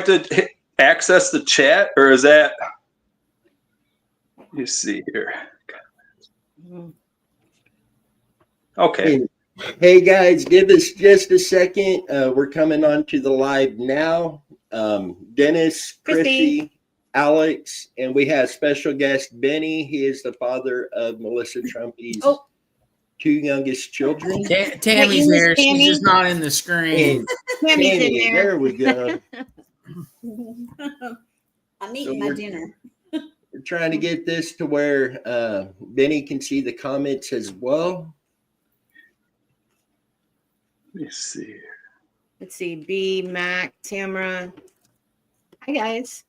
to access the chat, or is that? You see here. Okay. Hey guys, give us just a second. We're coming on to the live now. Dennis, Chrissy, Alex, and we have special guest Benny. He is the father of Melissa Trumpy's two youngest children. Tammy's here. She's just not in the screen. Tammy's in there. There we go. I'm eating my dinner. We're trying to get this to where Benny can see the comments as well. Let me see. Let's see. B, Mac, Tamara. Hi, guys.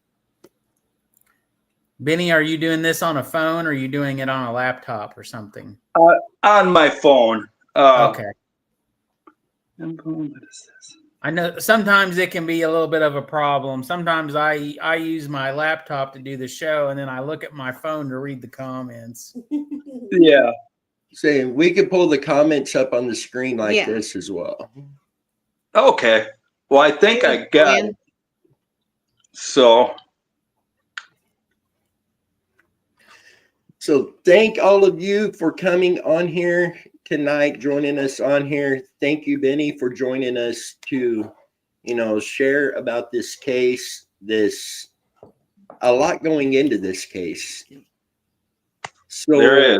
Benny, are you doing this on a phone or are you doing it on a laptop or something? On my phone. Okay. What is this? I know sometimes it can be a little bit of a problem. Sometimes I use my laptop to do the show, and then I look at my phone to read the comments. Yeah. Saying we could pull the comments up on the screen like this as well. Okay. Well, I think I got it. So thank all of you for coming on here tonight, joining us on here. Thank you, Benny, for joining us to, share about this case. There's a lot going into this case. So there is.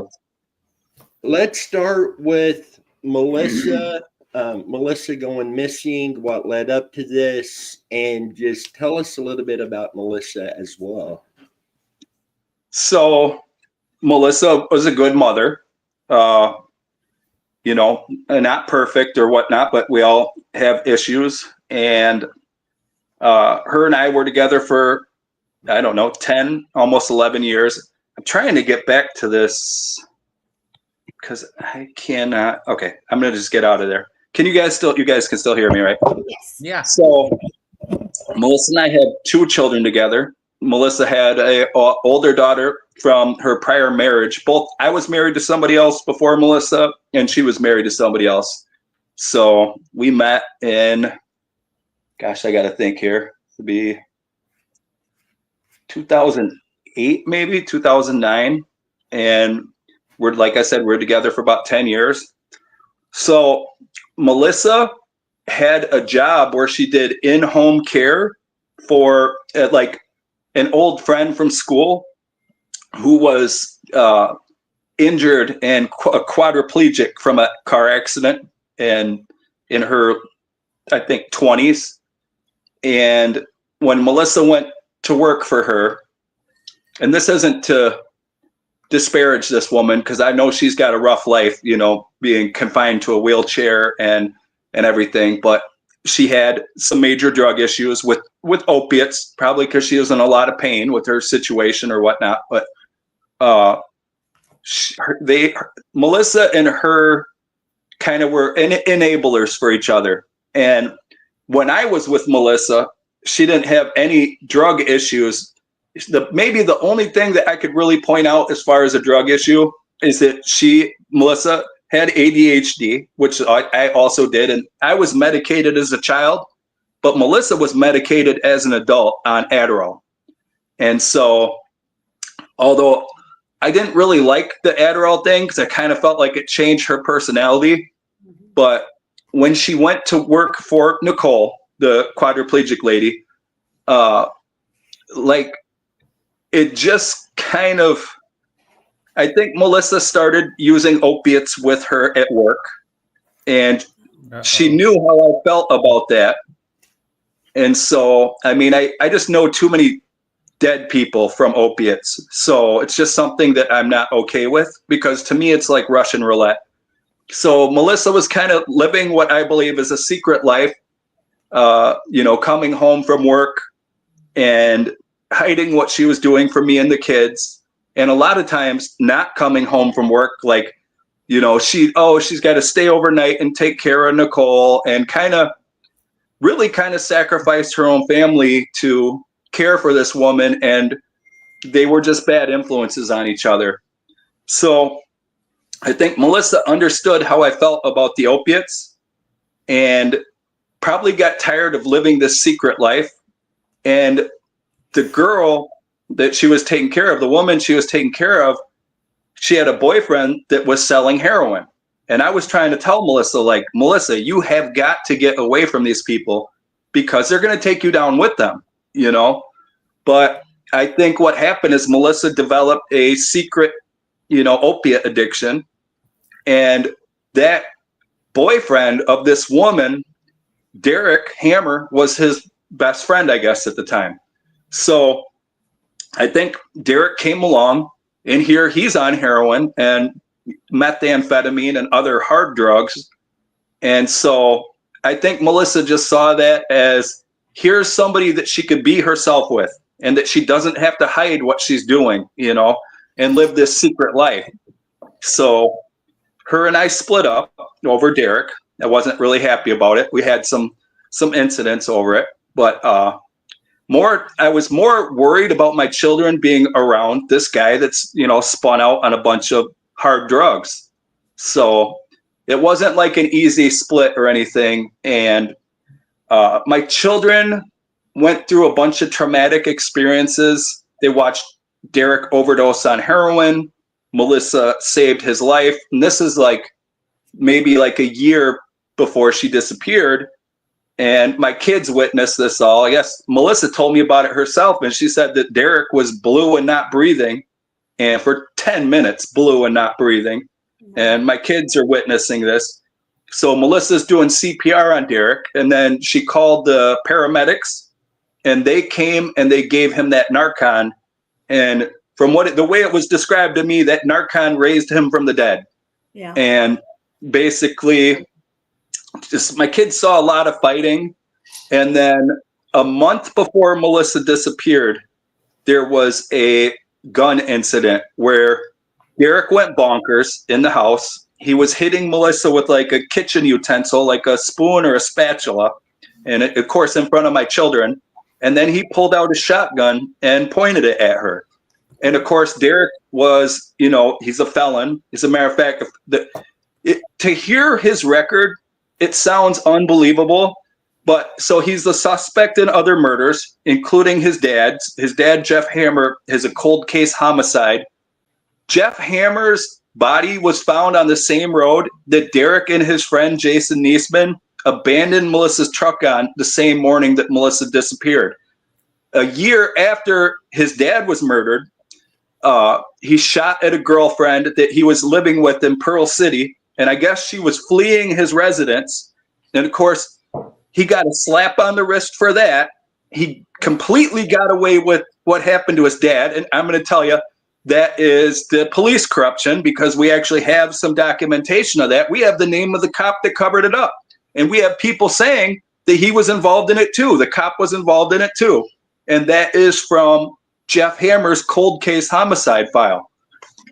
Let's start with Melissa. Melissa going missing, what led up to this, and just tell us a little bit about Melissa as well. So Melissa was a good mother, not perfect or whatnot, but we all have issues. And her and I were together for, 10, almost 11 years. I'm trying to get back to this because I cannot. Okay, I'm going to just get out of there. You guys can still hear me, right? Yes. Yeah. So Melissa and I had 2 children together. Melissa had a older daughter from her prior marriage. I was married to somebody else before Melissa, and she was married to somebody else. So we met in, I got to think here, to be 2008, maybe 2009. And like I said, we're together for about 10 years. So Melissa had a job where she did in-home care for an old friend from school who was injured and a quadriplegic from a car accident and in her, I think, 20s. And when Melissa went to work for her, and this isn't to disparage this woman because I know she's got a rough life, being confined to a wheelchair and everything, but she had some major drug issues with opiates, probably because she was in a lot of pain with her situation or whatnot. But Melissa and her kind of were enablers for each other. And when I was with Melissa, she didn't have any drug issues. Maybe the only thing that I could really point out as far as a drug issue is that Melissa had ADHD, which I also did. And I was medicated as a child, but Melissa was medicated as an adult on Adderall. And so, although I didn't really like the Adderall thing because I kind of felt like it changed her personality, but when she went to work for Nicole, the quadriplegic lady, it just kind of, I think Melissa started using opiates with her at work, and she knew how I felt about that. And so, I just know too many dead people from opiates. So it's just something that I'm not okay with, because to me, it's like Russian roulette. So Melissa was kind of living what I believe is a secret life, coming home from work and hiding what she was doing for me and the kids. And a lot of times not coming home from work, she's got to stay overnight and take care of Nicole, and really sacrificed her own family to care for this woman. And they were just bad influences on each other. So I think Melissa understood how I felt about the opiates and probably got tired of living this secret life And the girl that she was taking care of, the woman she was taking care of, she had a boyfriend that was selling heroin. And I was trying to tell Melissa, like, Melissa, you have got to get away from these people because they're going to take you down with them, you know? But I think what happened is Melissa developed a secret, you know, opiate addiction. And that boyfriend of this woman, Derek Hammer, was his best friend, I guess, at the time. So I think Derek came along, and here he's on heroin and methamphetamine and other hard drugs. And so I think Melissa just saw that as, here's somebody that she could be herself with, and that she doesn't have to hide what she's doing, you know, and live this secret life. So her and I split up over Derek. I wasn't really happy about it. We had some incidents over it, but I was more worried about my children being around this guy that's, you know, spun out on a bunch of hard drugs. So it wasn't like an easy split or anything. And my children went through a bunch of traumatic experiences. They watched Derek overdose on heroin. Melissa saved his life. And this is like maybe like a year before she disappeared. And my kids witnessed this all. I guess Melissa told me about it herself, and she said that Derek was blue and not breathing, and for 10 minutes, blue and not breathing. And my kids are witnessing this. So Melissa's doing CPR on Derek, and then she called the paramedics, and they came and they gave him that Narcan. And from the way it was described to me, that Narcan raised him from the dead. Yeah. And basically, just my kids saw a lot of fighting. And then a month before Melissa disappeared, there was a gun incident where Derek went bonkers in the house. He was hitting Melissa with like a kitchen utensil, like a spoon or a spatula, and of course in front of my children. And then he pulled out a shotgun and pointed it at her. And of course, Derek was, you know, he's a felon. As a matter of fact, to hear his record, it sounds unbelievable. But so he's the suspect in other murders, including his dad's. His dad, Jeff Hammer, has a cold case homicide. Jeff Hammer's body was found on the same road that Derek and his friend Jason Niesman abandoned Melissa's truck on the same morning that Melissa disappeared. A year after his dad was murdered, he shot at a girlfriend that he was living with in Pearl City. And I guess she was fleeing his residence. And of course, he got a slap on the wrist for that. He completely got away with what happened to his dad. And I'm going to tell you, that is the police corruption, because we actually have some documentation of that. We have the name of the cop that covered it up. And we have people saying that he was involved in it too. The cop was involved in it too. And that is from Jeff Hammer's cold case homicide file.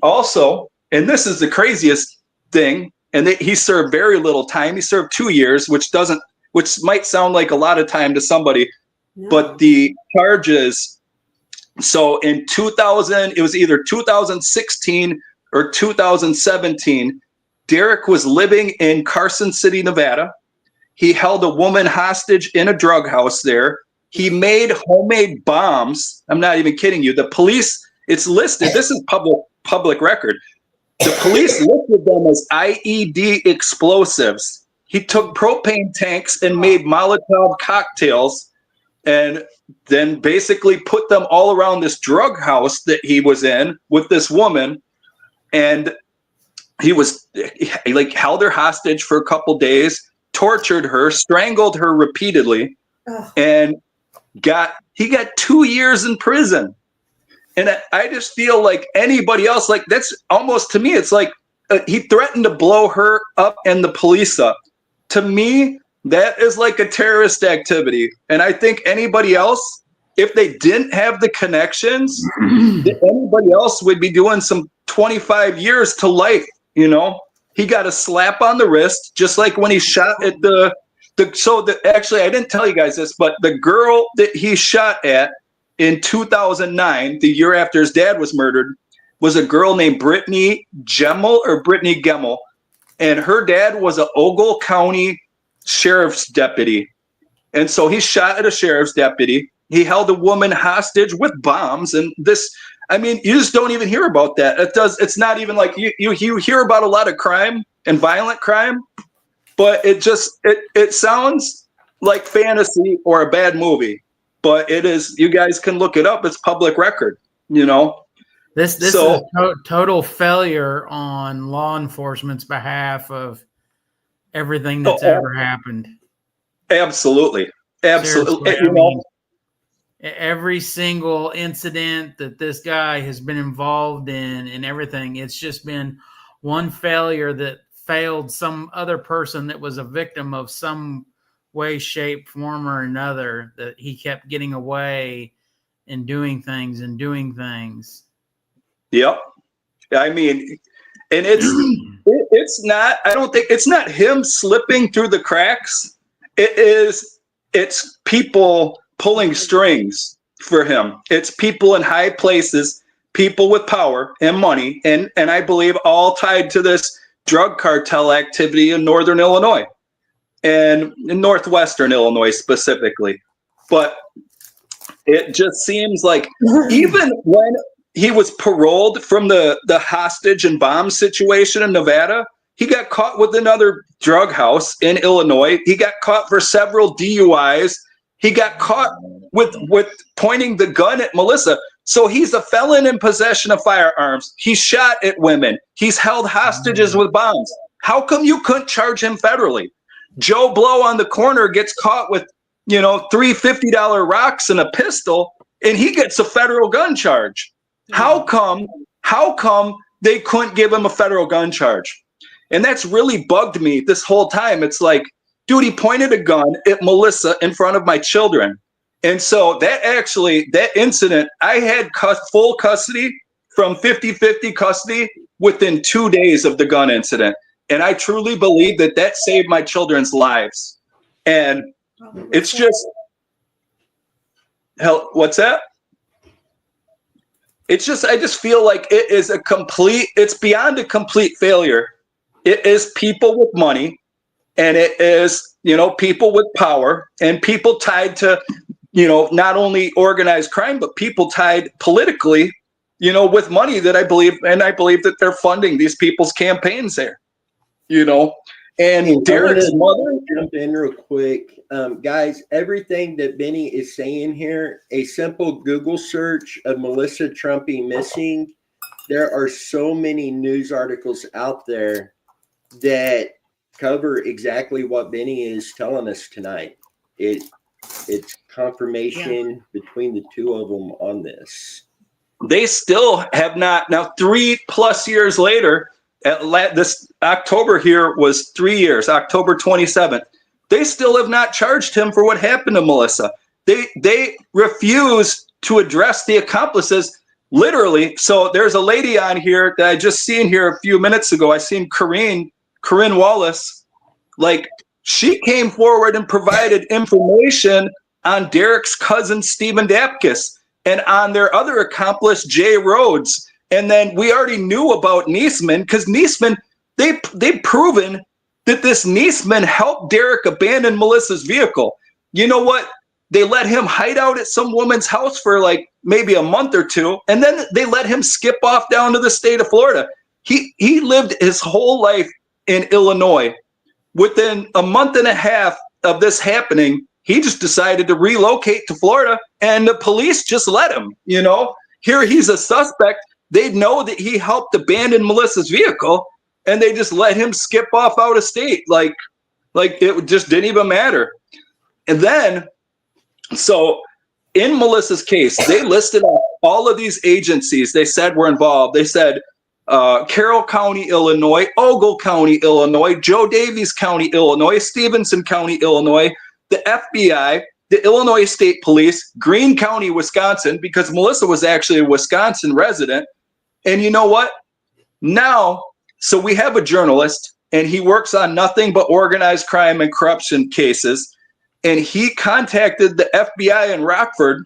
Also, and this is the craziest thing, and he served very little time. He served 2 years, which might sound like a lot of time to somebody, No. but the charges. So in 2000, it was either 2016 or 2017, Derek was living in Carson City, Nevada. He held a woman hostage in a drug house there. He made homemade bombs. I'm not even kidding you. The police, it's listed. This is public record. The police listed them as IED explosives. He took propane tanks and made Molotov cocktails, and then basically put them all around this drug house that he was in with this woman. And he like held her hostage for a couple days, tortured her, strangled her repeatedly, and he got 2 years in prison. And I just feel like anybody else, like that's almost, to me, it's like he threatened to blow her up and the police up. To me, that is like a terrorist activity. And I think anybody else, if they didn't have the connections, anybody else would be doing some 25 years to life, you know? He got a slap on the wrist, just like when he shot at actually, I didn't tell you guys this, but the girl that he shot at in 2009, the year after his dad was murdered, was a girl named Brittany Gemmel. And her dad was an Ogle County sheriff's deputy. And so he shot at a sheriff's deputy. He held a woman hostage with bombs, and this. I mean, you just don't even hear about that. It's not even like you hear about a lot of crime and violent crime, but it sounds like fantasy or a bad movie. But it is. You guys can look it up. It's public record. You know. This is a total failure on law enforcement's behalf of everything that's ever happened. Absolutely. Seriously, I mean, every single incident that this guy has been involved in and everything, it's just been one failure that failed some other person that was a victim of some way, shape, form, or another, that he kept getting away and doing things. Yep. I mean, and it's not, I don't think it's not him slipping through the cracks. It's people pulling strings for him. It's people in high places, people with power and money, and I believe all tied to this drug cartel activity in Northern Illinois and in Northwestern Illinois specifically. But it just seems like even when he was paroled from the hostage and bomb situation in Nevada, he got caught with another drug house in Illinois. He got caught for several DUIs. He got caught with pointing the gun at Melissa. So he's a felon in possession of firearms. He shot at women. He's held hostages with bombs. How come you couldn't charge him federally? Joe Blow on the corner gets caught with, $3 $50 rocks and a pistol, and he gets a federal gun charge. How come they couldn't give him a federal gun charge? And that's really bugged me this whole time. It's like, dude, he pointed a gun at Melissa in front of my children. And so that incident, I had full custody from 50-50 custody within 2 days of the gun incident. And I truly believe that saved my children's lives. And it's just, hell, what's that? It's just, I just feel like it's beyond a complete failure. It is people with money, and it is, people with power, and people tied to, not only organized crime, but people tied politically, with money that I believe that they're funding these people's campaigns there, And Derek's mother. Jump in real quick. Guys, everything that Benny is saying here, a simple Google search of Melissa Trumpy missing, there are so many news articles out there that cover exactly what Benny is telling us tonight. It's confirmation between the two of them on this. They still have not. Now, 3+ years later, this October here was 3 years, October 27th. They still have not charged him for what happened to Melissa. They refuse to address the accomplices, literally. So there's a lady on here that I just seen here a few minutes ago. I seen Corinne Wallace. Like, she came forward and provided information on Derek's cousin, Stephen Dapkus, and on their other accomplice, Jay Rhodes. And then we already knew about Niesman, because Niesman, they've proven that this Niesman helped Derek abandon Melissa's vehicle. You know what? They let him hide out at some woman's house for like maybe a month or two, and then they let him skip off down to the state of Florida. He lived his whole life in Illinois. Within a month and a half of this happening, he just decided to relocate to Florida, and the police just let him. Here he's a suspect. They know that he helped abandon Melissa's vehicle, and they just let him skip off out of state. Like it just didn't even matter. And then, so in Melissa's case, they listed all of these agencies they said were involved. They said Carroll County, Illinois, Ogle County, Illinois, Joe Davies County, Illinois, Stevenson County, Illinois, the FBI, the Illinois State Police, Greene County, Wisconsin, because Melissa was actually a Wisconsin resident. And you know what? Now, so we have a journalist, and he works on nothing but organized crime and corruption cases. And he contacted the FBI in Rockford.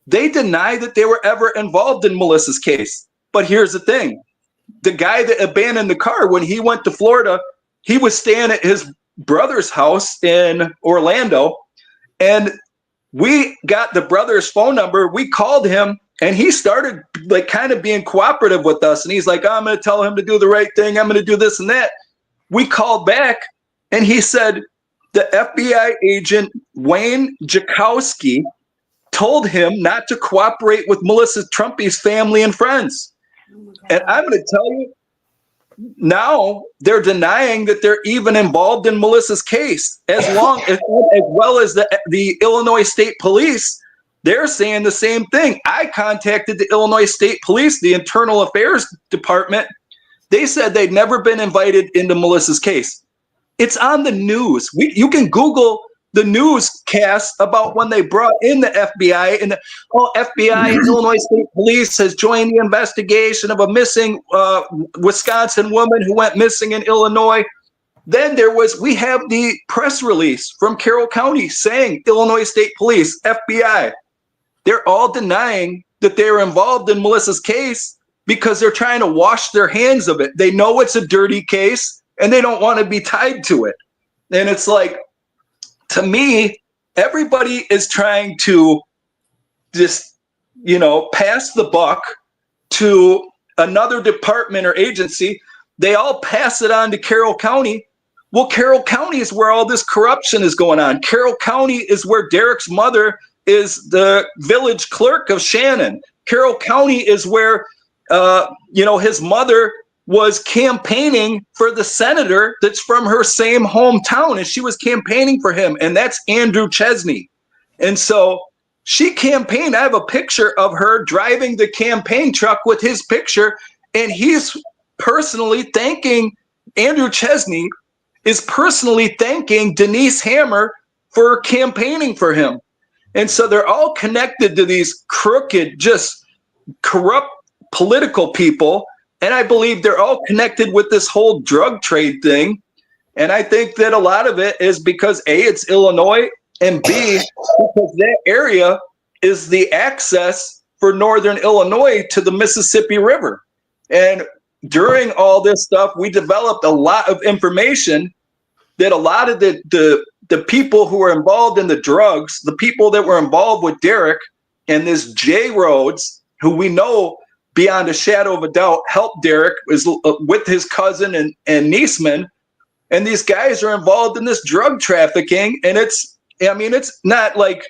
They deny that they were ever involved in Melissa's case. But here's the thing. The guy that abandoned the car, when he went to Florida, he was staying at his brother's house in Orlando. And we got the brother's phone number. We called him, and he started like kind of being cooperative with us. And he's like, I'm going to tell him to do the right thing. I'm going to do this and that. We called back, and he said the FBI agent, Wayne Jakowski, told him not to cooperate with Melissa Trumpy's family and friends. And I'm going to tell you, now they're denying that they're even involved in Melissa's case, as well as the Illinois State Police. They're saying the same thing. I contacted the Illinois State Police, the Internal Affairs Department. They said they'd never been invited into Melissa's case. It's on the news. You can Google the newscast about when they brought in the FBI, and the FBI and Illinois State Police has joined the investigation of a missing Wisconsin woman who went missing in Illinois. Then we have the press release from Carroll County saying Illinois State Police, FBI. They're all denying that they were involved in Melissa's case because they're trying to wash their hands of it. They know it's a dirty case and they don't want to be tied to it. And it's like, to me, everybody is trying to just, pass the buck to another department or agency. They all pass it on to Carroll County. Well, Carroll County is where all this corruption is going on. Carroll County is where Derek's mother is the village clerk of Shannon. Carroll County is where, his mother was campaigning for the senator that's from her same hometown, and she was campaigning for him, and that's Andrew Chesney. And so she campaigned. I have a picture of her driving the campaign truck with his picture, and he's personally thanking, Andrew Chesney is personally thanking Denise Hammer for campaigning for him. And so they're all connected to these crooked, just corrupt political people. And I believe they're all connected with this whole drug trade thing. And I think that a lot of it is because A, it's Illinois, and B, because that area is the access for Northern Illinois to the Mississippi River. And during all this stuff, we developed a lot of information that a lot of the people who were involved in the drugs, the people that were involved with Derek and this Jay Rhodes, who we know beyond a shadow of a doubt helped Derek, is with his cousin and Niesman, and these guys are involved in this drug trafficking. And it's not like,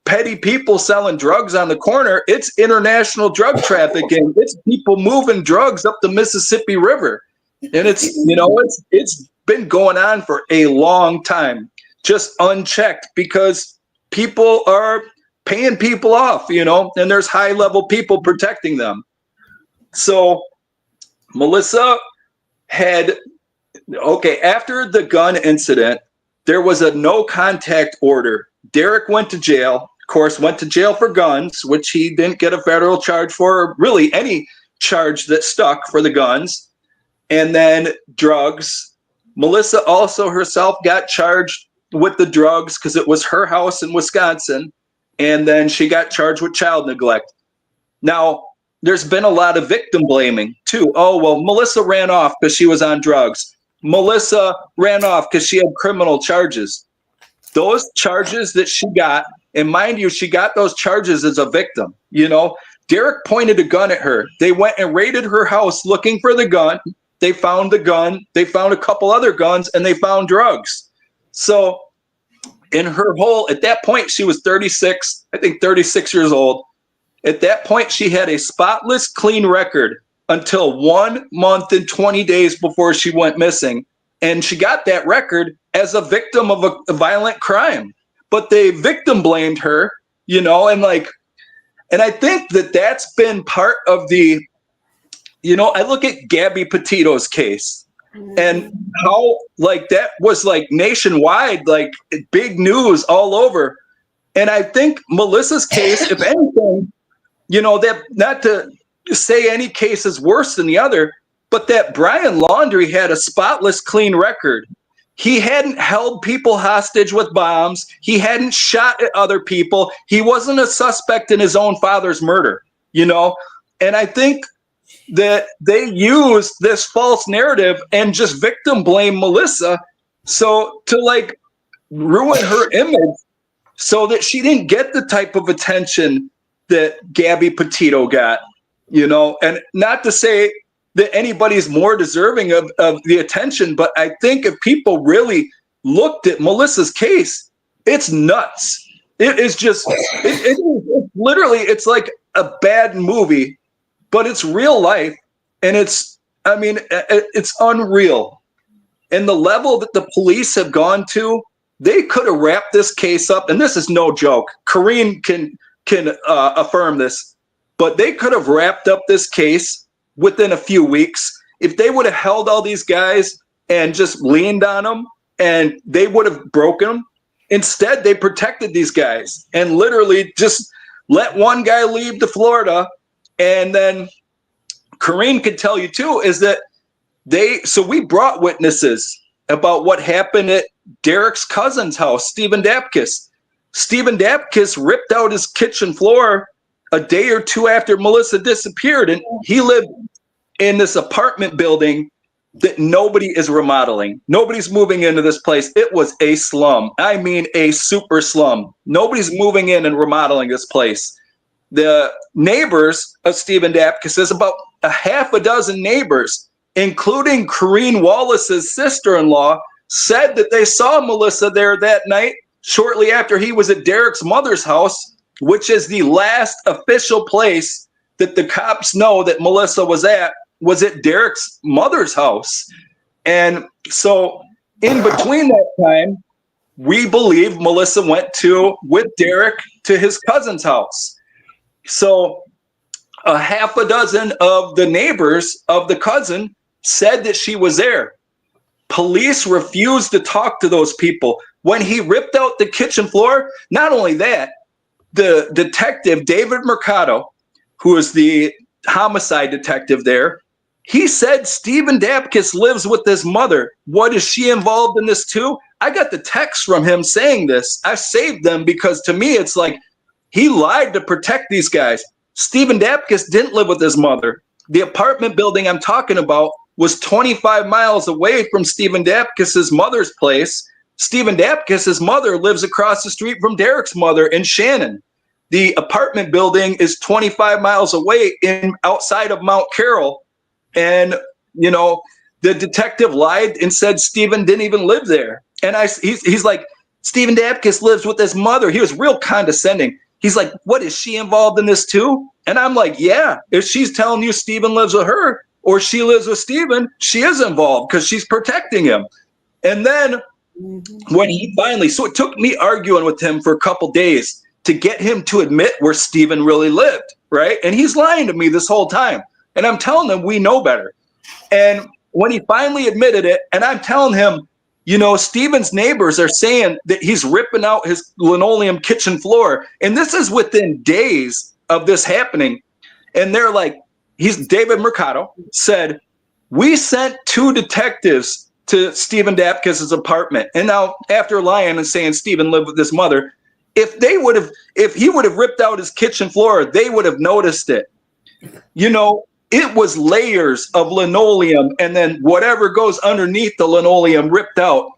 petty people selling drugs on the corner. It's international drug trafficking. It's people moving drugs up the Mississippi River. And it's been going on for a long time, just unchecked, because people are paying people off, and there's high level people protecting them. So Melissa after the gun incident, there was a no contact order. Derek went to jail, of course, went to jail for guns, which he didn't get a federal charge for, or really any charge that stuck for the guns. And then drugs. Melissa also herself got charged with the drugs because it was her house in Wisconsin. And then she got charged with child neglect. Now, there's been a lot of victim blaming too. Oh, well, Melissa ran off because she was on drugs. Melissa ran off because she had criminal charges. Those charges that she got, and mind you, she got those charges as a victim. Derek pointed a gun at her. They went and raided her house looking for the gun. They found the gun. They found a couple other guns, and they found drugs. So in her at that point, she was 36, I think 36 years old. At that point, she had a spotless, clean record until 1 month and 20 days before she went missing. And she got that record as a victim of a violent crime. But they victim blamed her, and I think that that's been part of the, I look at Gabby Petito's case. And how that was nationwide, big news all over. And I think Melissa's case, if anything, that not to say any case is worse than the other, but that Brian Laundrie had a spotless, clean record. He hadn't held people hostage with bombs. He hadn't shot at other people. He wasn't a suspect in his own father's murder, And I think that they used this false narrative and just victim blame Melissa. So to ruin her image so that she didn't get the type of attention that Gabby Petito got, and not to say that anybody's more deserving of the attention, but I think if people really looked at Melissa's case, it's nuts. It is just, literally, it's like a bad movie, but it's real life. And it's unreal. And the level that the police have gone to, they could have wrapped this case up. And this is no joke. Corrine can affirm this, but they could have wrapped up this case within a few weeks if they would have held all these guys and just leaned on them, and they would have broken them. Instead, they protected these guys and literally just let one guy leave to Florida. And then Corrine could tell you too, is that so we brought witnesses about what happened at Derek's cousin's house, Stephen Dapkus. Stephen Dapkus ripped out his kitchen floor a day or two after Melissa disappeared, and he lived in this apartment building that nobody is remodeling. Nobody's moving into this place. It was a slum. I mean, a super slum. Nobody's moving in and remodeling this place. The neighbors of Stephen Dapkus, there's about a half a dozen neighbors, including Corrine Wallace's sister-in-law, said that they saw Melissa there that night shortly after he was at Derek's mother's house, which is the last official place that the cops know that Melissa was at Derek's mother's house. And so in between that time, we believe Melissa went with Derek to his cousin's house. So a half a dozen of the neighbors of the cousin said that she was there. Police refused to talk to those people. When he ripped out the kitchen floor, not only that, the detective, David Mercado, who is the homicide detective there, he said Stephen Dapkus lives with his mother. What, is she involved in this too? I got the text from him saying this. I saved them because to me, it's like he lied to protect these guys. Stephen Dapkus didn't live with his mother. The apartment building I'm talking about was 25 miles away from Stephen Dapkus's mother's place. Stephen Dapkus's mother lives across the street from Derek's mother in Shannon. The apartment building is 25 miles away outside of Mount Carroll. And, the detective lied and said Stephen didn't even live there. And he's like, Stephen Dapkus lives with his mother. He was real condescending. He's like, what, is she involved in this too? And I'm like, yeah, if she's telling you Stephen lives with her or she lives with Stephen, she is involved because she's protecting him. And then when he finally, so it took me arguing with him for a couple days to get him to admit where Stephen really lived, right? And he's lying to me this whole time. And I'm telling him we know better. And when he finally admitted it, and I'm telling him, Stephen's neighbors are saying that he's ripping out his linoleum kitchen floor. And this is within days of this happening. And they're like, David Mercado said, we sent 2 detectives to Stephen Dapkus's apartment. And now after lying and saying Stephen lived with his mother, if he would have ripped out his kitchen floor, they would have noticed it. It was layers of linoleum, and then whatever goes underneath the linoleum ripped out.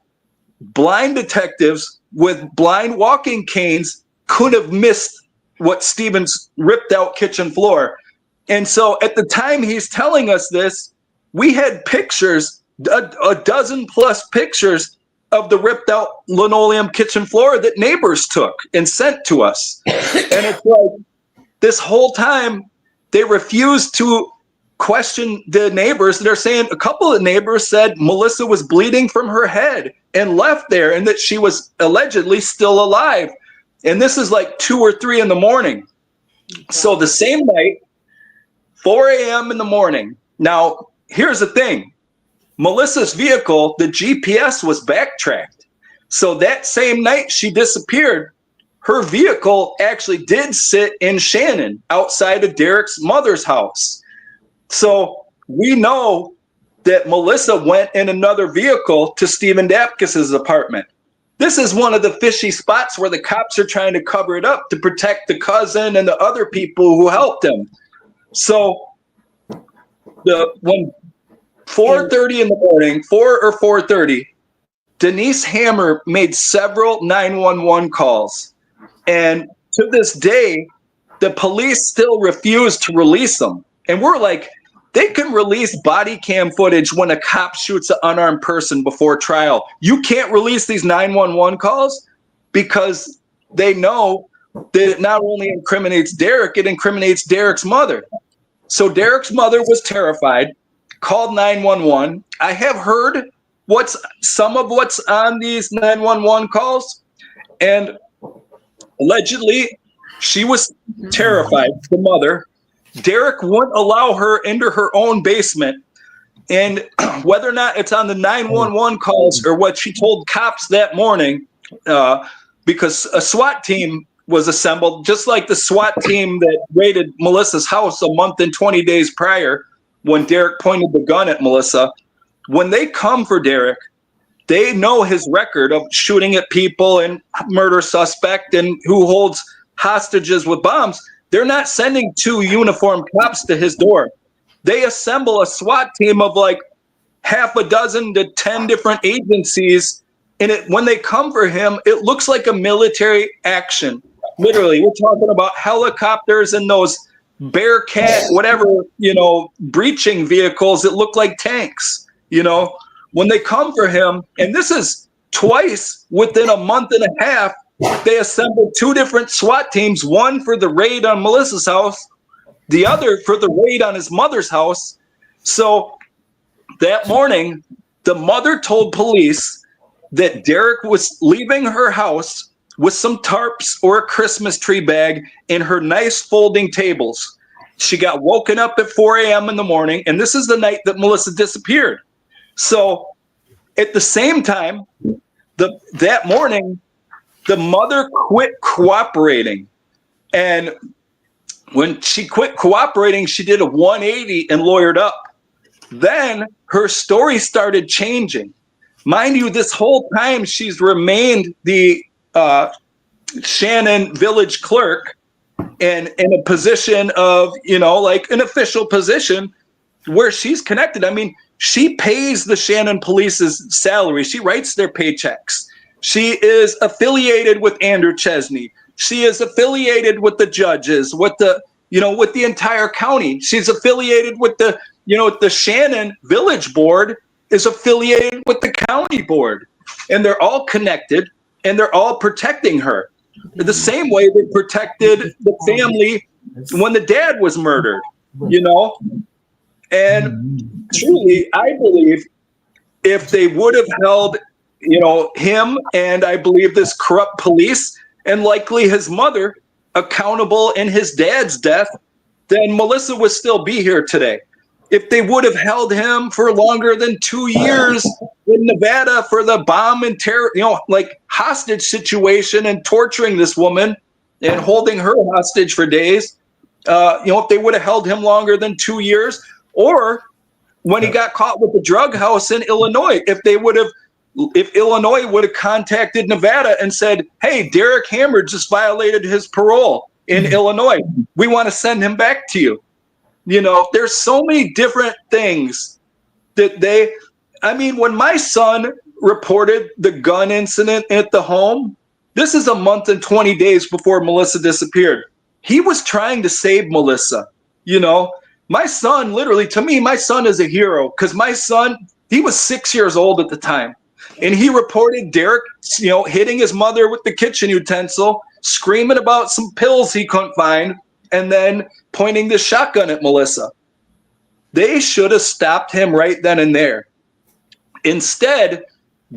Blind detectives with blind walking canes could have missed what Stephen's ripped out kitchen floor. And so at the time he's telling us this, we had pictures, a dozen plus pictures of the ripped out linoleum kitchen floor that neighbors took and sent to us. And it's like this whole time they refused to question the neighbors. They're saying a couple of neighbors said Melissa was bleeding from her head and left there and that she was allegedly still alive. And this is like 2 or 3 in the morning. So the same night, 4 a.m. in the morning. Now, here's the thing. Melissa's vehicle, the GPS was backtracked. So that same night she disappeared, her vehicle actually did sit in Shannon outside of Derek's mother's house. So we know that Melissa went in another vehicle to Stephen Dapkus's apartment. This is one of the fishy spots where the cops are trying to cover it up to protect the cousin and the other people who helped him. So when 4:30 in the morning, 4 or 4:30, Denise Hammer made several 911 calls. And to this day, the police still refuse to release them. And we're like, they can release body cam footage when a cop shoots an unarmed person before trial. You can't release these 911 calls because they know that it not only incriminates Derek, it incriminates Derek's mother. So Derek's mother was terrified, called 911. I have heard some of what's on these 911 calls, and allegedly she was terrified, the mother. Derek wouldn't allow her into her own basement. And whether or not it's on the 911 calls or what she told cops that morning, because a SWAT team was assembled, just like the SWAT team that raided Melissa's house a month and 20 days prior when Derek pointed the gun at Melissa. When they come for Derek, they know his record of shooting at people and murder suspect and who holds hostages with bombs. They're not sending 2 uniformed cops to his door. They assemble a SWAT team of like half a dozen to 10 different agencies. And when they come for him, it looks like a military action. Literally, we're talking about helicopters and those Bearcat, whatever, breaching vehicles that look like tanks, when they come for him. And this is twice within a month and a half. They assembled 2 different SWAT teams, one for the raid on Melissa's house, the other for the raid on his mother's house. So that morning, the mother told police that Derek was leaving her house with some tarps or a Christmas tree bag in her nice folding tables. She got woken up at 4 a.m. in the morning, and this is the night that Melissa disappeared. So at the same time, that morning, the mother quit cooperating. And when she quit cooperating, she did a 180 and lawyered up. Then her story started changing. Mind you, this whole time she's remained the Shannon village clerk and in a position of, like an official position where she's connected. I mean, she pays the Shannon police's salary. She writes their paychecks. She is affiliated with Andrew Chesney. She is affiliated with the judges, with the entire county. She's affiliated with the Shannon Village Board is affiliated with the county board, and they're all connected and they're all protecting her the same way they protected the family when the dad was murdered, And truly, I believe if they would have held him and I believe this corrupt police and likely his mother accountable in his dad's death, then Melissa would still be here today. If they would have held him for longer than 2 years in Nevada for the bomb and terror, like hostage situation and torturing this woman and holding her hostage for days, if they would have held him longer than 2 years, or when he got caught with the drug house in Illinois, if Illinois would have contacted Nevada and said, hey, Derek Hammer just violated his parole in Illinois. We want to send him back to you. There's so many different things that when my son reported the gun incident at the home, this is a month and 20 days before Melissa disappeared. He was trying to save Melissa. My son, literally, to me, my son is a hero because my son, he was 6 years old at the time. And he reported Derek, hitting his mother with the kitchen utensil, screaming about some pills he couldn't find, and then pointing the shotgun at Melissa. They should have stopped him right then and there. Instead,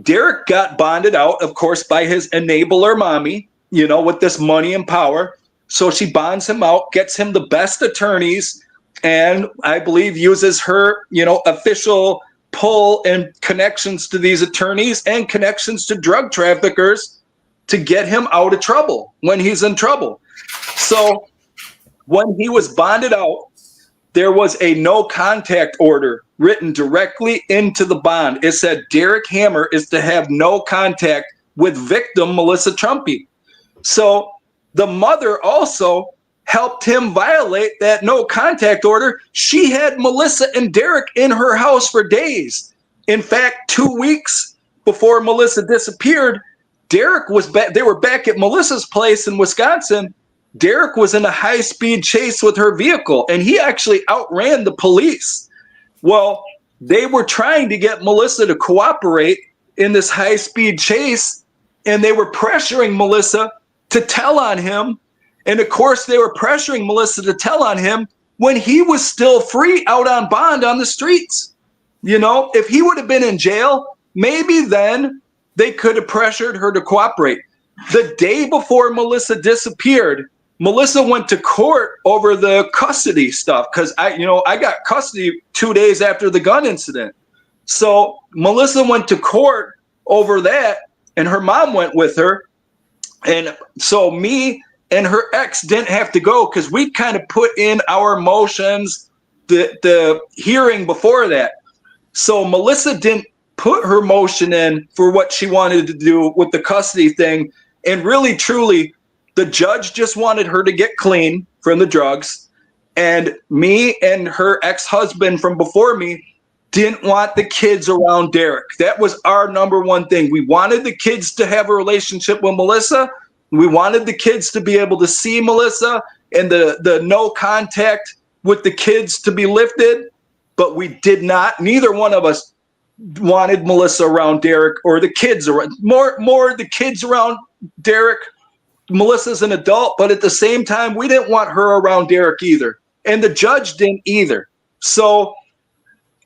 Derek got bonded out, of course, by his enabler mommy, with this money and power. So she bonds him out, gets him the best attorneys, and I believe uses her, official pull and connections to these attorneys and connections to drug traffickers to get him out of trouble when he's in trouble. So when he was bonded out, there was a no contact order written directly into the bond. It said Derek Hammer is to have no contact with victim Melissa Trumpy. So the mother also helped him violate that no contact order. She had Melissa and Derek in her house for days. In fact, 2 weeks before Melissa disappeared, Derek was back. They were back at Melissa's place in Wisconsin. Derek was in a high-speed chase with her vehicle, and he actually outran the police. Well, they were trying to get Melissa to cooperate in this high-speed chase, and they were pressuring Melissa to tell on him. And of course, they were pressuring Melissa to tell on him when he was still free out on bond on the streets. You know, if he would have been in jail, maybe then they could have pressured her to cooperate. The day before Melissa disappeared, Melissa went to court over the custody stuff because I got custody 2 days after the gun incident. So Melissa went to court over that, and her mom went with her. And so me and her ex didn't have to go because we kind of put in our motions the hearing before that. So Melissa didn't put her motion in for what she wanted to do with the custody thing. And really, truly, the judge just wanted her to get clean from the drugs. And me and her ex-husband from before me didn't want the kids around Derek. That was our number one thing. We wanted the kids to have a relationship with Melissa. We wanted the kids to be able to see Melissa and the no contact with the kids to be lifted. But we did not. Neither one of us wanted Melissa around Derek or the kids around. More the kids around Derek. Melissa's an adult, but at the same time, we didn't want her around Derek either. And the judge didn't either. So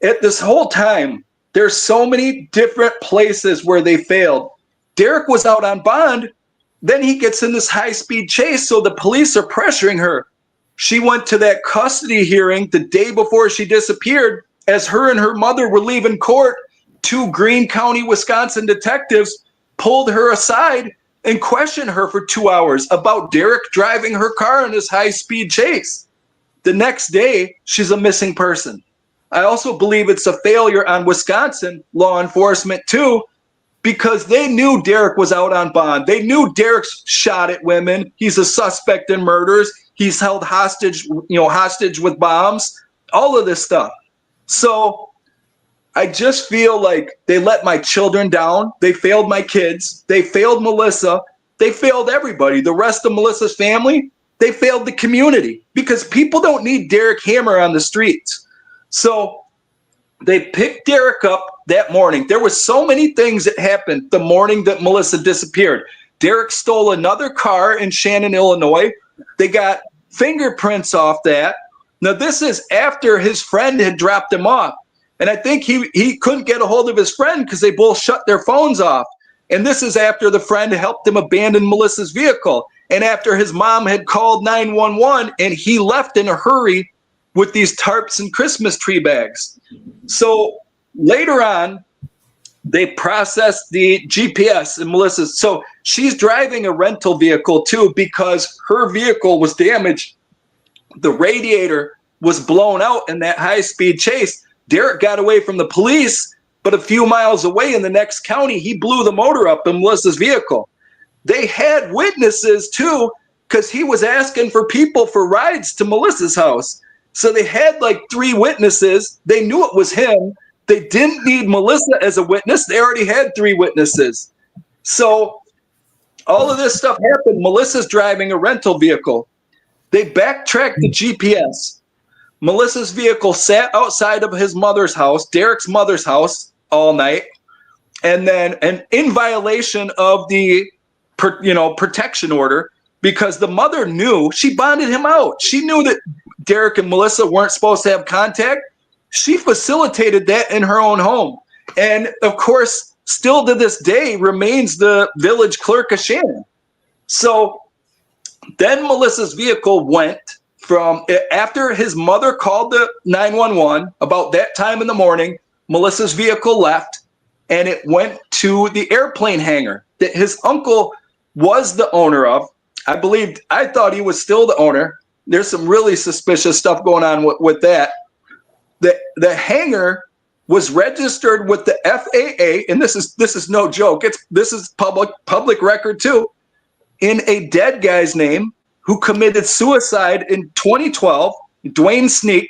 at this whole time, there's so many different places where they failed. Derek was out on bond. Then he gets in this high-speed chase, so the police are pressuring her. She went to that custody hearing the day before she disappeared. As her and her mother were leaving court, 2 Greene County, Wisconsin detectives pulled her aside and questioned her for 2 hours about Derek driving her car in this high-speed chase. The next day, she's a missing person. I also believe it's a failure on Wisconsin law enforcement too, because they knew Derek was out on bond. They knew Derek's shot at women. He's a suspect in murders. He's held hostage with bombs, all of this stuff. So I just feel like they let my children down. They failed my kids. They failed Melissa. They failed everybody. The rest of Melissa's family, they failed the community because people don't need Derek Hammer on the streets. So they picked Derek up that morning. There was so many things that happened the morning that Melissa disappeared. Derek stole another car in Shannon, Illinois. They got fingerprints off that. Now, this is after his friend had dropped him off. And I think he couldn't get a hold of his friend because they both shut their phones off. And this is after the friend helped him abandon Melissa's vehicle. And after his mom had called 911 and he left in a hurry with these tarps and Christmas tree bags. So later on, they processed the GPS in Melissa's. So she's driving a rental vehicle too because her vehicle was damaged. The radiator was blown out in that high-speed chase. Derek got away from the police, but a few miles away in the next county, he blew the motor up in Melissa's vehicle. They had witnesses too, because he was asking for people for rides to Melissa's house. So they had like 3 witnesses. They knew it was him. They didn't need Melissa as a witness. They already had 3 witnesses. So all of this stuff happened. Melissa's driving a rental vehicle. They backtracked the GPS. Melissa's vehicle sat outside of his mother's house, Derek's mother's house, all night. And then, and in violation of the, protection order, because the mother knew, she bonded him out. She knew that Derek and Melissa weren't supposed to have contact. She facilitated that in her own home. And of course, still to this day, remains the village clerk of Shannon. So then Melissa's vehicle went from, after his mother called the 911, about that time in the morning, Melissa's vehicle left and it went to the airplane hangar that his uncle was the owner of. I thought he was still the owner. There's some really suspicious stuff going on with that. The hangar was registered with the FAA, and this is no joke. This is public record too, in a dead guy's name who committed suicide in 2012, Dwayne Sneak.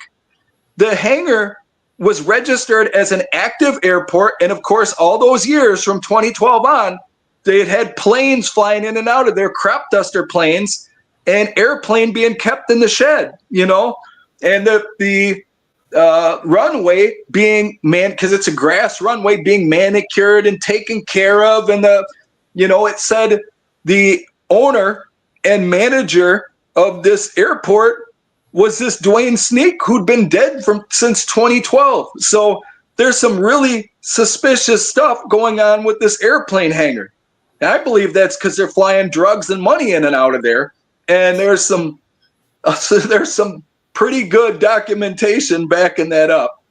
The hangar was registered as an active airport, and of course, all those years from 2012 on, they had planes flying in and out of there, crop duster planes, and airplane being kept in the shed, and the runway being because it's a grass runway, being manicured and taken care of. And it said the owner and manager of this airport was this Dwayne Sneak, who'd been dead since 2012. So there's some really suspicious stuff going on with this airplane hangar. And I believe that's because they're flying drugs and money in and out of there. And there's some pretty good documentation backing that up.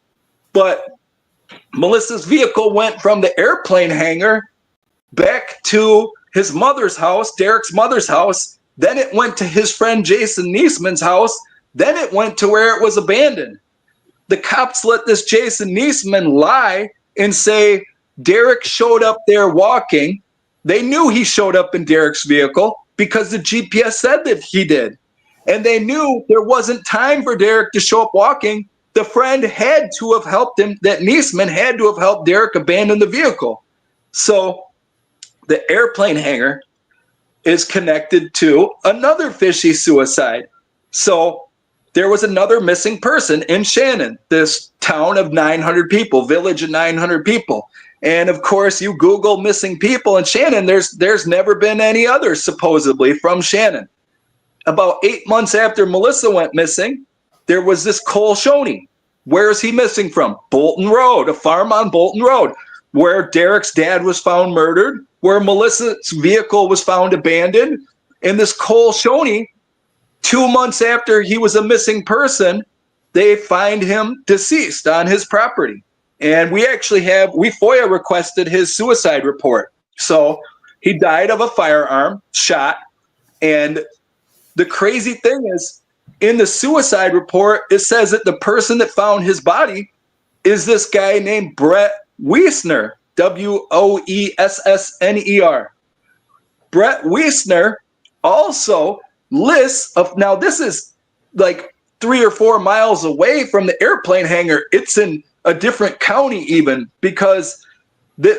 But Melissa's vehicle went from the airplane hangar back to his mother's house, Derek's mother's house. Then it went to his friend Jason Niesman's house. Then it went to where it was abandoned. The cops let this Jason Niesman lie and say Derek showed up there walking. They knew he showed up in Derek's vehicle because the GPS said that he did. And they knew there wasn't time for Derek to show up walking. The friend had to have helped him, that Niesman had to have helped Derek abandon the vehicle. So the airplane hangar is connected to another fishy suicide. So there was another missing person in Shannon, this town of 900 people, village of 900 people. And of course, you Google missing people in Shannon, there's never been any others supposedly from Shannon. About 8 months after Melissa went missing, there was this Cole Shoney. Where is he missing from? Bolton Road, a farm on Bolton Road, where Derek's dad was found murdered, where Melissa's vehicle was found abandoned. And this Cole Shoney, 2 months after he was a missing person, they find him deceased on his property. And we FOIA requested his suicide report. So he died of a firearm shot. And the crazy thing is, in the suicide report, it says that the person that found his body is this guy named Brett Wiesner, Woessner. Brett Wiesner also lists of, now this is like 3 or 4 miles away from the airplane hangar. It's in a different county even, because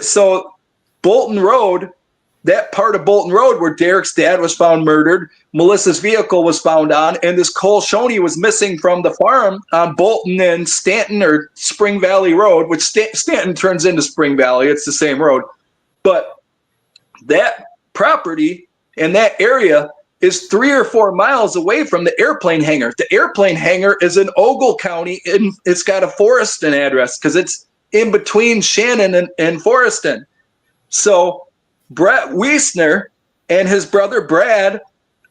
so Bolton Road, that part of Bolton Road where Derek's dad was found murdered, Melissa's vehicle was found on, and this Cole Shoney was missing from the farm on Bolton and Stanton or Spring Valley Road, which Stanton turns into Spring Valley. It's the same road. But that property and that area is 3 or 4 miles away from the airplane hangar. The airplane hangar is in Ogle County, and it's got a Forreston address because it's in between Shannon and Forreston. So Brett Wiesner and his brother Brad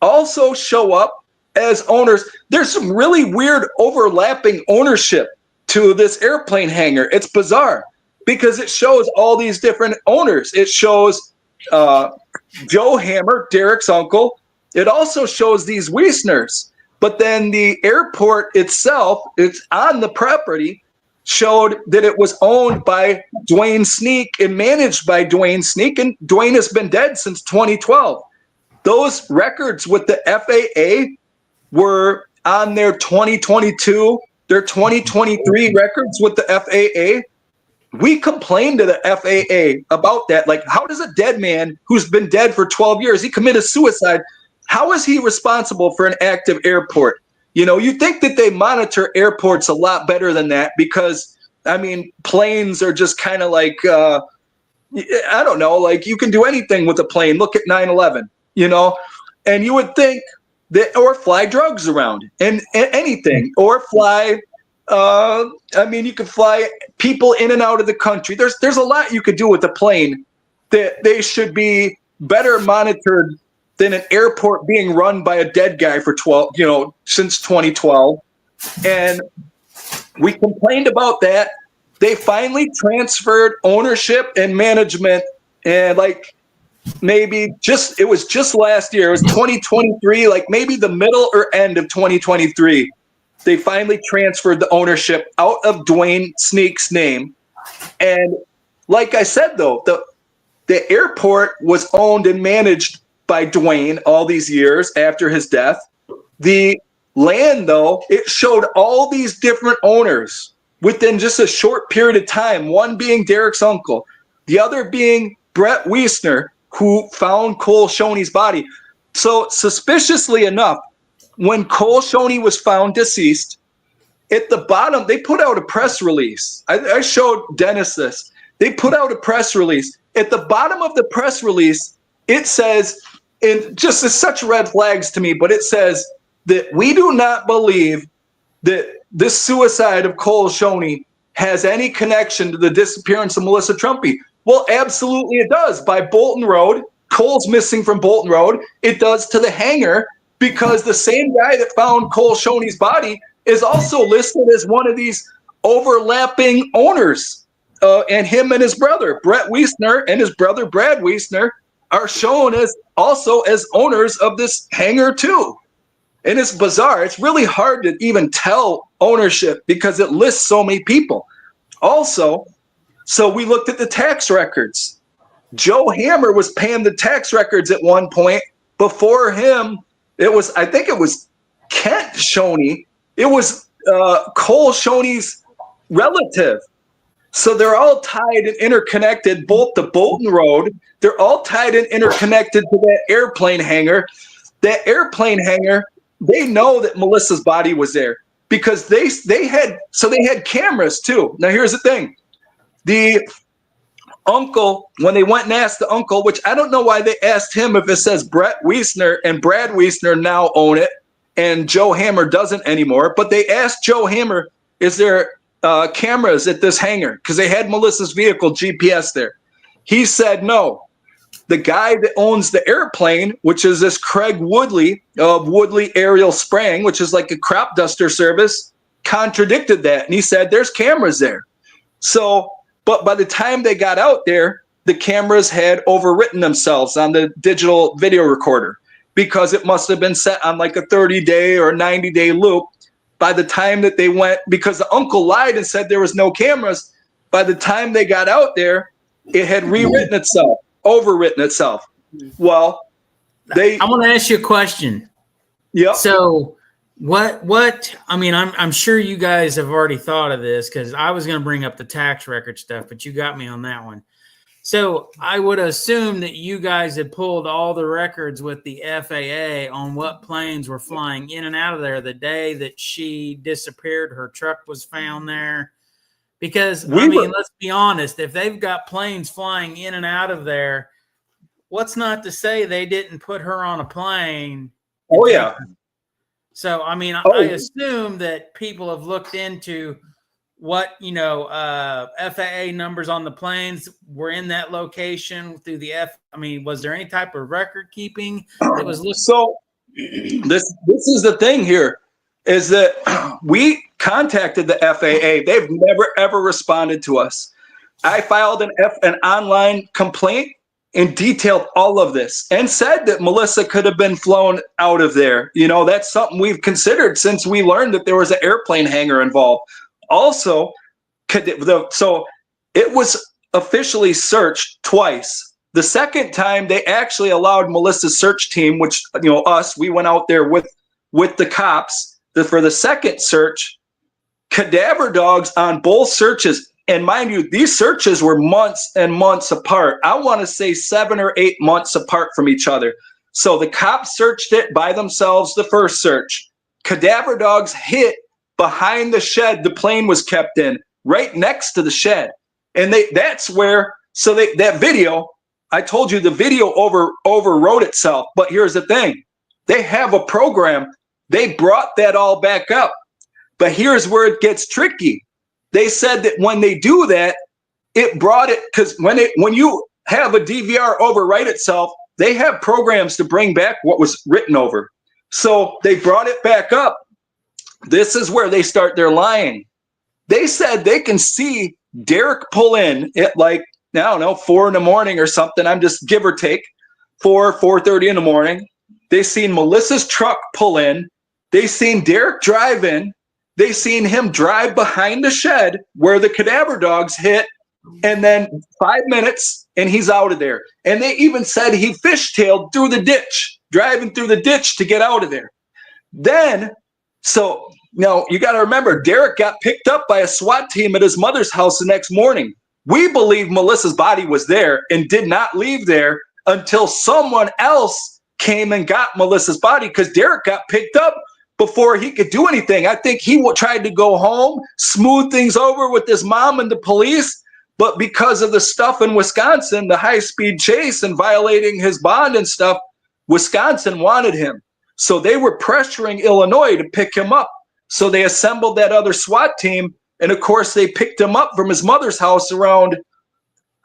also show up as owners. There's some really weird overlapping ownership to this airplane hangar. It's bizarre because it shows all these different owners. It shows Joe Hammer, Derek's uncle. It also shows these Wiesners. But then the airport itself, it's on the property, showed that it was owned by Dwayne Sneak and managed by Dwayne Sneak, and Dwayne has been dead since 2012. Those records with the FAA were on their 2022, their 2023 records with the FAA. We complained to the FAA about that. Like, how does a dead man who's been dead for 12 years, he committed suicide, how is he responsible for an active airport? You think that they monitor airports a lot better than that because, I mean, planes are just kind of like, I don't know, like you can do anything with a plane. Look at 9/11, and you would think that, or fly drugs around and anything, or fly, you could fly people in and out of the country. There's a lot you could do with a plane that they should be better monitored than an airport being run by a dead guy for since 2012. And we complained about that. They finally transferred ownership and management, and it was just last year. It was 2023, like maybe the middle or end of 2023. They finally transferred the ownership out of Dwayne Sneak's name. And like I said, though, the airport was owned and managed by Dwayne all these years after his death. The land, though, it showed all these different owners within just a short period of time, one being Derek's uncle, the other being Brett Wiesner, who found Cole Shoney's body. So suspiciously enough, when Cole Shoney was found deceased, at the bottom, they put out a press release. I showed Dennis this. They put out a press release. At the bottom of the press release, it says, and just as such red flags to me, but it says that we do not believe that this suicide of Cole Shoney has any connection to the disappearance of Melissa Trumpy. Well, absolutely it does. By Bolton Road, Cole's missing from Bolton Road. It does to the hangar, because the same guy that found Cole Shoney's body is also listed as one of these overlapping owners. And him and his brother, Brett Wiesner, and his brother, Brad Wiesner, are shown as also as owners of this hangar too. And it's bizarre. It's really hard to even tell ownership because it lists so many people. Also, so we looked at the tax records. Joe Hammer was paying the tax records at one point. Before him, I think it was Kent Shoney. It was Cole Shoney's relative. So they're all tied and interconnected, both the Bolton Road. They're all tied and interconnected to that airplane hangar. That airplane hangar, they know that Melissa's body was there because they had cameras too. Now here's the thing. The uncle, when they went and asked the uncle, which I don't know why they asked him if it says Brett Wiesner and Brad Wiesner now own it and Joe Hammer doesn't anymore, but they asked Joe Hammer, is there cameras at this hangar? Because they had Melissa's vehicle GPS there. He said no. The guy that owns the airplane, which is this Craig Woodley of Woodley Aerial Spraying, which is like a crop duster service, contradicted that. And he said there's cameras there. So, but by the time they got out there, the cameras had overwritten themselves on the digital video recorder because it must have been set on like a 30-day or 90-day loop. By the time that they went, because the uncle lied and said there was no cameras, by the time they got out there, it had rewritten itself, overwritten itself. Well, I want to ask you a question. Yeah. So what, I mean, I'm sure you guys have already thought of this because I was going to bring up the tax record stuff, but you got me on that one. So I would assume that you guys had pulled all the records with the FAA on what planes were flying in and out of there the day that she disappeared. Her truck was found there. Because, let's be honest, if they've got planes flying in and out of there, what's not to say they didn't put her on a plane? Oh, yeah. So, I assume that people have looked into what, FAA numbers on the planes were in that location through the was there any type of record keeping that was listed? So this is the thing here is that we contacted the FAA. They've never, ever responded to us. I filed an online complaint and detailed all of this and said that Melissa could have been flown out of there. That's something we've considered since we learned that there was an airplane hangar involved. Also, so it was officially searched twice. The second time, they actually allowed Melissa's search team, which, we went out there with the cops for the second search, cadaver dogs on both searches. And mind you, these searches were months and months apart. I want to say 7 or 8 months apart from each other. So the cops searched it by themselves the first search. Cadaver dogs hit behind the shed the plane was kept in, right next to the shed. And that video, I told you the video overwrote itself. But here's the thing. They have a program. They brought that all back up. But here's where it gets tricky. They said that when they do that, it brought it, because when you have a DVR overwrite itself, they have programs to bring back what was written over. So they brought it back up. This is where they start their lying. They said they can see Derek pull in at 4 in the morning or something. I'm just give or take 4:30 in the morning. They seen Melissa's truck pull in. They seen Derek drive in. They seen him drive behind the shed where the cadaver dogs hit. And then 5 minutes and he's out of there. And they even said he fishtailed through the ditch, driving through the ditch to get out of there. Then, so now you got to remember, Derek got picked up by a SWAT team at his mother's house the next morning. We believe Melissa's body was there and did not leave there until someone else came and got Melissa's body, because Derek got picked up before he could do anything. I think he tried to go home, smooth things over with his mom and the police, but because of the stuff in Wisconsin, the high-speed chase and violating his bond and stuff, Wisconsin wanted him. So they were pressuring Illinois to pick him up. So they assembled that other SWAT team, and of course they picked him up from his mother's house around,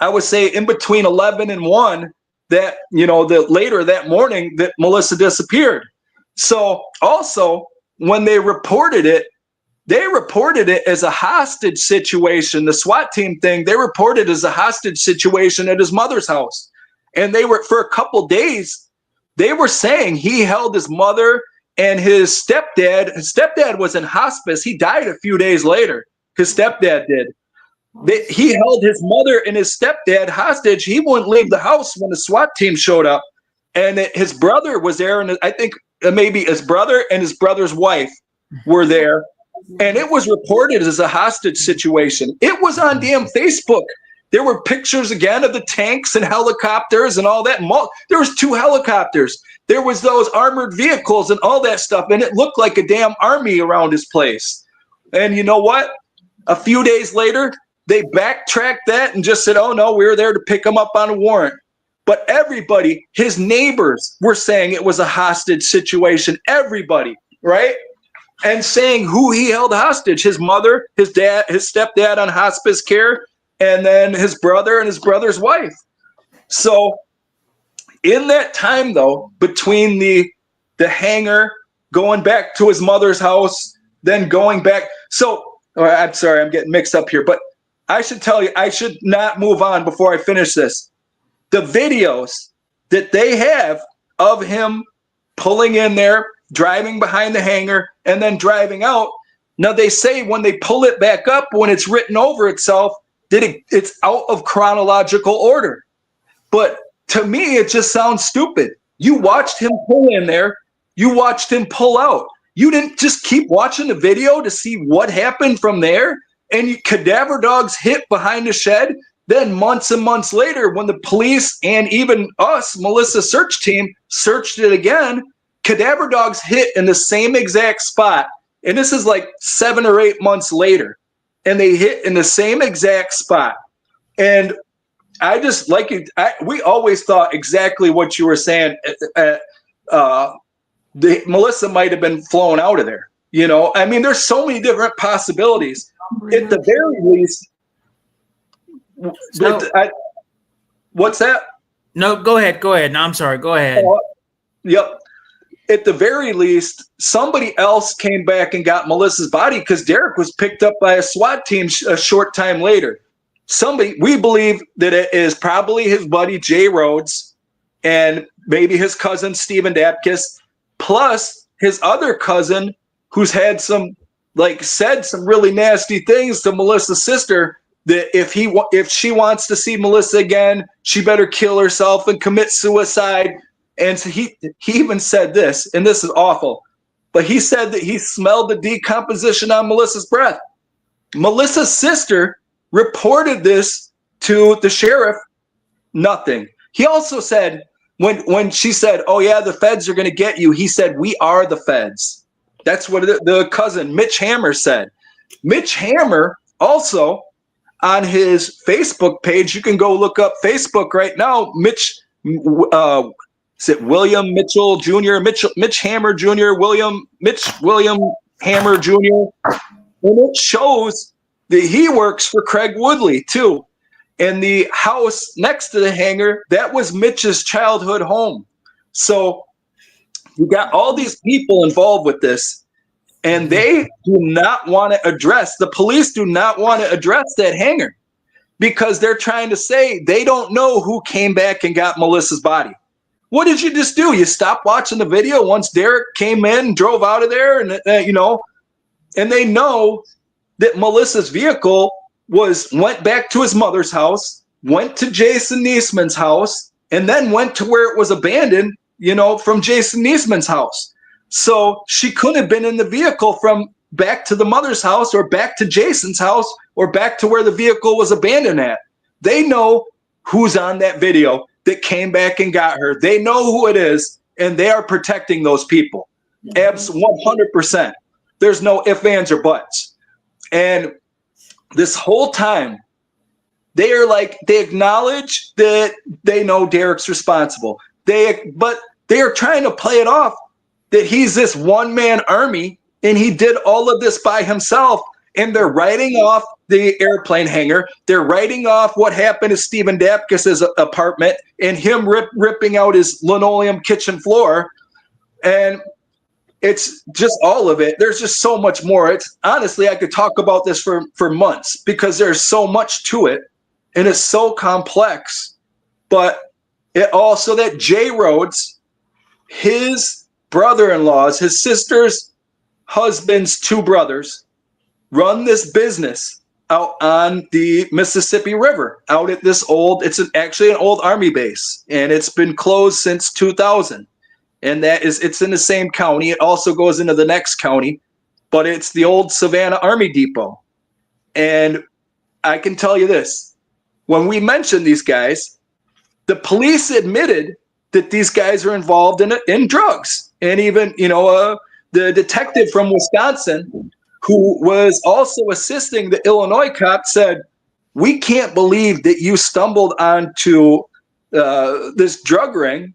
I would say, in between 11 and 1, that, later that morning that Melissa disappeared. So also, when they reported it as a hostage situation. The SWAT team thing, they reported as a hostage situation at his mother's house. And they were, for a couple days, they were saying he held his mother and his stepdad. His stepdad was in hospice. He died a few days later. His stepdad did. He held his mother and his stepdad hostage. He wouldn't leave the house when the SWAT team showed up. And his brother was there, and I think maybe his brother and his brother's wife were there. And it was reported as a hostage situation. It was on damn Facebook. There were pictures again of the tanks and helicopters and all that. There was 2 helicopters. There was those armored vehicles and all that stuff. And it looked like a damn army around his place. And you know what? A few days later, they backtracked that and just said, oh, no, we were there to pick him up on a warrant. But everybody, his neighbors, were saying it was a hostage situation. Everybody, right? And saying who he held hostage: his mother, his dad, his stepdad on hospice care, and then his brother and his brother's wife. So in that time, though, between the hangar going back to his mother's house, then going back. So I'm sorry, I'm getting mixed up here, but I should tell you, I should not move on before I finish this. The videos that they have of him pulling in there, driving behind the hangar, and then driving out. Now, they say when they pull it back up, when it's written over itself, that it's out of chronological order. But to me, it just sounds stupid. You watched him pull in there. You watched him pull out. You didn't just keep watching the video to see what happened from there. And cadaver dogs hit behind the shed. Then months and months later, when the police and even us, Melissa's search team, searched it again, cadaver dogs hit in the same exact spot. And this is like 7 or 8 months later. And they hit in the same exact spot. And I just like it. We always thought exactly what you were saying. Melissa might have been flown out of there. I mean, there's so many different possibilities. At the very least, what's that? No, go ahead. No, I'm sorry. Go ahead. Yep. At the very least, somebody else came back and got Melissa's body, because Derek was picked up by a SWAT team a short time later. We believe that it is probably his buddy Jay Rhodes and maybe his cousin Stephen Dapkus, plus his other cousin who's had said some really nasty things to Melissa's sister, that if she wants to see Melissa again, she better kill herself and commit suicide. And so he even said this, and this is awful, but he said that he smelled the decomposition on Melissa's breath. Melissa's sister reported this to the sheriff. Nothing. He also said, when she said, oh yeah, the feds are going to get you, he said, we are the feds. That's what the cousin Mitch Hammer said. Mitch Hammer also, on his Facebook page, you can go look up Facebook right now, Mitch, is it William Mitchell Jr., Mitch Hammer Jr., William Hammer Jr., and it shows that he works for Craig Woodley too. And the house next to the hangar, that was Mitch's childhood home. So you got all these people involved with this, and they do not want to address, the police do not want to address that hangar, because they're trying to say they don't know who came back and got Melissa's body. What did you just do? You stopped watching the video once Derek came in, drove out of there, and and they know that Melissa's vehicle went back to his mother's house, went to Jason Niesman's house, and then went to where it was abandoned, from Jason Niesman's house. So she couldn't have been in the vehicle from back to the mother's house, or back to Jason's house, or back to where the vehicle was abandoned at. They know who's on that video. that came back and got her. They know who it is, and they are protecting those people. Abs 100%. There's no ifs, ands, or buts. And this whole time, they acknowledge that they know Derek's responsible. But they are trying to play it off that he's this one-man army and he did all of this by himself. And they're writing off the airplane hangar. They're writing off what happened to Stephen Dapkus's apartment and him ripping out his linoleum kitchen floor. And it's just all of it. There's just so much more. It's honestly, I could talk about this for months because there's so much to it and it's so complex. But it also that Jay Rhodes, his brother-in-laws, his sister's husband's two brothers, run this business out on the Mississippi River, out at this it's actually an old army base, and it's been closed since 2000. And it's in the same county. It also goes into the next county, but it's the old Savannah Army Depot. And I can tell you this, when we mentioned these guys, the police admitted that these guys are involved in drugs. And even, the detective from Wisconsin, who was also assisting the Illinois cop, said, we can't believe that you stumbled onto this drug ring,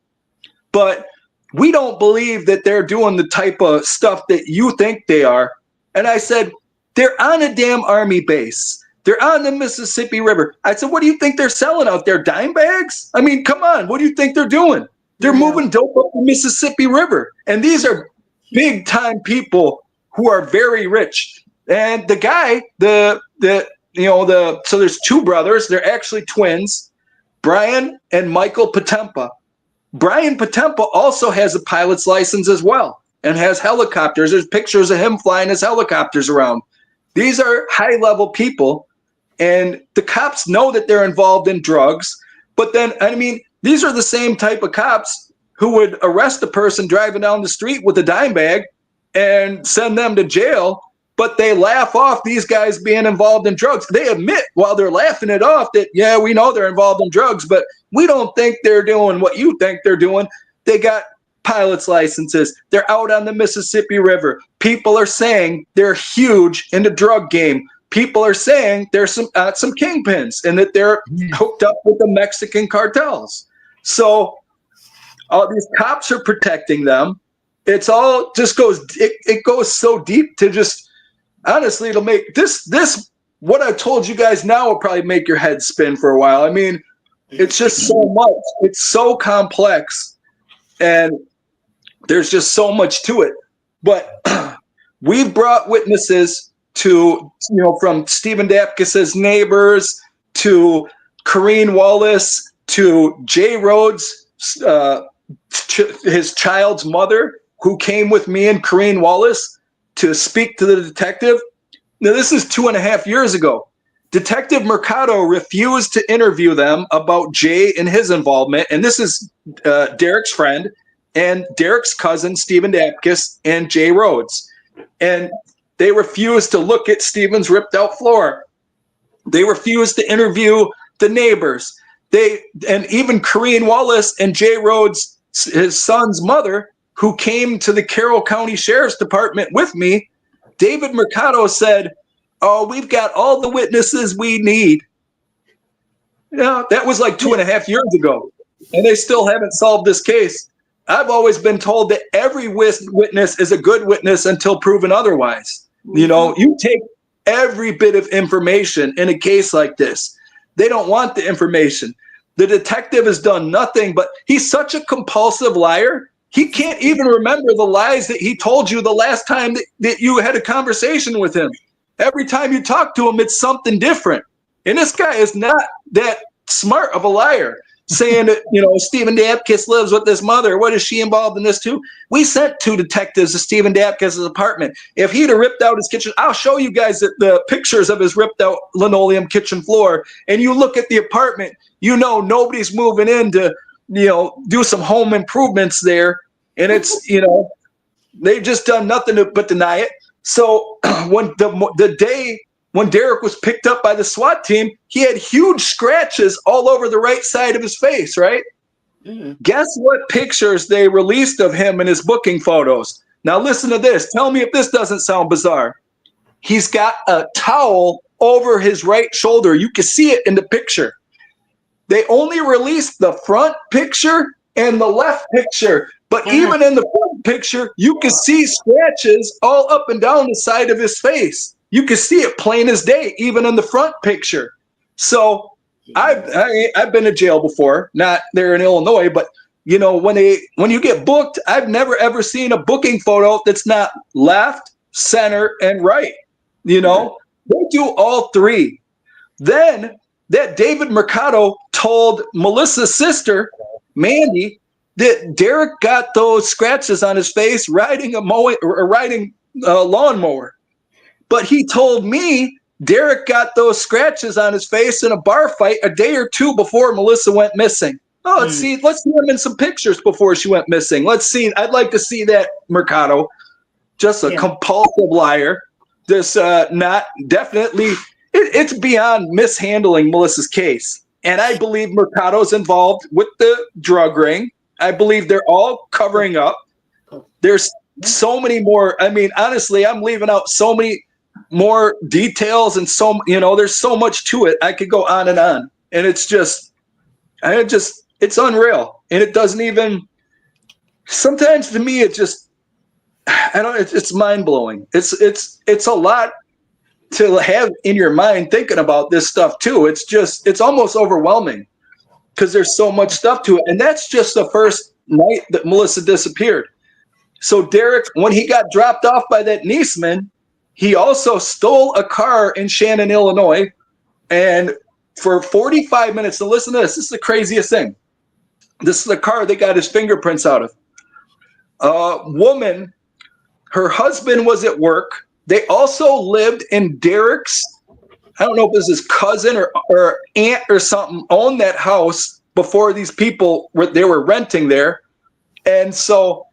but we don't believe that they're doing the type of stuff that you think they are. And I said, they're on a damn army base. They're on the Mississippi River. I said, what do you think they're selling out there? Dime bags? I mean, come on. What do you think they're doing? They're moving dope up the Mississippi River. And these are big time people who are very rich. And the guy, so there's two brothers. They're actually twins, Brian and Michael Potempa. Brian Potempa also has a pilot's license as well and has helicopters. There's pictures of him flying his helicopters around. These are high-level people, and the cops know that they're involved in drugs. But then, these are the same type of cops who would arrest a person driving down the street with a dime bag and send them to jail, but they laugh off these guys being involved in drugs. They admit while they're laughing it off that, yeah, we know they're involved in drugs, but we don't think they're doing what you think they're doing. They got pilot's licenses. They're out on the Mississippi River. People are saying they're huge in the drug game. People are saying there's some kingpins and that they're hooked up with the Mexican cartels. So all these cops are protecting them. It's all just it goes so deep to just, honestly, it'll make this what I told you guys now will probably make your head spin for a while. I mean, it's just so much. It's so complex, and there's just so much to it. But we've brought witnesses to, from Stephen Dapkus's neighbors to Corrine Wallace to Jay Rhodes, his child's mother, who came with me and Corrine Wallace to speak to the detective. Now, this is 2.5 years ago. Detective Mercado refused to interview them about Jay and his involvement. And this is Derek's friend and Derek's cousin, Stephen Dapkus, and Jay Rhodes. And they refused to look at Stephen's ripped out floor. They refused to interview the neighbors. And even Corrine Wallace and Jay Rhodes, his son's mother, who came to the Carroll County Sheriff's Department with me, David Mercado said, oh, we've got all the witnesses we need. Yeah, that was like 2.5 years ago, and they still haven't solved this case. I've always been told that every witness is a good witness until proven otherwise. You take every bit of information in a case like this. They don't want the information. The detective has done nothing, but he's such a compulsive liar. He can't even remember the lies that he told you the last time that you had a conversation with him. Every time you talk to him, it's something different. And this guy is not that smart of a liar, saying that, Stephen Dapkus lives with this mother. What is she involved in this too? We sent 2 detectives to Stephen Dapkus' apartment. If he'd have ripped out his kitchen, I'll show you guys the pictures of his ripped out linoleum kitchen floor. And you look at the apartment, nobody's moving in to, do some home improvements there. And it's, they've just done nothing but deny it. So when the day when Derek was picked up by the SWAT team, he had huge scratches all over the right side of his face, right? Guess what pictures they released of him and his booking photos? Now listen to this. Tell me if this doesn't sound bizarre. He's got a towel over his right shoulder. You can see it in the picture. They only released the front picture and the left picture. But even in the front picture, you can see scratches all up and down the side of his face. You can see it plain as day, even in the front picture. So I've been to jail before, not there in Illinois, but you know, when you get booked, I've never ever seen a booking photo that's not left, center, and right. You know, they do all three. Then that David Mercado told Melissa's sister, Mandy, that Derek got those scratches on his face riding a lawnmower. But he told me Derek got those scratches on his face in a bar fight a day or two before Melissa went missing. Oh, let's see him in some pictures before she went missing. I'd like to see that, Mercado. Just a compulsive liar. This not definitely, it's beyond mishandling Melissa's case. And I believe Mercado's involved with the drug ring. I believe they're all covering up. There's so many more. I mean, honestly, I'm leaving out so many more details and there's so much to it. I could go on. And it's it's unreal. And it doesn't even, sometimes to me, it's mind blowing. It's a lot to have in your mind thinking about this stuff too. It's almost overwhelming because there's so much stuff to it. And that's just the first night that Melissa disappeared. So Derek, when he got dropped off by that Niesman, he also stole a car in Shannon, Illinois. And for 45 minutes, and listen to this, this is the craziest thing. This is the car they got his fingerprints out of. A woman, her husband was at work. They also lived in Derek's, I don't know if it was his cousin or aunt or something, owned that house before these people they were renting there. And so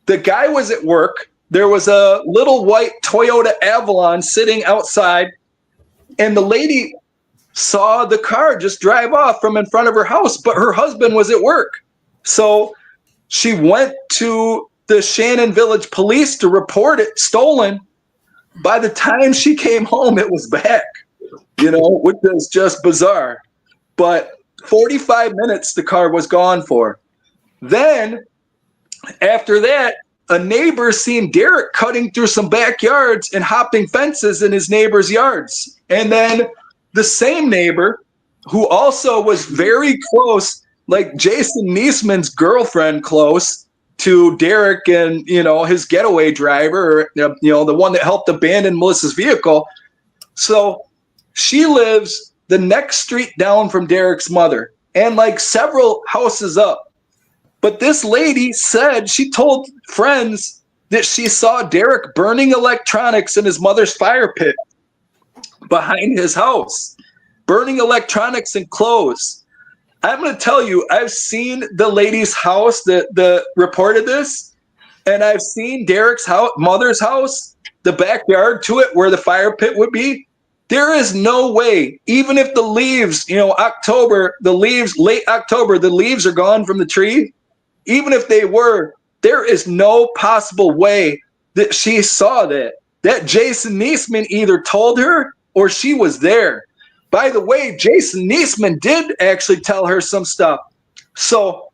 the guy was at work. There was a little white Toyota Avalon sitting outside, and the lady saw the car just drive off from in front of her house, but her husband was at work. So she went to the Shannon Village Police to report it stolen. By the time she came home, it was back, which is just bizarre. But 45 minutes the car was gone for. Then after that, a neighbor seen Derek cutting through some backyards and hopping fences in his neighbor's yards. And then the same neighbor, who also was very close, like Jason Niesman's girlfriend, close to Derek and, his getaway driver, or, the one that helped abandon Melissa's vehicle. So she lives the next street down from Derek's mother and like several houses up. But this lady said she told friends that she saw Derek burning electronics in his mother's fire pit behind his house, burning electronics and clothes. I'm going to tell you, I've seen the lady's house that reported this, and I've seen Derek's mother's house, the backyard to it where the fire pit would be. There is no way, even if the leaves, late October, the leaves are gone from the tree. Even if they were, there is no possible way that she saw that. That Jason Niesman either told her or she was there. By the way, Jason Niesman did actually tell her some stuff. So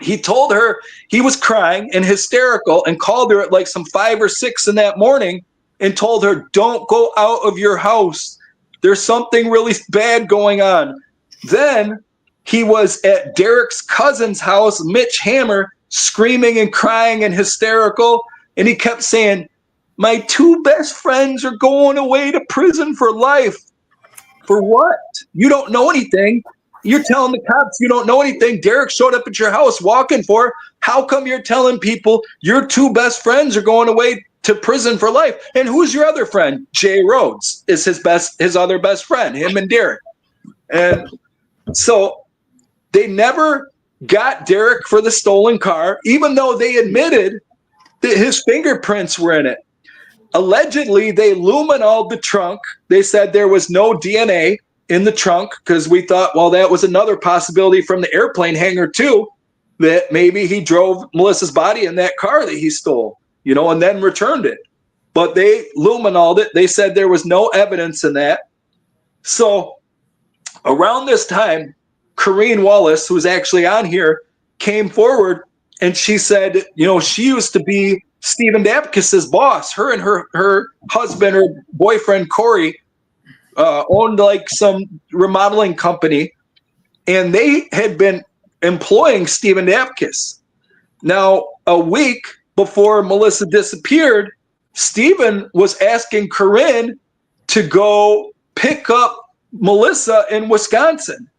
he told her he was crying and hysterical and called her at like some 5 or 6 in that morning and told her, don't go out of your house. There's something really bad going on. Then he was at Derek's cousin's house, Mitch Hammer, screaming and crying and hysterical. And he kept saying, my 2 best friends are going away to prison for life. For what? You don't know anything. You're telling the cops you don't know anything. Derek showed up at your house walking for her. How come you're telling people your 2 best friends are going away to prison for life? And who's your other friend? Jay Rhodes is his other best friend, him and Derek. And so they never got Derek for the stolen car, even though they admitted that his fingerprints were in it. Allegedly, they luminoled the trunk. They said there was no DNA in the trunk because we thought, well, that was another possibility from the airplane hangar too. that maybe he drove Melissa's body in that car that he stole, and then returned it. But they luminalled it. They said there was no evidence in that. So around this time, Corrine Wallace, who's actually on here, came forward and she said, she used to be Stephen Dapkus's boss. Her and her husband or boyfriend, Corey, owned like some remodeling company, and they had been employing Stephen Dapkus. Now, a week before Melissa disappeared, Stephen was asking Corinne to go pick up Melissa in Wisconsin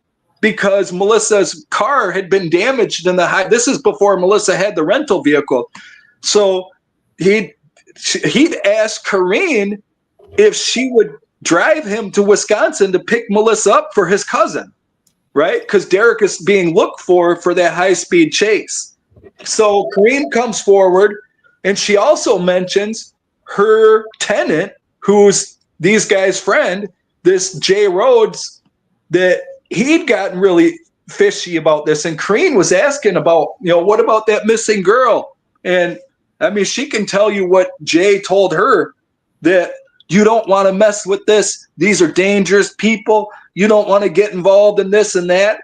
because Melissa's car had been damaged in the high. This is before Melissa had the rental vehicle. So he'd ask Corinne if she would drive him to Wisconsin to pick Melissa up for his cousin, right? Because Derek is being looked for that high-speed chase. So Corinne comes forward, and she also mentions her tenant, who's these guys' friend, this Jay Rhodes, that he'd gotten really fishy about this. And Corinne was asking about, what about that missing girl? And I mean, she can tell you what Jay told her, that you don't want to mess with this. These are dangerous people. You don't want to get involved in this and that.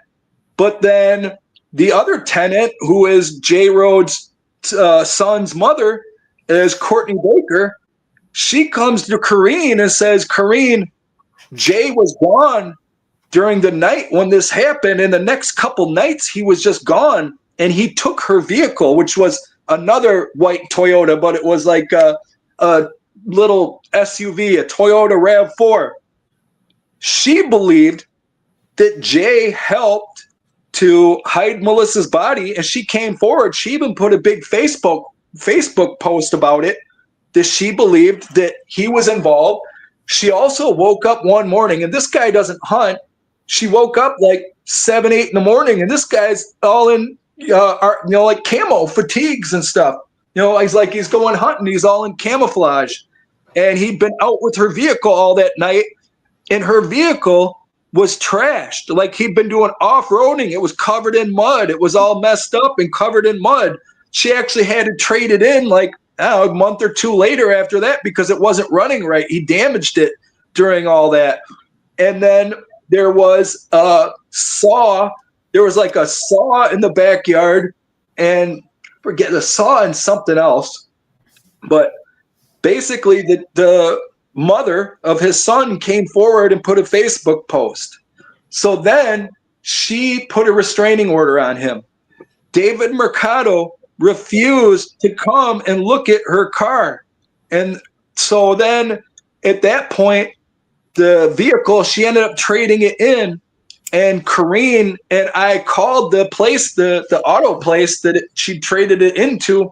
But then the other tenant, who is Jay Rhodes' son's mother, is Courtney Baker. She comes to Corinne and says, Corinne, Jay was gone during the night when this happened. And the next couple nights, he was just gone. And he took her vehicle, which was another white Toyota, but it was like a little SUV, a Toyota RAV4. She believed that Jay helped to hide Melissa's body, and she came forward. She even put a big Facebook post about it, that she believed that he was involved. She also woke up one morning, and this guy doesn't hunt. She woke up like 7, 8 in the morning, and this guy's all in, like camo fatigues and stuff. He's going hunting. He's all in camouflage, and he'd been out with her vehicle all that night, and her vehicle was trashed. Like he'd been doing off-roading. It was covered in mud. It was all messed up and covered in mud. She actually had to trade it in like a month or two later after that because it wasn't running right. He damaged it during all that. And then there was a saw. There was like a saw in the backyard, and forget the saw and something else. But basically the mother of his son came forward and put a Facebook post. So then she put a restraining order on him. David Mercado refused to come and look at her car. And so then at that point, the vehicle, she ended up trading it in. And Corinne and I called the place, the auto place that she traded it into,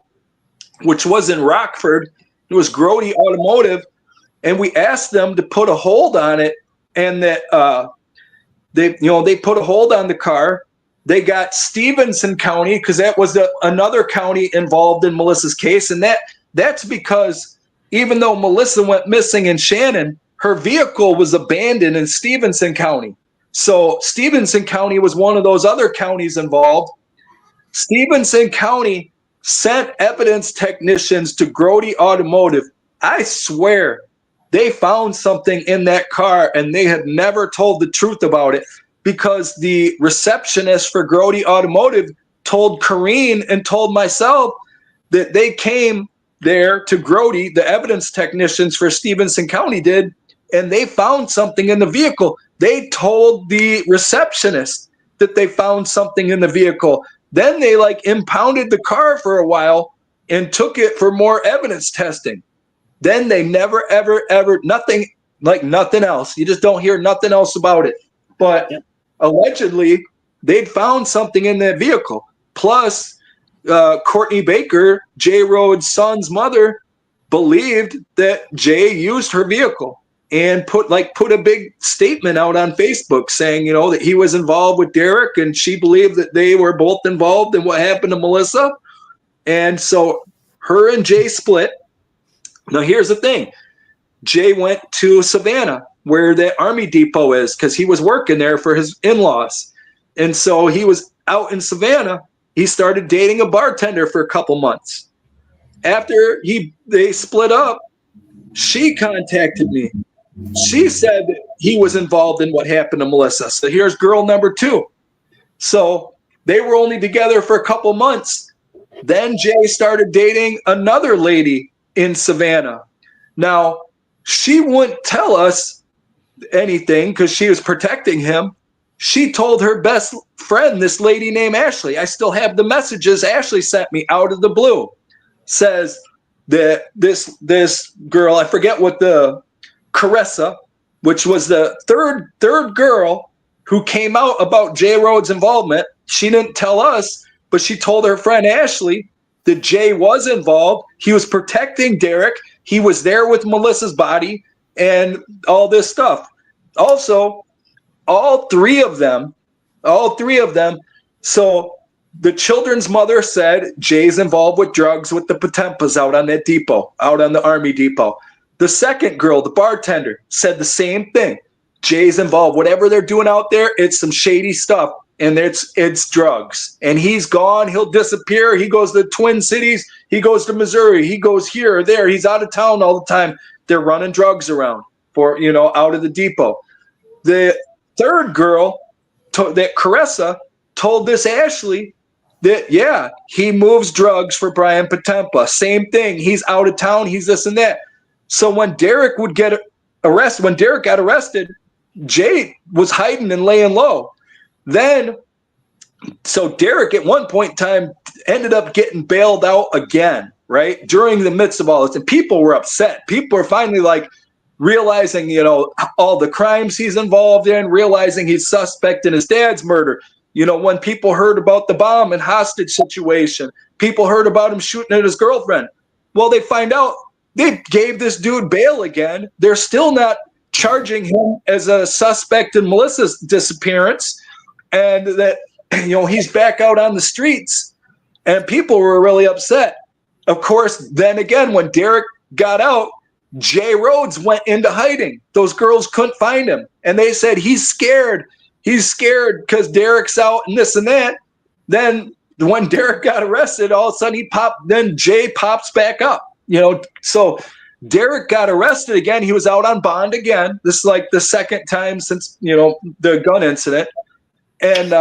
which was in Rockford. It was Grody Automotive. And we asked them to put a hold on it, and that they put a hold on the car. They got Stevenson County, because that was another county involved in Melissa's case, and that's because even though Melissa went missing in Shannon, her vehicle was abandoned in Stevenson County. So Stevenson County was one of those other counties involved. Stevenson County sent evidence technicians to Grody Automotive. I swear, they found something in that car, and they had never told the truth about it, because the receptionist for Grody Automotive told Corinne and told myself that they came there to Grody, the evidence technicians for Stevenson County did, and they found something in the vehicle. They told the receptionist that they found something in the vehicle. Then they impounded the car for a while and took it for more evidence testing. Then they never, ever, nothing else. You just don't hear nothing else about it. But allegedly, they'd found something in that vehicle. Plus, Courtney Baker, Jay Rhodes' son's mother, believed that Jay used her vehicle and put a big statement out on Facebook saying, that he was involved with Derek, and she believed that they were both involved in what happened to Melissa. And so her and Jay split. Now, here's the thing. Jay went to Savannah, where the Army Depot is, because he was working there for his in-laws. And so he was out in Savannah, he started dating a bartender for a couple months. After they split up, she contacted me. She said that he was involved in what happened to Melissa. So here's girl number 2. So they were only together for a couple months. Then Jay started dating another lady in Savannah. Now, she wouldn't tell us anything because she was protecting him. She told her best friend, this lady named Ashley. I still have the messages Ashley sent me out of the blue. Says that this girl, I forget what Caressa, which was the third girl who came out about Jay Rhodes' involvement. She didn't tell us, but she told her friend Ashley that Jay was involved. He was protecting Derek. He was there with Melissa's body and all this stuff. Also, all three of them. So the children's mother said Jay's involved with drugs with the Potempas out on that depot, out on the Army depot. The second girl, the bartender, said the same thing. Jay's involved. Whatever they're doing out there, it's some shady stuff, and it's drugs. And he's gone. He'll disappear. He goes to the Twin Cities. He goes to Missouri. He goes here or there. He's out of town all the time. They're running drugs around out of the depot. The third girl, that Caressa, told this Ashley that, yeah, he moves drugs for Brian Potempa. Same thing. He's out of town. He's this and that. So when Derek got arrested, Jay was hiding and laying low. So Derek at one point in time ended up getting bailed out again, right? During the midst of all this. And people were upset. People are finally realizing, all the crimes he's involved in, realizing he's suspect in his dad's murder. When people heard about the bomb and hostage situation, people heard about him shooting at his girlfriend. Well, they find out they gave this dude bail again. They're still not charging him as a suspect in Melissa's disappearance, and that he's back out on the streets, and people were really upset. Of course, then again, when Derek got out, Jay Rhodes went into hiding. Those girls couldn't find him, and they said he's scared. He's scared because Derek's out and this and that. Then when Derek got arrested, all of a sudden then Jay pops back up. So Derek got arrested again. He was out on bond again. This is like the second time since, the gun incident. And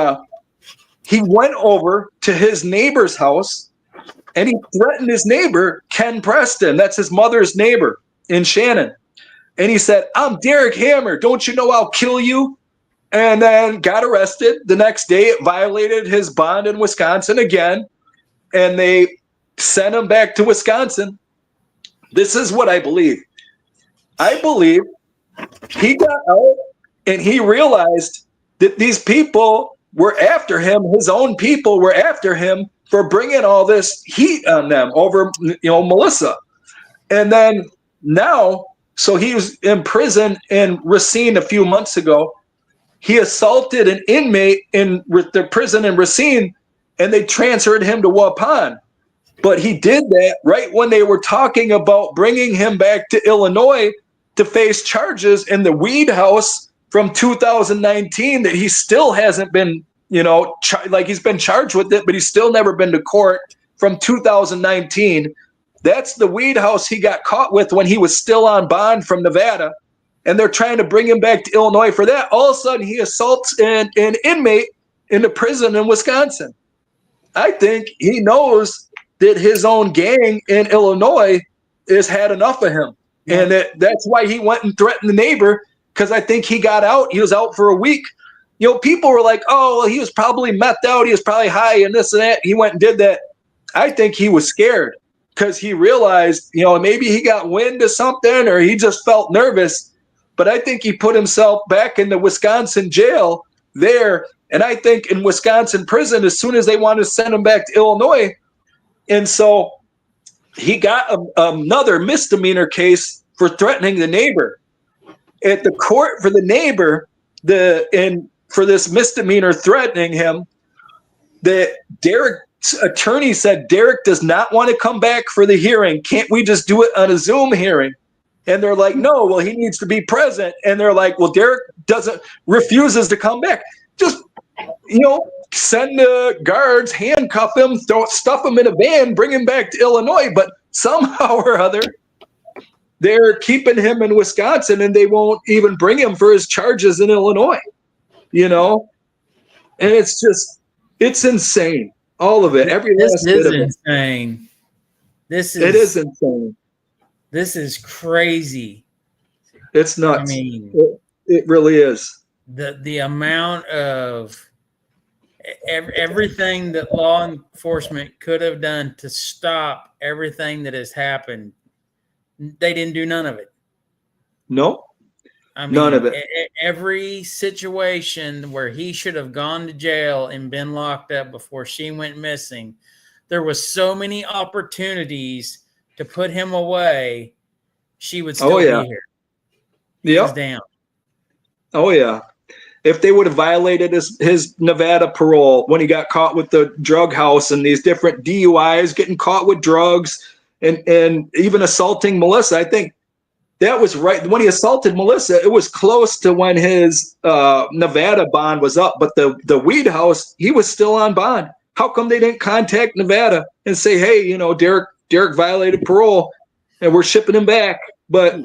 he went over to his neighbor's house and he threatened his neighbor, Ken Preston. That's his mother's neighbor in Shannon. And he said, "I'm Derek Hammer. Don't you know I'll kill you?" And then got arrested. The next day, it violated his bond in Wisconsin again. And they sent him back to Wisconsin. This is what I believe. I believe he got out and he realized that these people were after him. His own people were after him for bringing all this heat on them over, Melissa. And then now, so he was in prison in Racine a few months ago. He assaulted an inmate in the prison in Racine, and they transferred him to Waupun. But he did that right when they were talking about bringing him back to Illinois to face charges in the weed house from 2019 that he still hasn't been, he's been charged with it, but he's still never been to court from 2019. That's the weed house he got caught with when he was still on bond from Nevada. And they're trying to bring him back to Illinois for that. All of a sudden, he assaults an inmate in the prison in Wisconsin. I think he knows that his own gang in Illinois has had enough of him. Yeah. And that's why he went and threatened the neighbor, because I think he got out. He was out for a week. People were like, oh, well, he was probably methed out. He was probably high and this and that. He went and did that. I think he was scared because he realized, maybe he got wind of something or he just felt nervous. But I think he put himself back in the Wisconsin jail there. And I think in Wisconsin prison, as soon as they wanted to send him back to Illinois. And so he got another misdemeanor case for threatening the neighbor. At the court for the neighbor, for this misdemeanor threatening him, that Derek's attorney said Derek does not want to come back for the hearing. Can't we just do it on a Zoom hearing? And they're like, no, well, he needs to be present. And they're like, well, Derek refuses to come back. Just, send the guards, handcuff him, stuff him in a van, bring him back to Illinois. But somehow or other, they're keeping him in Wisconsin, and they won't even bring him for his charges in Illinois, And it's insane. All of it, every last bit of it. Insane. It is insane. This is crazy. It's nuts. I mean, it really is. The amount of everything that law enforcement could have done to stop everything that has happened, they didn't do none of it. No, I mean, none of it. Every situation where he should have gone to jail and been locked up before she went missing, there was so many opportunities to put him away. She would still be here. Yeah. Down. Oh yeah. If they would have violated his Nevada parole when he got caught with the drug house and these different DUIs, getting caught with drugs and even assaulting Melissa, I think that was right. When he assaulted Melissa, it was close to when his Nevada bond was up, but the weed house, he was still on bond. How come they didn't contact Nevada and say, hey, Derek violated parole and we're shipping him back? But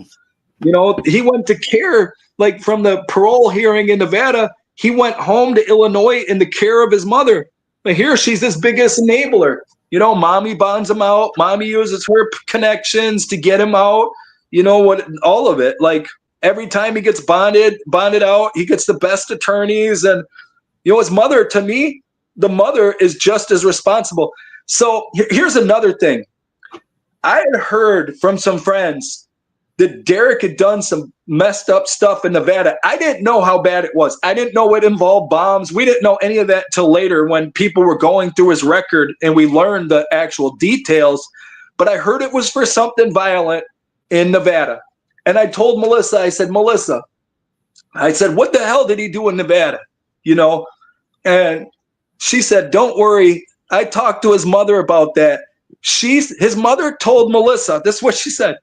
he went to care, like from the parole hearing in Nevada, he went home to Illinois in the care of his mother. But here she's his biggest enabler. Mommy bonds him out. Mommy uses her connections to get him out. All of it. Like every time he gets bonded out, he gets the best attorneys. And, his mother, to me, the mother is just as responsible. So here's another thing. I had heard from some friends that Derek had done some messed up stuff in Nevada. I didn't know how bad it was. I didn't know it involved bombs. We didn't know any of that till later when people were going through his record and we learned the actual details. But I heard it was for something violent in Nevada. And I told Melissa, I said, Melissa, what the hell did he do in Nevada? And she said, don't worry. I talked to his mother about that. His mother told Melissa, this is what she said.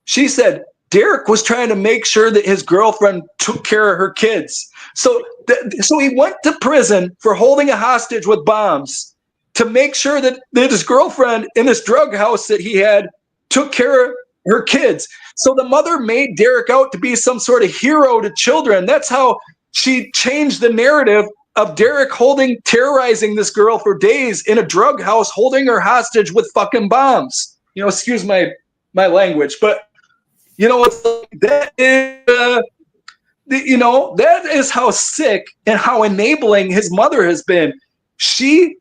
She said, Derek was trying to make sure that his girlfriend took care of her kids. So he went to prison for holding a hostage with bombs to make sure that his girlfriend in this drug house that he had took care of her kids. So the mother made Derek out to be some sort of hero to children. That's how she changed the narrative of Derek terrorizing this girl for days in a drug house, holding her hostage with fucking bombs. Excuse my language, but that is how sick and how enabling his mother has been. She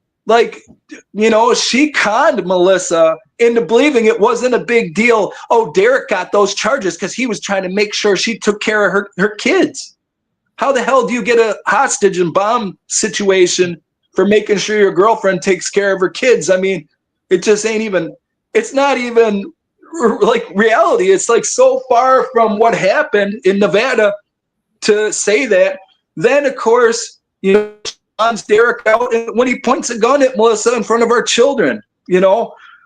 conned Melissa into believing it wasn't a big deal. Oh, Derek got those charges because he was trying to make sure she took care of her kids. How the hell do you get a hostage and bomb situation for making sure your girlfriend takes care of her kids? I mean, it just ain't even, it's not even like reality. It's like so far from what happened in Nevada to say that. Then, of course, bonds Derek out, and when he points a gun at Melissa in front of our children,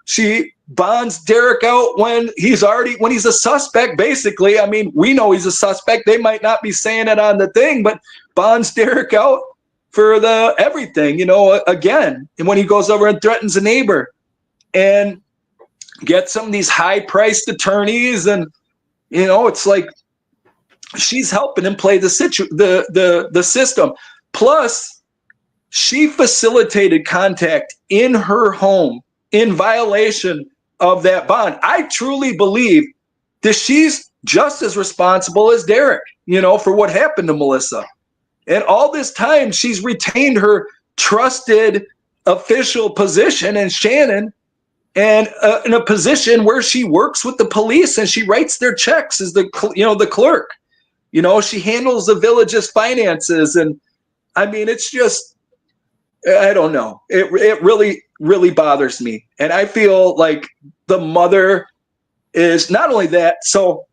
she bonds Derek out when he's a suspect, basically. I mean, we know he's a suspect. They might not be saying it on the thing, but bonds Derek out for the everything, again. And when he goes over and threatens a neighbor and gets some of these high-priced attorneys, and, it's like she's helping him play the system. Plus, she facilitated contact in her home in violation of that bond. I truly believe that she's just as responsible as Derek, for what happened to Melissa. And all this time, she's retained her trusted official position in Shannon and in a position where she works with the police and she writes their checks as the clerk. She handles the village's finances. And I mean, it's just, I don't know. It really, really bothers me. And I feel like the mother is not only that. So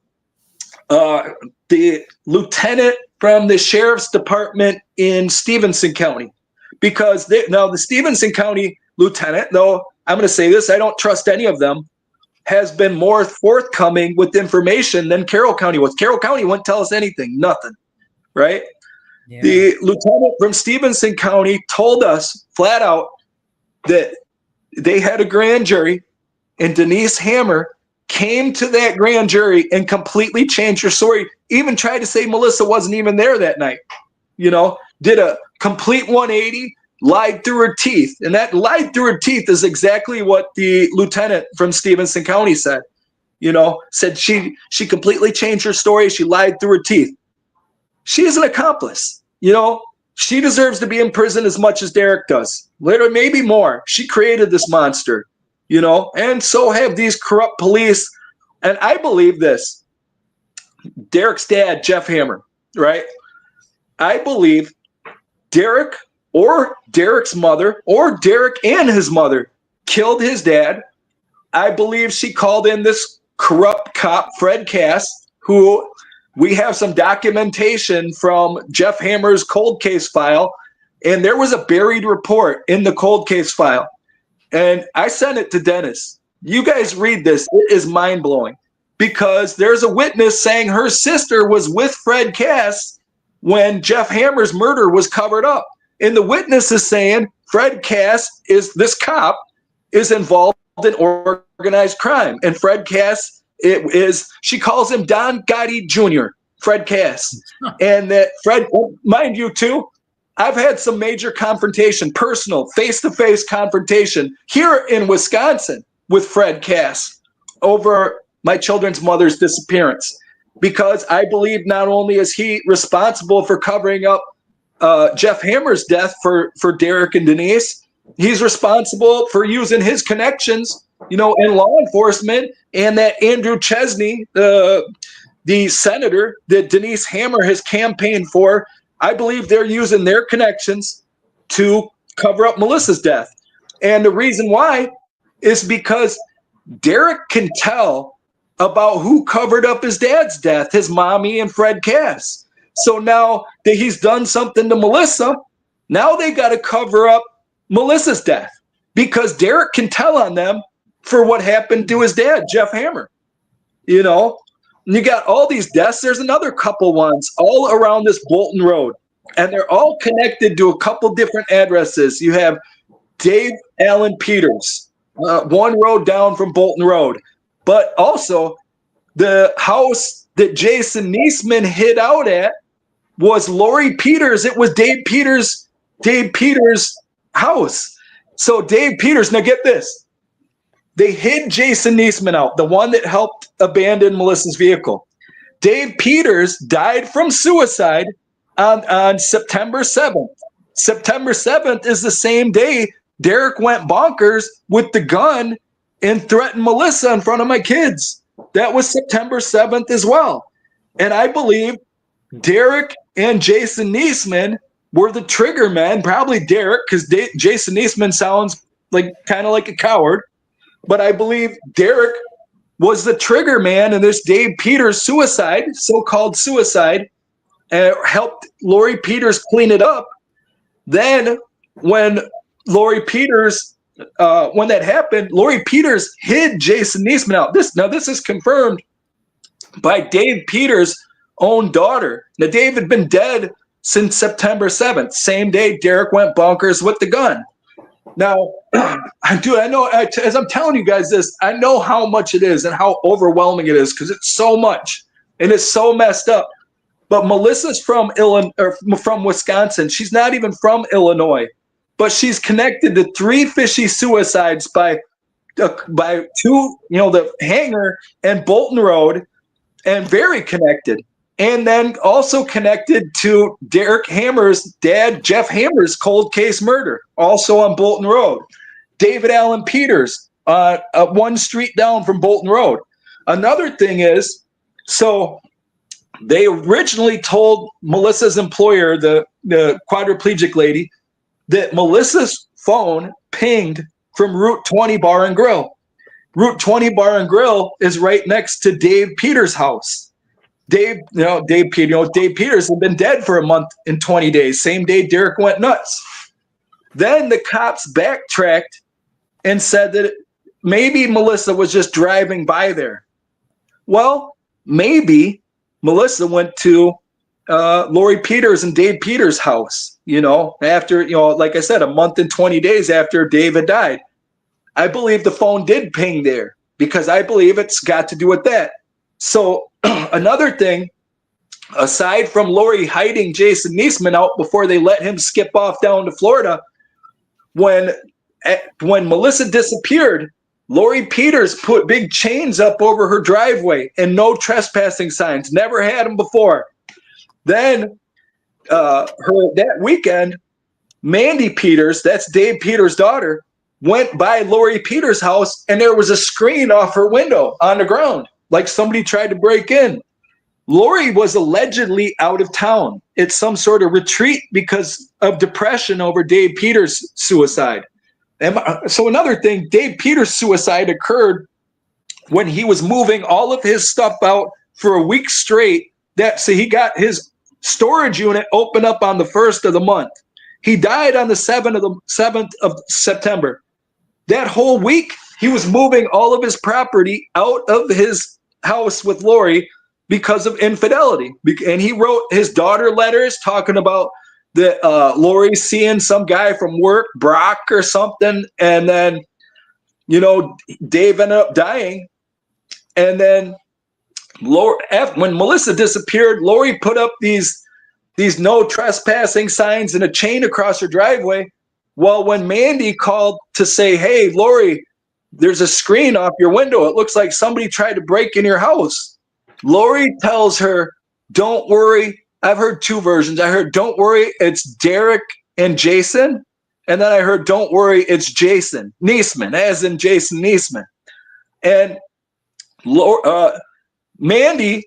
the lieutenant from the sheriff's department in Stevenson County, because now the Stevenson County lieutenant, though I'm going to say this, I don't trust any of them, has been more forthcoming with information than Carroll County was. Carroll County wouldn't tell us anything, nothing, right? Yeah. The lieutenant from Stevenson County told us flat out that they had a grand jury, and Denise Hammer came to that grand jury and completely changed her story. Even tried to say Melissa wasn't even there that night. Did a complete 180, lied through her teeth. And that lied through her teeth is exactly what the lieutenant from Stevenson County said. Said she completely changed her story. She lied through her teeth. She is an accomplice. She deserves to be in prison as much as Derek does. Later, maybe more. She created this monster, and so have these corrupt police. And I believe this. Derek's dad, Jeff Hammer, right? I believe Derek or Derek's mother or Derek and his mother killed his dad. I believe she called in this corrupt cop, Fred Cass, who we have some documentation from Jeff Hammer's cold case file. And there was a buried report in the cold case file. And I sent it to Dennis. You guys read this. It is mind-blowing because there's a witness saying her sister was with Fred Cass when Jeff Hammer's murder was covered up. And the witness is saying Fred Cass this cop is involved in organized crime. And Fred Cass, she calls him Don Gotti Jr., Fred Cass. And that Fred, mind you too, I've had some major confrontation, personal, face-to-face confrontation here in Wisconsin with Fred Cass over my children's mother's disappearance. Because I believe not only is he responsible for covering up Jeff Hammer's death for Derek and Denise, he's responsible for using his connections, in law enforcement, and that Andrew Chesney, the senator that Denise Hammer has campaigned for, I believe they're using their connections to cover up Melissa's death. And the reason why is because Derek can tell about who covered up his dad's death, his mommy and Fred Cass. So now that he's done something to Melissa, now they got to cover up Melissa's death because Derek can tell on them for what happened to his dad, Jeff Hammer. And you got all these deaths. There's another couple ones all around this Bolton Road, and they're all connected to a couple different addresses. You have Dave Allen Peters, one road down from Bolton Road. But also, the house that Jason Niesman hid out at was Lori Peters. It was Dave Peters' house. So Dave Peters, now get this. They hid Jason Niesman out, the one that helped abandon Melissa's vehicle. Dave Peters died from suicide on September 7th. September 7th is the same day Derek went bonkers with the gun and threatened Melissa in front of my kids. That was September 7th as well. And I believe Derek and Jason Niesman were the trigger men, probably Derek, because Jason Niesman sounds kind of like a coward. But I believe Derek was the trigger man in this Dave Peters suicide, so-called suicide, and helped Lori Peters clean it up. Then when Lori Peters... when that happened, Lori Peters hid Jason Niesman out. This is confirmed by Dave Peters' own daughter. Now, Dave had been dead since September 7th, same day Derek went bonkers with the gun. Now, I know, as I'm telling you guys this, I know how much it is and how overwhelming it is because it's so much and it's so messed up. But Melissa's from Wisconsin. She's not even from Illinois. But she's connected to 3 fishy suicides by 2, the Hangar and Bolton Road, and very connected. And then also connected to Derek Hammer's dad, Jeff Hammer's cold case murder, also on Bolton Road. David Allen Peters, 1 street down from Bolton Road. Another thing is, so they originally told Melissa's employer, the quadriplegic lady, that Melissa's phone pinged from Route 20 Bar and Grill. Route 20 Bar and Grill is right next to Dave Peters' house. Dave Peters had been dead for a month and 20 days. Same day Derek went nuts. Then the cops backtracked and said that maybe Melissa was just driving by there. Well, maybe Melissa went to Lori Peters and Dave Peters' house, after, like I said, a month and 20 days after David died. I believe the phone did ping there because I believe it's got to do with that. So another thing, aside from Lori hiding Jason Niesman out before they let him skip off down to Florida, when Melissa disappeared, Lori Peters put big chains up over her driveway and no trespassing signs. Never had them before. Then that weekend, Mandy Peters, that's Dave Peters' daughter, went by Lori Peters' house and there was a screen off her window on the ground, like somebody tried to break in. Lori was allegedly out of town. It's some sort of retreat because of depression over Dave Peters' suicide. And so another thing, Dave Peters' suicide occurred when he was moving all of his stuff out for a week straight. So he got his storage unit open up on the 1st of the month. He died on the 7th of September. That whole week, he was moving all of his property out of his house with Lori because of infidelity. And he wrote his daughter letters talking about that Lori seeing some guy from work, Brock or something. And then, Dave ended up dying. And then when Melissa disappeared, Lori put up these no trespassing signs and a chain across her driveway. Well, when Mandy called to say, hey, Lori, there's a screen off your window. It looks like somebody tried to break in your house. Lori tells her, don't worry. I've heard two versions. I heard, don't worry, it's Derek and Jason. And then I heard, don't worry, it's Jason Niesman, as in Jason Niesman. And Mandy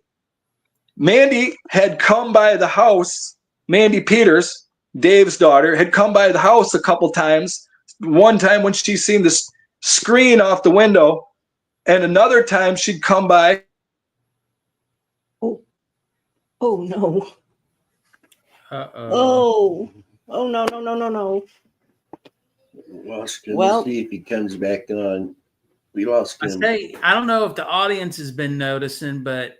had come by the house. Mandy Peters, Dave's daughter, had come by the house a couple times. One time when she seen this screen off the window, and another time she'd come by. Oh no. Uh-oh. Oh no. Lost him. Well, See if he comes back on. We lost him. I don't know if the audience has been noticing, but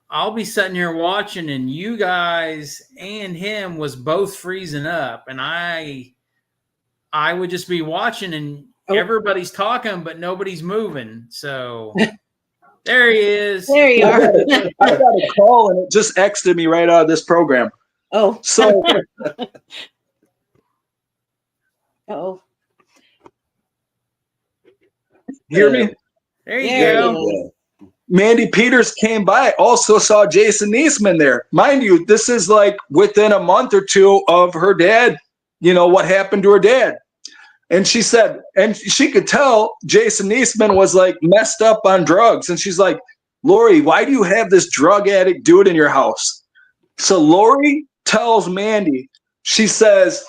I'll be sitting here watching, and you guys and him was both freezing up, and I would just be watching, and everybody's talking, but nobody's moving. So there he is. There you are. I got a call, and it just exited me right out of this program. Oh. So. Oh. Hear me? There you There go. you Mandy Peters came by, also saw Jason Niesman there. Mind you, this is like within a month or two of her dad, what happened to her dad. And she said, and she could tell Jason Niesman was like messed up on drugs. And she's like, Lori, why do you have this drug addict dude in your house? So Lori tells Mandy, she says,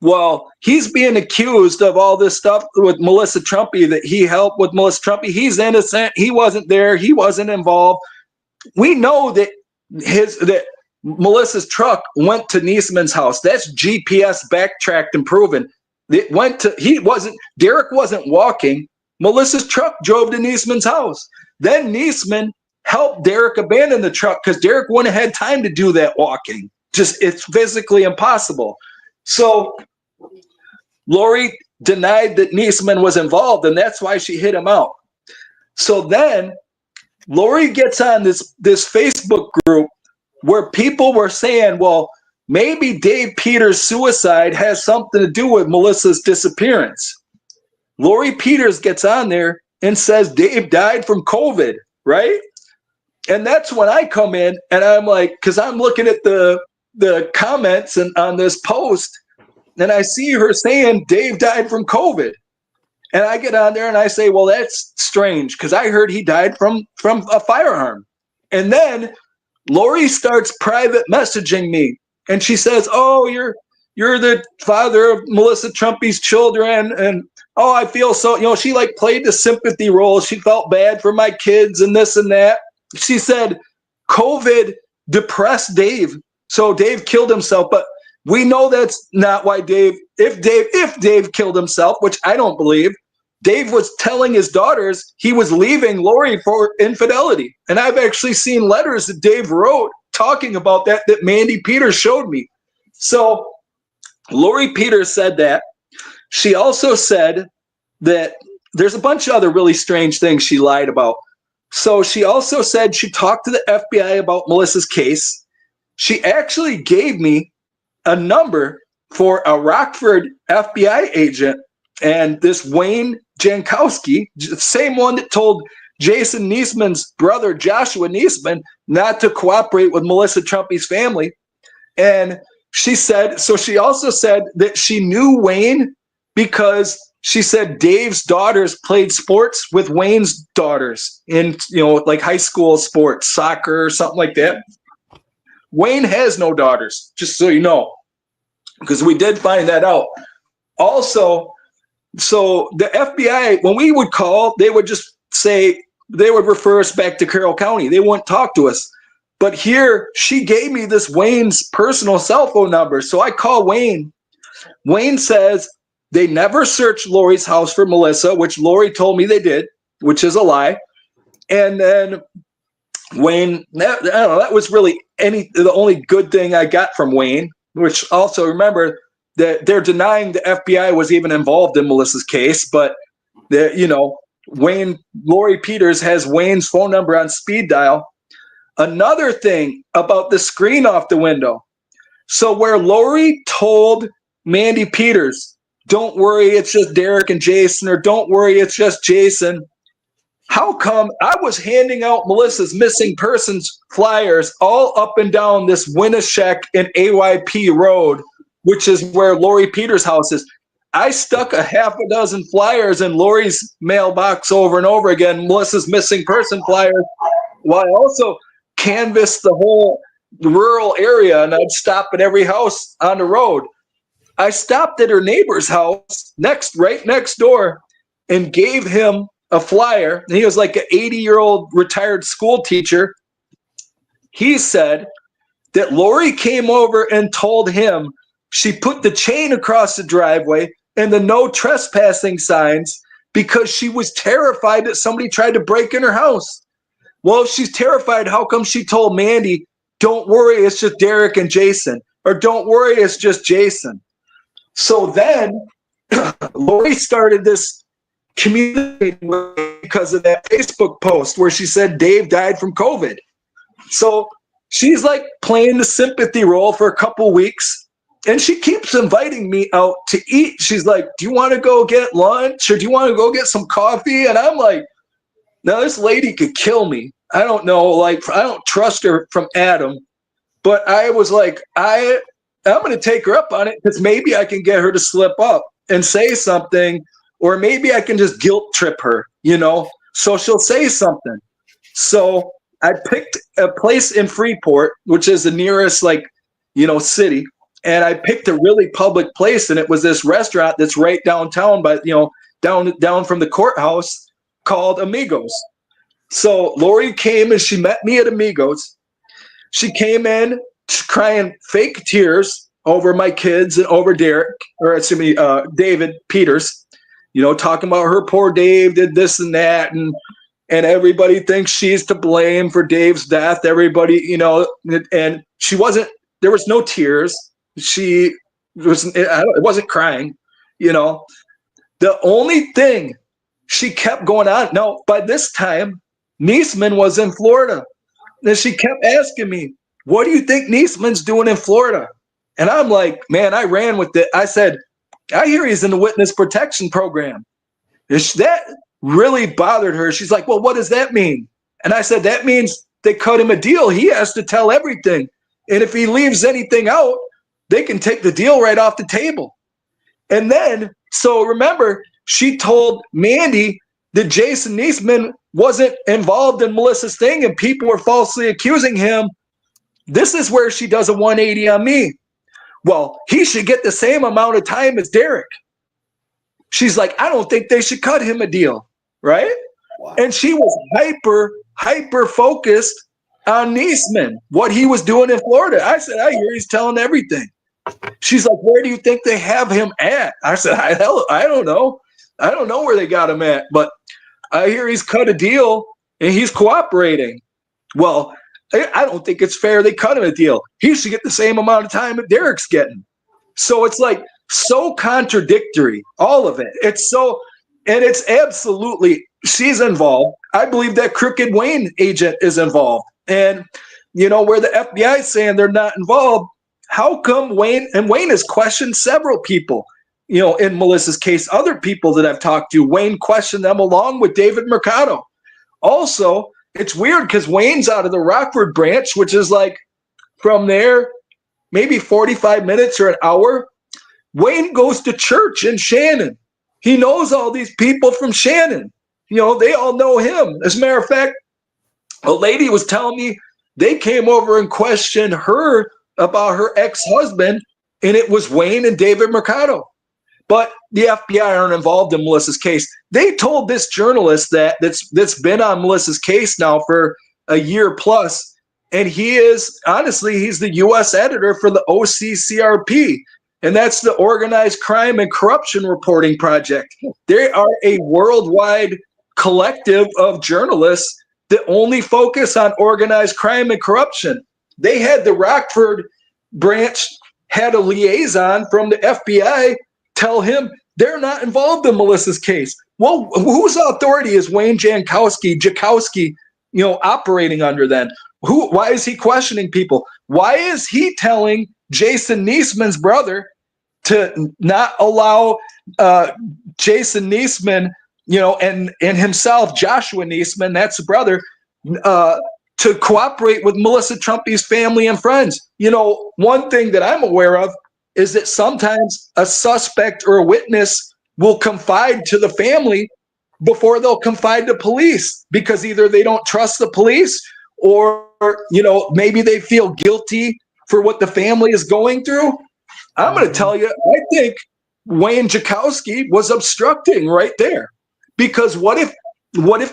well, he's being accused of all this stuff with Melissa Trumpy, that he helped with Melissa Trumpy. He's innocent. He wasn't there. He wasn't involved. We know that Melissa's truck went to Niesman's house. That's GPS backtracked and proven. Derek wasn't walking. Melissa's truck drove to Niesman's house. Then Niesman helped Derek abandon the truck because Derek wouldn't have had time to do that walking. It's physically impossible. So Lori denied that Niesman was involved, and that's why she hit him out. So then Lori gets on this Facebook group where people were saying, well, maybe Dave Peters' suicide has something to do with Melissa's disappearance. Lori Peters gets on there and says Dave died from COVID, right? And that's when I come in and I'm like, because I'm looking at the comments and on this post, and I see her saying Dave died from COVID. And I get on there and I say, well, that's strange because I heard he died from a firearm. And then Lori starts private messaging me. And she says, oh, you're the father of Melissa Trumpy's children. And, oh, I feel so, she like played the sympathy role. She felt bad for my kids and this and that. She said COVID depressed Dave. So Dave killed himself. But we know that's not why if Dave killed himself, which I don't believe, Dave was telling his daughters he was leaving Lori for infidelity. And I've actually seen letters that Dave wrote talking about that Mandy Peters showed me. So Lori Peters said that. She also said that there's a bunch of other really strange things she lied about. So she also said she talked to the FBI about Melissa's case. She actually gave me a number for a Rockford FBI agent, and this Wayne Jankowski, the same one that told Jason Niesman's brother, Joshua Niesman, not to cooperate with Melissa Trumpy's family. And she said, so she also said that she knew Wayne because she said Dave's daughters played sports with Wayne's daughters in, like high school sports, soccer or something like that. Wayne has no daughters, just so you know, because we did find that out. Also, so the FBI, when we would call, they would just say, they would refer us back to Carroll County. They wouldn't talk to us. But here, she gave me this Wayne's personal cell phone number. So I call Wayne. Wayne says they never searched Lori's house for Melissa, which Lori told me they did, which is a lie. And then Wayne, I don't know, that was really the only good thing I got from Wayne, which also remember that they're denying the FBI was even involved in Melissa's case, but Lori Peters has Wayne's phone number on speed dial. Another thing about the screen off the window. So where Lori told Mandy Peters, don't worry, it's just Derek and Jason, or don't worry, it's just Jason. How come I was handing out Melissa's missing persons flyers all up and down this Winnesheck and AYP road, which is where Lori Peters' house is? I stuck a half a dozen flyers in Lori's mailbox over and over again, Melissa's missing person flyers, while I also canvassed the whole rural area, and I'd stop at every house on the road. I stopped at her neighbor's house right next door and gave him a flyer. And he was like an 80-year-old retired school teacher. He said that Lori came over and told him she put the chain across the driveway and the no trespassing signs because she was terrified that somebody tried to break in her house. Well, if she's terrified, how come she told Mandy, don't worry, it's just Derek and Jason, or don't worry, it's just Jason? So then Lori started this communicating with me because of that Facebook post where she said Dave died from COVID. So she's like playing the sympathy role for a couple weeks, and she keeps inviting me out to eat. She's like, do you want to go get lunch, or do you want to go get some coffee? And I'm like, now this lady could kill me. I don't know, like I don't trust her from Adam, but I was like, I'm going to take her up on it because maybe I can get her to slip up and say something, or maybe I can just guilt trip her, so she'll say something. So I picked a place in Freeport, which is the nearest city, and I picked a really public place, and it was this restaurant that's right downtown, but down from the courthouse, called Amigos. So Lori came and she met me at Amigos. She came in crying fake tears over my kids and over David Peters, talking about her poor Dave did this and that, and everybody thinks she's to blame for Dave's death. Everybody, and she wasn't. There was no tears. It wasn't crying. The only thing she kept going on. Now, by this time, Niesman was in Florida. And she kept asking me, what do you think Niesman's doing in Florida? And I'm like, man, I ran with it. I said, I hear he's in the witness protection program. That really bothered her. She's like, well, what does that mean? And I said, that means they cut him a deal. He has to tell everything. And if he leaves anything out, they can take the deal right off the table. And then, so remember, she told Mandy that Jason Niesman wasn't involved in Melissa's thing and people were falsely accusing him. This is where she does a 180 on me. Well, he should get the same amount of time as Derek. She's like, I don't think they should cut him a deal, right? Wow. And she was hyper focused on Niesman, what he was doing in Florida. I said, I hear he's telling everything. She's like, where do you think they have him at? I said, I don't know. I don't know where they got him at, but I hear he's cut a deal and he's cooperating. Well, I don't think it's fair they cut him a deal. He should get the same amount of time that Derek's getting. So it's like so contradictory, all of it. It's so, and it's absolutely, she's involved. I believe that crooked Wayne agent is involved. And, you know, where the FBI is saying they're not involved, how come Wayne, and Wayne has questioned several people, you know, in Melissa's case, other people that I've talked to, Wayne questioned them along with David Mercado. Also, it's weird because Wayne's out of the Rockford branch, which is like from there, maybe 45 minutes or an hour. Wayne goes to church in Shannon. He knows all these people from Shannon. You know, they all know him. As a matter of fact, a lady was telling me they came over and questioned her about her ex-husband, and it was Wayne and David Mercado. But the FBI aren't involved in Melissa's case. They told this journalist that's been on Melissa's case now for a year plus, and he is, honestly, he's the U.S. editor for the OCCRP, and that's the Organized Crime and Corruption Reporting Project. They are a worldwide collective of journalists that only focus on organized crime and corruption. They had the Rockford branch had a liaison from the FBI tell him they're not involved in Melissa's case. Well, whose authority is Wayne Jakowski, you know, operating under then? Why is he questioning people? Why is he telling Jason Niesman's brother to not allow Jason Niesman, you know, and himself, Joshua Niesman, that's the brother, to cooperate with Melissa Trumpy's family and friends? You know, one thing that I'm aware of is that sometimes a suspect or a witness will confide to the family before they'll confide to police, because either they don't trust the police or, you know, maybe they feel guilty for what the family is going through. I'm going to tell you, I think Wayne Jakowski was obstructing right there, because what if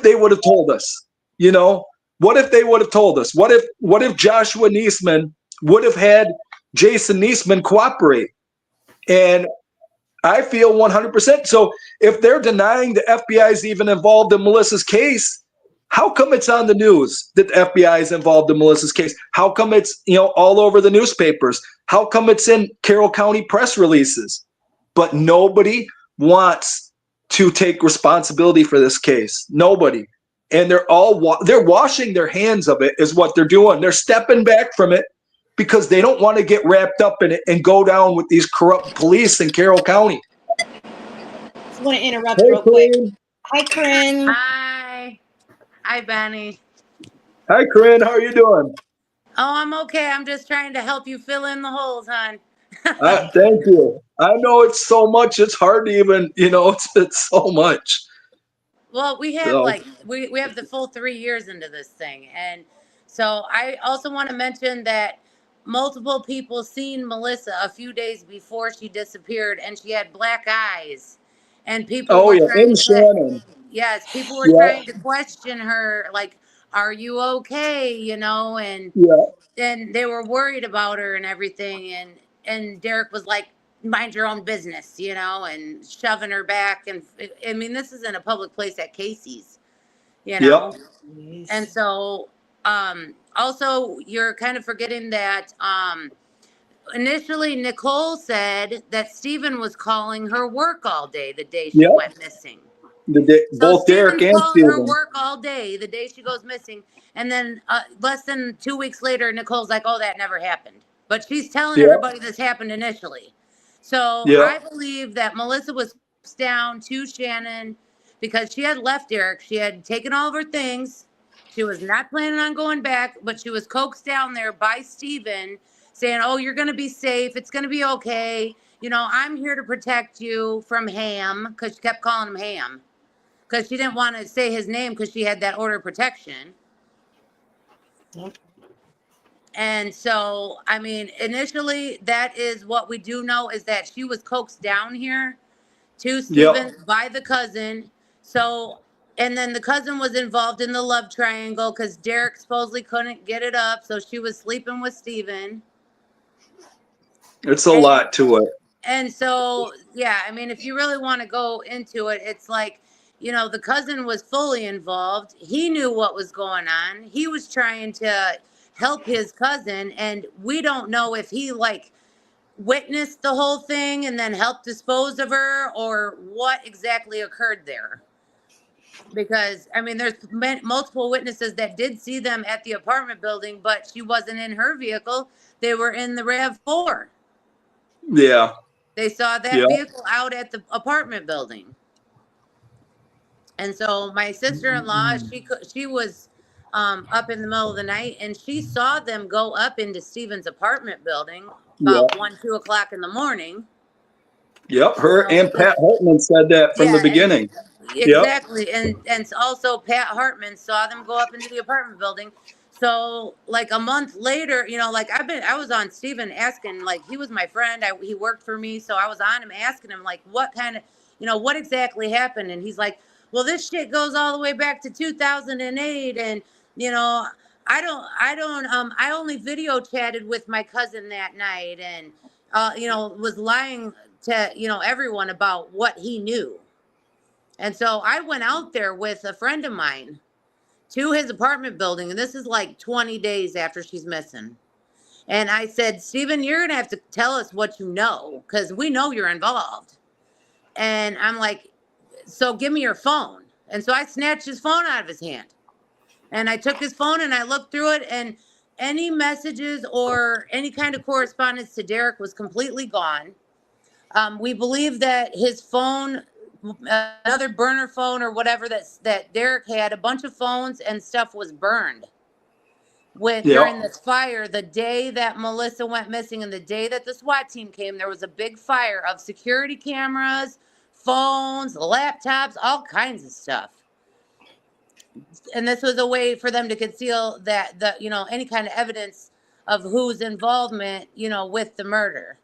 they would have told us, you know, what if they would have told us, what if Joshua Niesman would have had Jason Niesman cooperate? And I feel 100%. So if they're denying the FBI is even involved in Melissa's case, how come it's on the news that the FBI is involved in Melissa's case? How come it's, you know, all over the newspapers? How come it's in Carroll County press releases? But nobody wants to take responsibility for this case. Nobody. And they're washing their hands of it is what they're doing. They're stepping back from it because they don't want to get wrapped up in it and go down with these corrupt police in Carroll County. Just want to interrupt real quick. Hi, Corinne. Hi. Hi, Benny. Hi, Corinne. How are you doing? Oh, I'm okay. I'm just trying to help you fill in the holes, hon. Thank you. I know it's so much. It's hard to even, you know, it's so much. Well, we have we have the full 3 years into this thing. And so I also want to mention that multiple people seen Melissa a few days before she disappeared, and she had black eyes. And people were trying to, yes, people were trying to question her, like, are you okay? You know, and they were worried about her and everything. And Derek was like, mind your own business, you know, and shoving her back. And I mean, this is in a public place at Casey's, you know. Yes. And so also you're kind of forgetting that initially Nicole said that Stephen was calling her work all day the day she went missing. Both Derek and called Stephen. her work all day the day she goes missing, and then less than 2 weeks later, Nicole's like, "Oh, that never happened," but she's telling everybody this happened initially. So I believe that Melissa was down to Shannon because she had left Derek. She had taken all of her things. She was not planning on going back, but she was coaxed down there by Stephen, saying, "Oh, you're going to be safe. It's going to be okay. You know, I'm here to protect you from Ham," because she kept calling him Ham, because she didn't want to say his name because she had that order of protection. And so, I mean, initially, that is what we do know, is that she was coaxed down here to Stephen by the cousin. So, and then the cousin was involved in the love triangle because Derek supposedly couldn't get it up. So she was sleeping with Stephen. It's a lot to it. And so, yeah, I mean, if you really want to go into it, it's like, you know, the cousin was fully involved. He knew what was going on. He was trying to help his cousin, and we don't know if he like witnessed the whole thing and then helped dispose of her or what exactly occurred there. Because I mean, there's multiple witnesses that did see them at the apartment building, but she wasn't in her vehicle. They were in the RAV4. Yeah. They saw that vehicle out at the apartment building. And so my sister-in-law, she was up in the middle of the night, and she saw them go up into Stephen's apartment building about 1, 2 o'clock in the morning. Yep. Her and Pat Hartman said that from the beginning. Exactly. And also Pat Hartman saw them go up into the apartment building. So like a month later, you know, like I was on Stephen asking, like, he was my friend. He worked for me. So I was on him asking him, like, what kind of, you know, what exactly happened? And he's like, well, this shit goes all the way back to 2008. And, you know, I only video chatted with my cousin that night and, you know, was lying to, you know, everyone about what he knew. And so I went out there with a friend of mine to his apartment building, and this is like 20 days after she's missing. And I said, Stephen, you're going to have to tell us what you know, because we know you're involved. And I'm like, so give me your phone. And so I snatched his phone out of his hand. And I took his phone and I looked through it, and any messages or any kind of correspondence to Derek was completely gone. We believe that his phone, another burner phone or whatever that Derek had, a bunch of phones and stuff was burned during this fire. The day that Melissa went missing and the day that the SWAT team came, there was a big fire of security cameras, phones, laptops, all kinds of stuff. And this was a way for them to conceal that you know, any kind of evidence of whose involvement, you know, with the murder.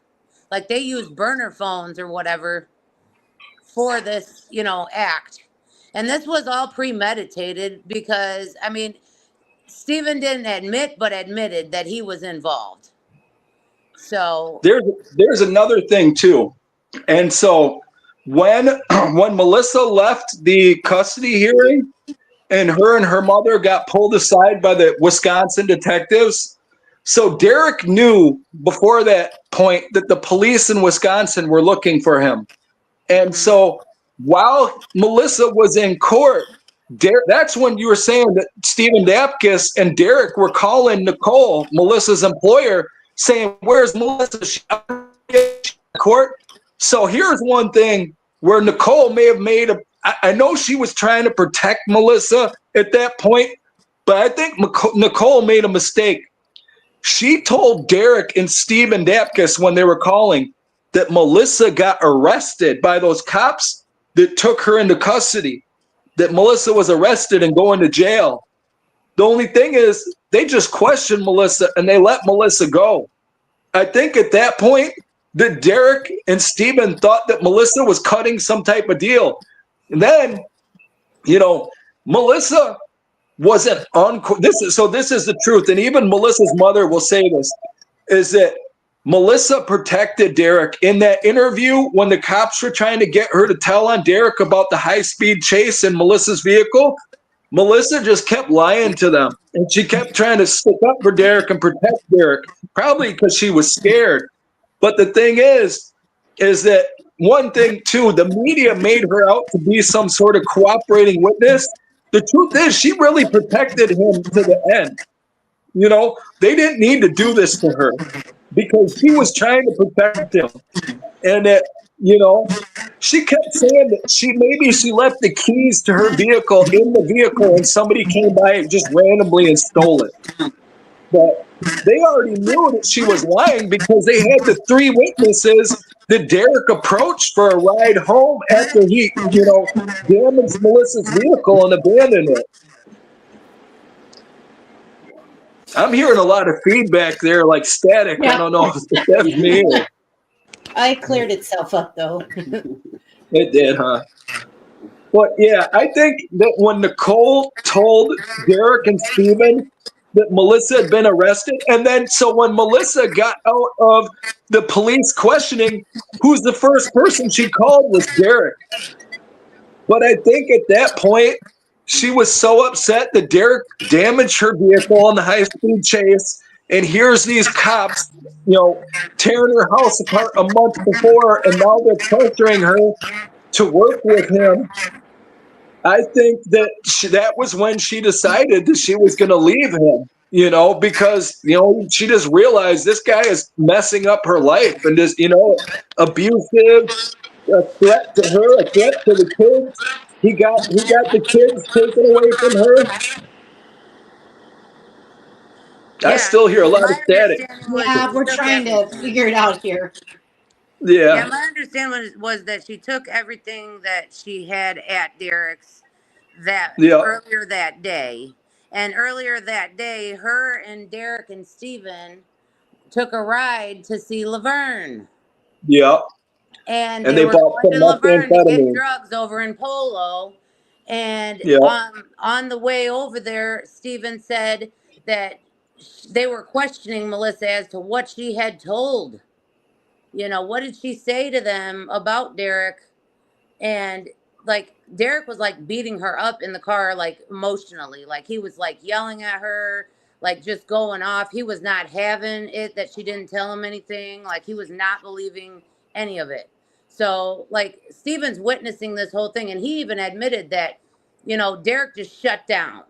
Like they used burner phones or whatever for this, you know, act. And this was all premeditated because, I mean, Stephen didn't admitted that he was involved. So there's another thing too. And so when Melissa left the custody hearing and her mother got pulled aside by the Wisconsin detectives, so Derek knew before that point that the police in Wisconsin were looking for him. And so while Melissa was in court, that's when you were saying that Stephen Dapkus and Derek were calling Nicole, Melissa's employer, saying, where's Melissa? She's in court. So here's one thing where Nicole may have made I know she was trying to protect Melissa at that point, but I think Nicole made a mistake. She told Derek and Stephen Dapkus when they were calling that Melissa got arrested by those cops that took her into custody, that Melissa was arrested and going to jail. The only thing is they just questioned Melissa and they let Melissa go. I think at that point that Derek and Stephen thought that Melissa was cutting some type of deal. And then, you know, Melissa wasn't on. This is the truth. And even Melissa's mother will say this, is that Melissa protected Derek in that interview when the cops were trying to get her to tell on Derek about the high-speed chase in Melissa's vehicle. Melissa just kept lying to them, and she kept trying to stick up for Derek and protect Derek, probably because she was scared. But the thing is that one thing too, the media made her out to be some sort of cooperating witness. The truth is she really protected him to the end. You know, they didn't need to do this to her because she was trying to protect him. And that, you know, she kept saying that she left the keys to her vehicle in the vehicle and somebody came by and just randomly and stole it. But they already knew that she was lying because they had the 3 witnesses that Derek approached for a ride home after he, you know, damaged Melissa's vehicle and abandoned it. I'm hearing a lot of feedback there, like static. Yeah. I don't know if that's me. I cleared itself up though. It did, huh? But yeah, I think that when Nicole told Derek and Stephen that Melissa had been arrested, and then so when Melissa got out of the police questioning, who's the first person she called was Derek. But I think at that point, She was so upset that Derek damaged her vehicle in the high-speed chase. And here's these cops, tearing her house apart a month before, and now they're pressuring her to work with him. I think that that was when she decided that she was going to leave him, because, she just realized this guy is messing up her life and just, abusive, a threat to her, a threat to the kids. He got the kids taken away from her. I Yeah, still hear a lot of my static. understanding was Yeah, she we're took trying to everything. figure it out here. Yeah, Yeah. my understanding was that she took everything that she had at Derek's Yeah. earlier that day. And earlier that day, her and Derek and Steven took a ride to see Laverne. Yeah. And And they they were bought going some to Laverne to get methamphetamine. drugs over in Polo. And Yeah. on the way over there, Steven said that they were questioning Melissa as to what she had told. What did she say to them about Derek? And like Derek was like beating her up in the car, like emotionally, like he was like yelling at her, like just going off. He was not having it that she didn't tell him anything. Like he was not believing any of it. So like Steven's witnessing this whole thing, and he even admitted that, Derek just shut down.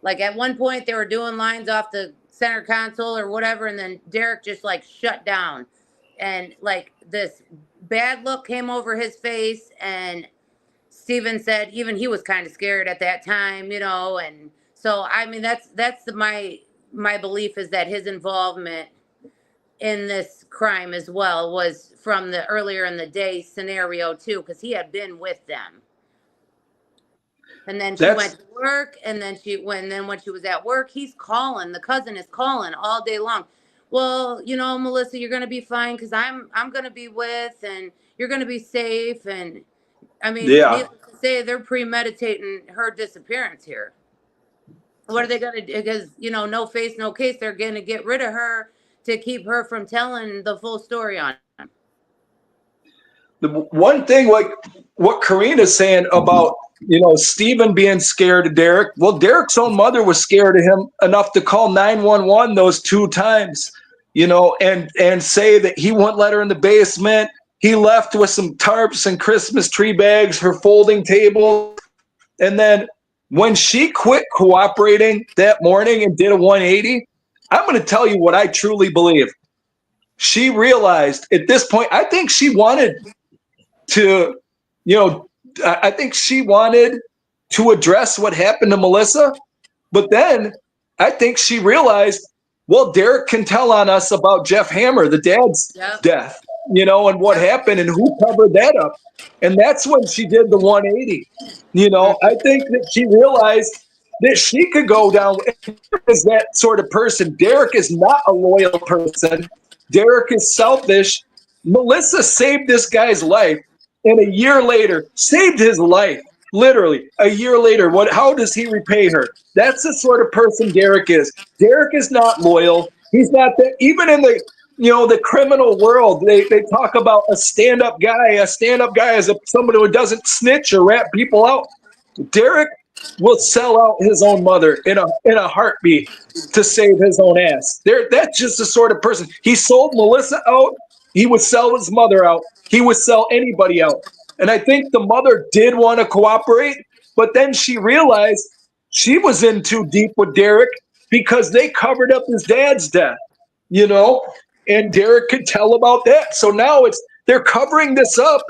Like at one point they were doing lines off the center console or whatever, and then Derek just like shut down, and like this bad look came over his face. And Steven said even he was kind of scared at that time, and so I mean that's my belief is that his involvement in this crime as well was from the earlier in the day scenario too, because he had been with them. And then she went to work, and then when she was at work, he's calling. The cousin is calling all day long. Well, Melissa, you're gonna be fine because I'm gonna be with, and you're gonna be safe. And I mean, Yeah. needless to say, they're premeditating her disappearance here. What are they gonna do? Because no face, no case. They're gonna get rid of her to keep her from telling the full story on it. The one thing, like what Karina's saying about, Steven being scared of Derek. Well, Derek's own mother was scared of him enough to call 911 those 2 times, and say that he wouldn't let her in the basement. He left with some tarps and Christmas tree bags, her folding table. And then when she quit cooperating that morning and did a 180, I'm going to tell you what I truly believe. She realized at this point, I think she wanted to, I think she wanted to address what happened to Melissa. But then I think she realized, well, Derek can tell on us about Jeff Hammer, the dad's death, and what happened and who covered that up. And that's when she did the 180. I think that she realized that she could go down as that sort of person. Derek is not a loyal person. Derek is selfish. Melissa saved this guy's life. And a year later, saved his life. Literally, a year later, how does he repay her? That's the sort of person Derek is. Derek is not loyal. He's not that. Even in the criminal world, they talk about a stand-up guy. A stand-up guy is somebody who doesn't snitch or rat people out. Derek will sell out his own mother in a heartbeat to save his own ass. That's just the sort of person. He sold Melissa out. He would sell his mother out. He would sell anybody out. And I think the mother did want to cooperate, but then she realized she was in too deep with Derek because they covered up his dad's death, and Derek could tell about that. So now they're covering this up.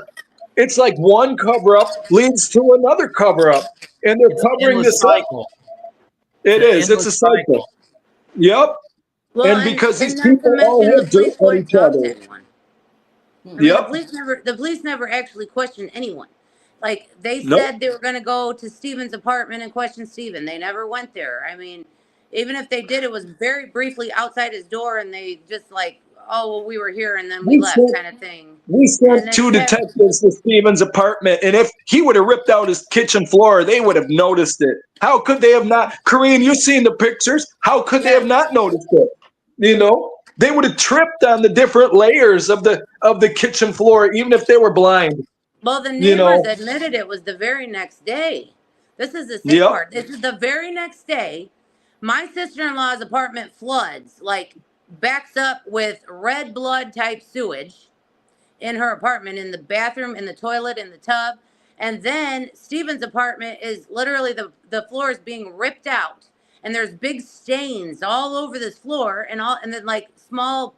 It's like one cover up leads to another cover up, and they're covering this cycle. up. It's a cycle. Yep. Well, and because these not to people all mention the have dirt police on wouldn't each talk other. to anyone. I mean, Yep. the police never actually questioned anyone. Like they Nope. said they were going to go to Steven's apartment and question Steven. They never went there. I mean, even if they did, it was very briefly outside his door, and they just like, oh, well, we were here and then we left, kind of thing. We And sent then 2 you have- detectives to Steven's apartment, and if he would have ripped out his kitchen floor, they would have noticed it. How could they have not? Corinne, you've seen the pictures. How could they have not noticed it? They would have tripped on the different layers of the kitchen floor, even if they were blind. Well, the neighbors admitted it was the very next day. This is the sick Yep. part. This is the very next day. My sister-in-law's apartment floods, like backs up with red blood type sewage in her apartment, in the bathroom, in the toilet, in the tub. And then Steven's apartment is literally the floor is being ripped out. And there's big stains all over this floor and then like small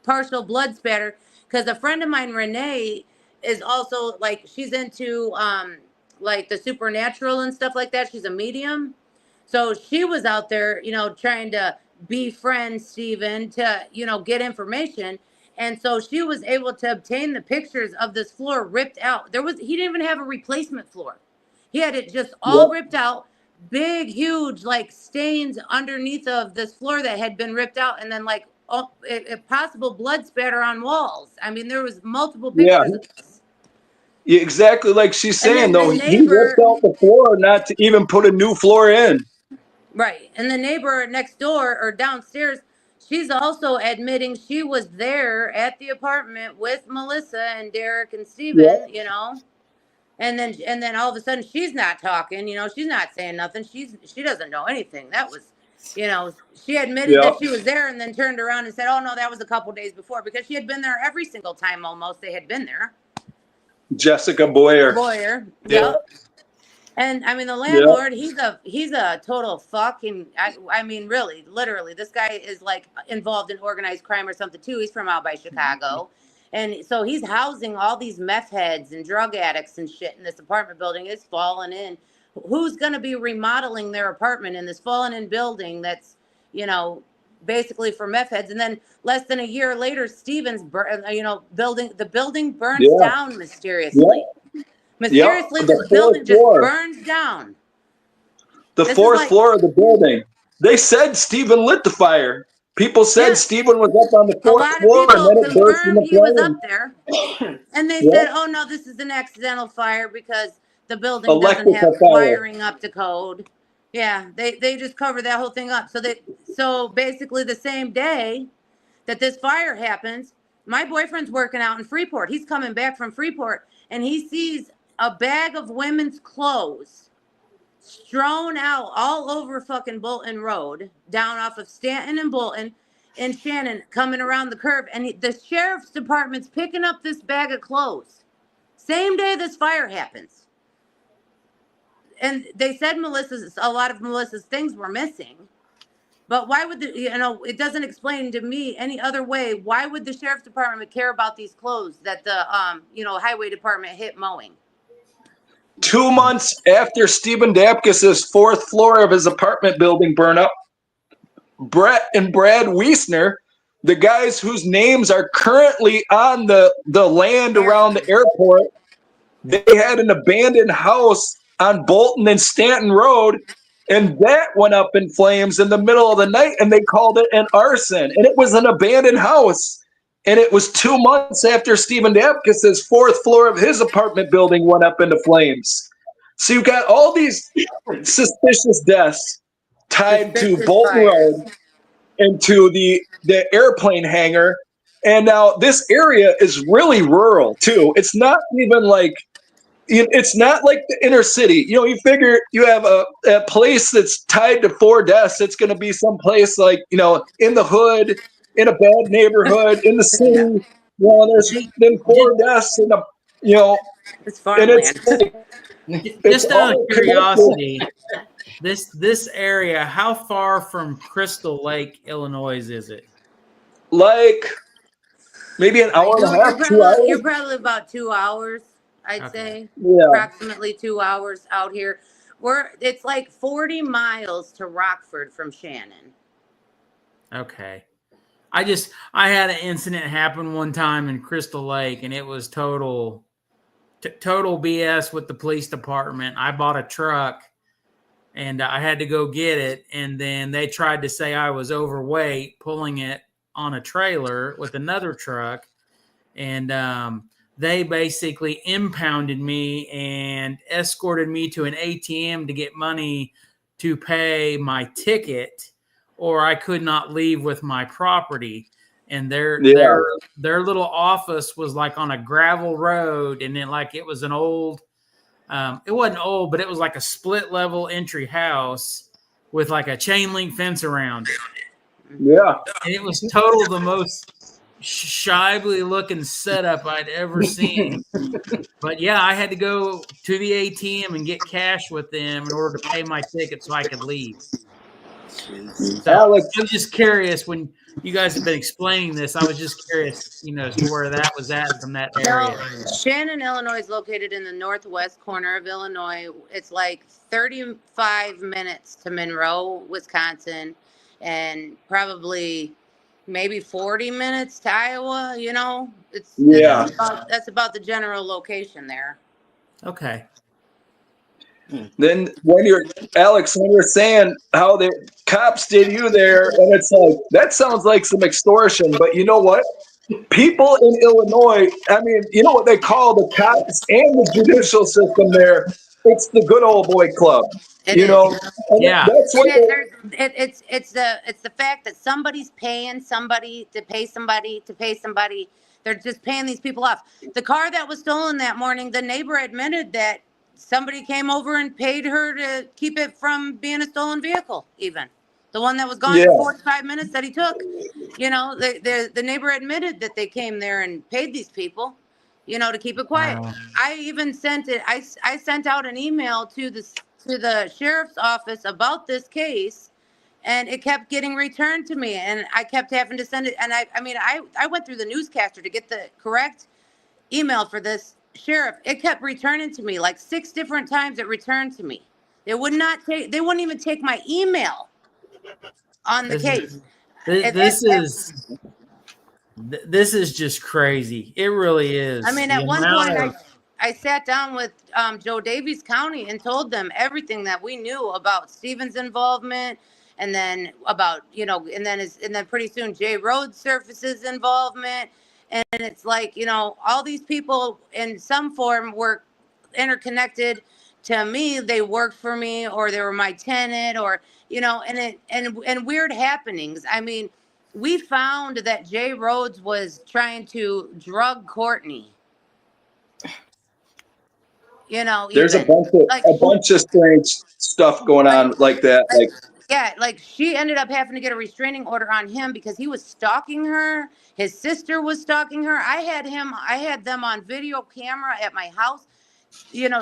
partial blood spatter. Because a friend of mine, Renee, is also like, she's into like the supernatural and stuff like that. She's a medium. So she was out there, trying to befriend Steven to, get information. And so she was able to obtain the pictures of this floor ripped out. He didn't even have a replacement floor. He had it just all ripped out, big, huge, like stains underneath of this floor that had been ripped out. And then like possible blood spatter on walls. I mean, there was multiple pictures of this. Yeah, exactly like she's saying, though. He neighbor, ripped out the floor not to even put a new floor in. Right. And the neighbor next door or downstairs, she's also admitting she was there at the apartment with Melissa and Derek and Steven, And then all of a sudden she's not talking, she's not saying nothing. She doesn't know anything. That was, she admitted that she was there and then turned around and said, "Oh no, that was a couple days before," because she had been there every single time almost they had been there. Jessica Boyer. Yep. And I mean, the landlord, he's a total fucking, I mean, really, literally, this guy is like involved in organized crime or something too. He's from out by Chicago. And so he's housing all these meth heads and drug addicts and shit in this apartment building. It's fallen in. Who's going to be remodeling their apartment in this fallen in building that's, basically for meth heads? And then less than a year later, Stevens, the building burns down mysteriously. Mysteriously, the building just burns down. The fourth floor of the building. They said Steven lit the fire. People said Steven was up on the fourth floor and then it burst in the he was up there. And they said, "Oh no, this is an accidental fire because the building doesn't have wiring up to code." Yeah, they just covered that whole thing up. So basically the same day that this fire happens, my boyfriend's working out in Freeport. He's coming back from Freeport and he sees a bag of women's clothes strewn out all over fucking Bolton Road, down off of Stanton and Bolton and Shannon, coming around the curve. And the sheriff's department's picking up this bag of clothes. Same day this fire happens. And they said a lot of Melissa's things were missing. But why would it doesn't explain to me any other way. Why would the sheriff's department care about these clothes that the, highway department hit mowing? 2 months after Stephen Dapkus's fourth floor of his apartment building burned up, Brett and Brad Wiesner, the guys whose names are currently on the land around the airport, they had an abandoned house on Bolton and Stanton Road, and that went up in flames in the middle of the night, and they called it an arson, and it was an abandoned house. And it was 2 months after Stephen Dapkus's fourth floor of his apartment building went up into flames. So you've got all these suspicious deaths tied to Bolton Road and to the airplane hangar. And now this area is really rural too. It's not even like, it's not like the inner city. You figure you have a place that's tied to 4 deaths. It's going to be someplace like, in the hood, in a bad neighborhood, in the city. There's been 4 deaths in a, it's farmland. Just out of curiosity, this area, how far from Crystal Lake, Illinois is it? Like maybe an hour and a half, 2 hours. You're probably about 2 hours, I'd say. Yeah. Approximately 2 hours out here. It's like 40 miles to Rockford from Shannon. Okay. I had an incident happen one time in Crystal Lake, and it was total BS with the police department. I bought a truck, and I had to go get it, and then they tried to say I was overweight pulling it on a trailer with another truck, and they basically impounded me and escorted me to an ATM to get money to pay my ticket, or I could not leave with my property. And their little office was like on a gravel road, and then like it was an old It wasn't old, but it was like a split level entry house with like a chain link fence around it. Yeah. And it was total the most shively looking setup I'd ever seen. But yeah, I had to go to the ATM and get cash with them in order to pay my ticket so I could leave. So Alex, I was just curious when you guys have been explaining this. I was just curious, as to where that was at from that area. Shannon, Illinois is located in the northwest corner of Illinois. It's like 35 minutes to Monroe, Wisconsin, and probably maybe 40 minutes to Iowa. That's about the general location there. Okay. then when you're saying how the cops did you there, and it's like, that sounds like some extortion, but you know what? People in Illinois, I mean, you know what they call the cops and the judicial system there? It's the good old boy club. It is. Yeah. That's what It's the fact that somebody's paying somebody to pay somebody to pay somebody. They're just paying these people off. The car that was stolen that morning, the neighbor admitted that somebody came over and paid her to keep it from being a stolen vehicle. Even the one that was gone for 45 minutes that he took. The neighbor admitted that they came there and paid these people, to keep it quiet. Wow. I even sent it. I sent out an email to the sheriff's office about this case, and it kept getting returned to me, and I kept having to send it. And I went through the newscaster to get the correct email for this sheriff. It kept returning to me like 6 different times. It returned to me. They wouldn't even take my email on the case. This is just crazy. It really is. I mean, at one point, I sat down with Joe Davies County and told them everything that we knew about Stephen's involvement, and then about and then pretty soon Jay Rhodes Surface's involvement, and it's like all these people in some form were interconnected to me. They worked for me, or they were my tenant, or and weird happenings. I mean, we found that Jay Rhodes was trying to drug Courtney. There's a bunch of strange stuff going on like that. Like she ended up having to get a restraining order on him because he was stalking her. His sister was stalking her. I had them on video camera at my house,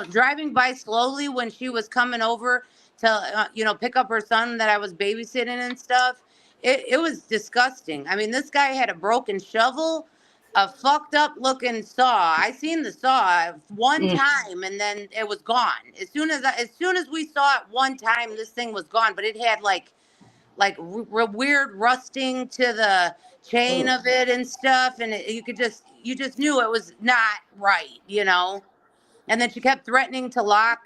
driving by slowly when she was coming over to, pick up her son that I was babysitting and stuff. It was disgusting. I mean, this guy had a broken shovel, a fucked up looking saw. I seen the saw one time and then it was gone. As soon as we saw it one time, this thing was gone, but it had like weird rusting to the chain of it and stuff. And you just knew it was not right, And then she kept threatening to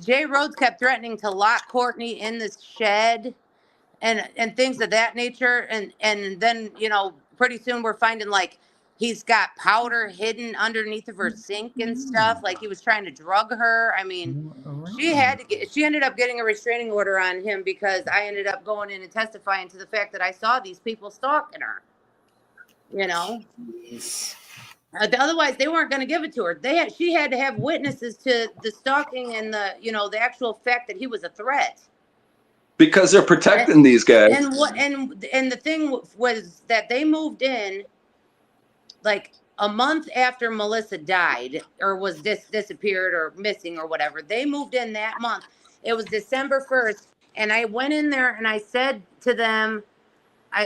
Jay Rhodes kept threatening to lock Courtney in this shed and things of that nature. And then, pretty soon we're finding like he's got powder hidden underneath of her sink and stuff. Like he was trying to drug her. I mean, she ended up getting a restraining order on him because I ended up going in and testifying to the fact that I saw these people stalking her, Otherwise, they weren't going to give it to her. She had to have witnesses to the stalking and the actual fact that he was a threat. Because they're protecting these guys. And the thing was that they moved in like a month after Melissa died or was disappeared or missing or whatever. They moved in that month. It was December 1st, and I went in there and I said to them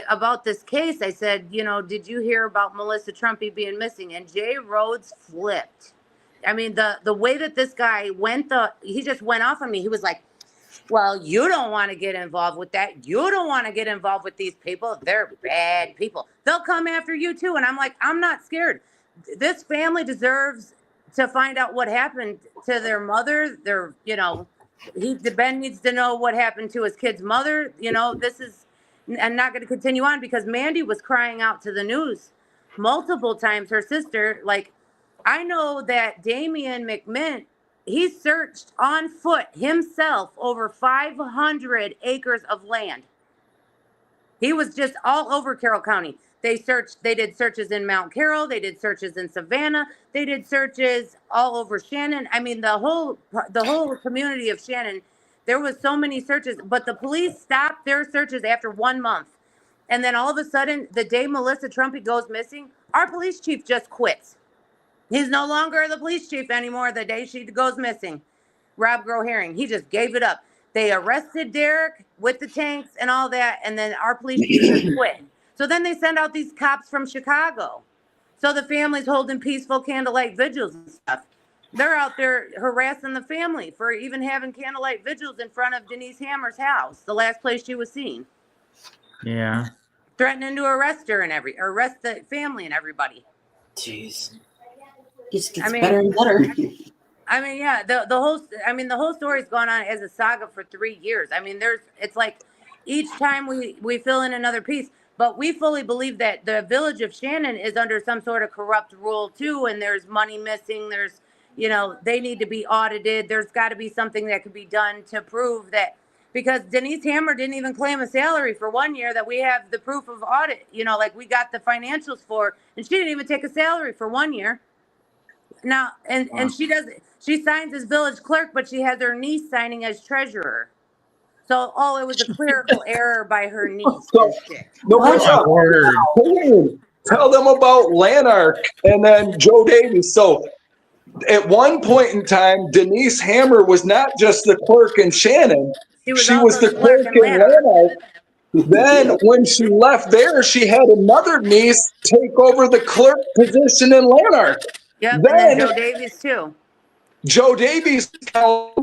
about this case. I said, did you hear about Melissa Trumpy being missing? And Jay Rhodes flipped. I mean, the way that this guy he just went off on me. He was like, well, you don't want to get involved with that. You don't want to get involved with these people. They're bad people. They'll come after you too. And I'm like, I'm not scared. This family deserves to find out what happened to their mother. Ben needs to know what happened to his kid's mother. I'm not going to continue on because Mandy was crying out to the news multiple times. Her sister, I know that Damian McMint, he searched on foot himself over 500 acres of land. He was just all over Carroll County. They did searches in Mount Carroll. They did searches in Savannah. They did searches all over Shannon. I mean, the whole community of Shannon, there was so many searches, but the police stopped their searches after 1 month. And then all of a sudden, the day Melissa Trumpy goes missing, our police chief just quits. He's no longer the police chief anymore the day she goes missing. Rob Grow-Herring, he just gave it up. They arrested Derek with the tanks and all that, and then our police chief just quit. So then they send out these cops from Chicago. So the family's holding peaceful candlelight vigils and stuff. They're out there harassing the family for even having candlelight vigils in front of Denise Hammer's house, the last place she was seen. Yeah. Threatening to arrest her and arrest the family and everybody. Jeez. It gets better and better. I mean, yeah, the whole story's gone on as a saga for 3 years. I mean, it's like each time we fill in another piece, but we fully believe that the village of Shannon is under some sort of corrupt rule too, and there's money missing. There's, they need to be audited. There's got to be something that could be done to prove that, because Denise Hammer didn't even claim a salary for 1 year that we have the proof of audit, like we got the financials for, and she didn't even take a salary for 1 year. Now, and she signs as village clerk, but she has her niece signing as treasurer. So, it was a clerical error by her niece. So, tell them about Lanark and then Joe Davies. So, at one point in time, Denise Hammer was not just the clerk in Shannon. She was the clerk in Lanark. Then, when she left there, she had another niece take over the clerk position in Lanark. Yep, then Joe Davies too. Joe Davies,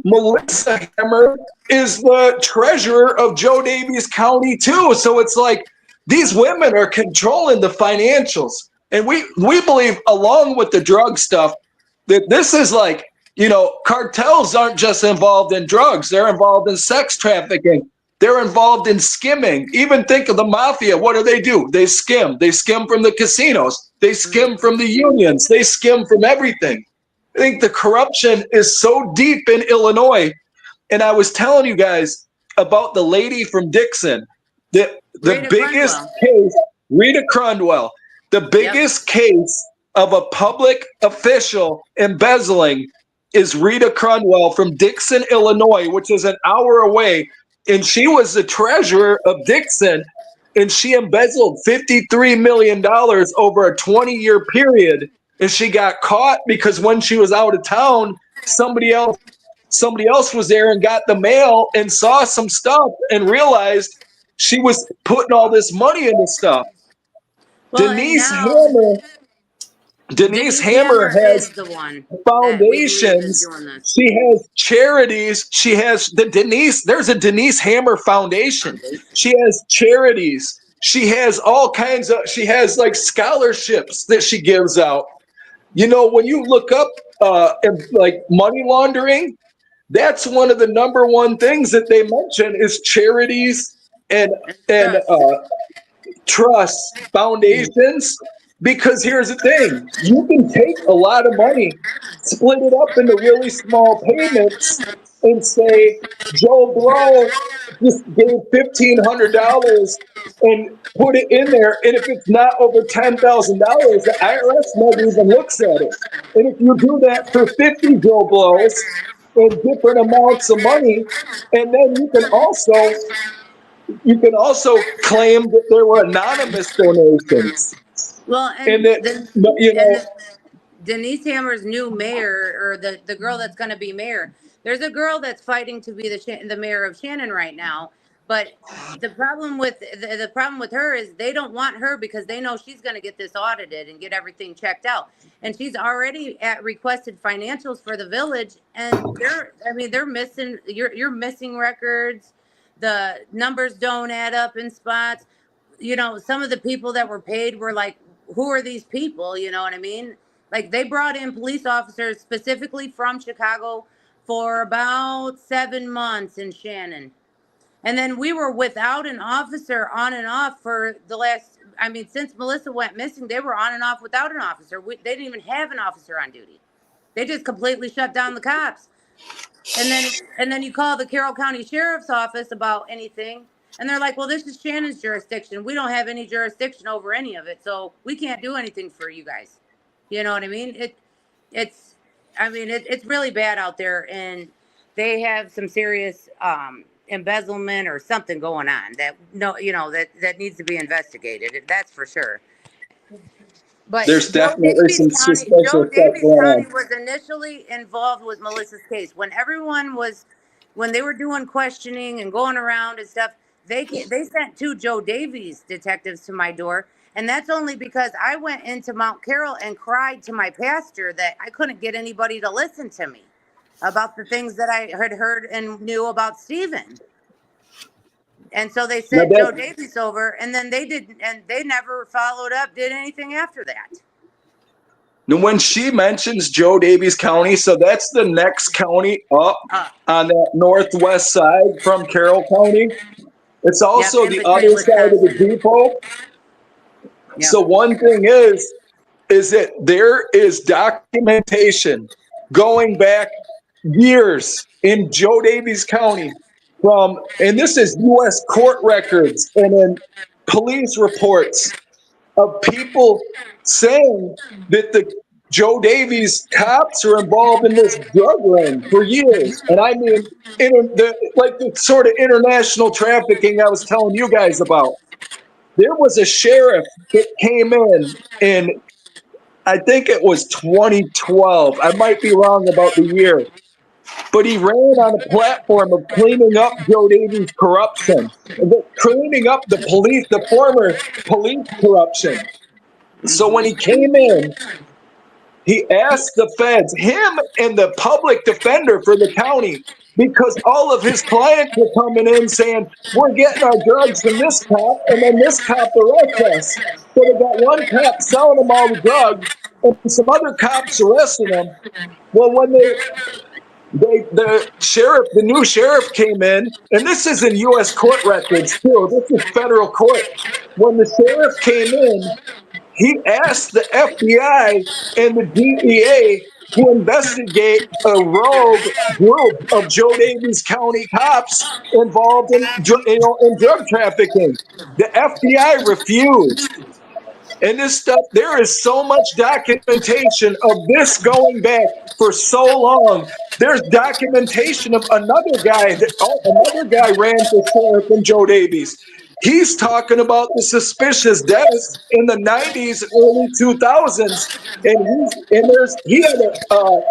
Melissa Hammer is the treasurer of Joe Davies County too. So it's like these women are controlling the financials. And we believe, along with the drug stuff, that this is like, cartels aren't just involved in drugs. They're involved in sex trafficking. They're involved in skimming. Even think of the mafia. What do? They skim. They skim from the casinos. They skim from the unions. They skim from everything. I think the corruption is so deep in Illinois. And I was telling you guys about the lady from Dixon. The biggest case, Rita Crundwell, the biggest case of a public official embezzling is Rita Crundwell from Dixon, Illinois, which is an hour away. And she was the treasurer of Dixon, and she embezzled $53 million over a 20-year period. And she got caught because when she was out of town, somebody else was there and got the mail and saw some stuff and realized she was putting all this money into stuff. Well, Denise Hammer has foundations. She has charities. She has there's a Denise Hammer Foundation. She has charities. She has all kinds of, she has like scholarships that she gives out. When you look up like money laundering, that's one of the number one things that they mention is charities and trusts, foundations. Because here's the thing, you can take a lot of money, split it up into really small payments, and say, Joe Blow just gave $1,500 and put it in there. And if it's not over $10,000, the IRS never even looks at it. And if you do that for 50 Joe Blows and different amounts of money, and then you can also claim that there were anonymous donations. Well, Denise Hammer's new mayor, or the girl that's going to be mayor, there's a girl that's fighting to be the mayor of Shannon right now. But the problem with her is they don't want her because they know she's going to get this audited and get everything checked out. And she's already requested financials for the village, and they're missing. You're missing records. The numbers don't add up in spots. Some of the people that were paid were like, who are these people? You know what I mean? Like, they brought in police officers specifically from Chicago for about 7 months in Shannon. And then we were without an officer on and off for the last, since Melissa went missing, they were on and off without an officer. They didn't even have an officer on duty. They just completely shut down the cops. And then you call the Carroll County Sheriff's Office about anything, And they're like, well, this is Shannon's jurisdiction. We don't have any jurisdiction over any of it, so we can't do anything for you guys. You know what I mean? It's really bad out there, and they have some serious embezzlement or something going on that that needs to be investigated. That's for sure. But There's definitely some suspicious Joe stuff Davies going County on. was initially involved with Melissa's case. When they were doing questioning and going around and stuff, they sent 2 Joe Davies detectives to my door. And that's only because I went into Mount Carroll and cried to my pastor that I couldn't get anybody to listen to me about the things that I had heard and knew about Stephen. And so they sent Joe Davies over, and then they never followed up, did anything after that. When she mentions Joe Davies County, so that's the next county up on that northwest side from Carroll County. It's also the other side of the depot. Yep. So one thing is that there is documentation going back years in Joe Davies County and this is U.S. court records and in police reports of people saying that the Joe Davies cops are involved in this drug ring for years. And I mean, the sort of international trafficking I was telling you guys about. There was a sheriff that came in I think it was 2012. I might be wrong about the year. But he ran on a platform of cleaning up Joe Davies' corruption, cleaning up the former police corruption. So when he came in, he asked the feds, him and the public defender for the county, because all of his clients were coming in saying, we're getting our drugs from this cop, and then this cop arrests us. So they got one cop selling them all the drugs, and some other cops arresting them. Well, when the new sheriff came in, and this is in U.S. court records too. This is federal court. When the sheriff came in, he asked the FBI and the DEA to investigate a rogue group of Joe Davies County cops involved in drug trafficking. The FBI refused. And this stuff, there is so much documentation of this going back for so long. There's documentation of another guy ran for sheriff in Joe Davies. He's talking about the suspicious deaths in the 90s, early 2000s, and he had a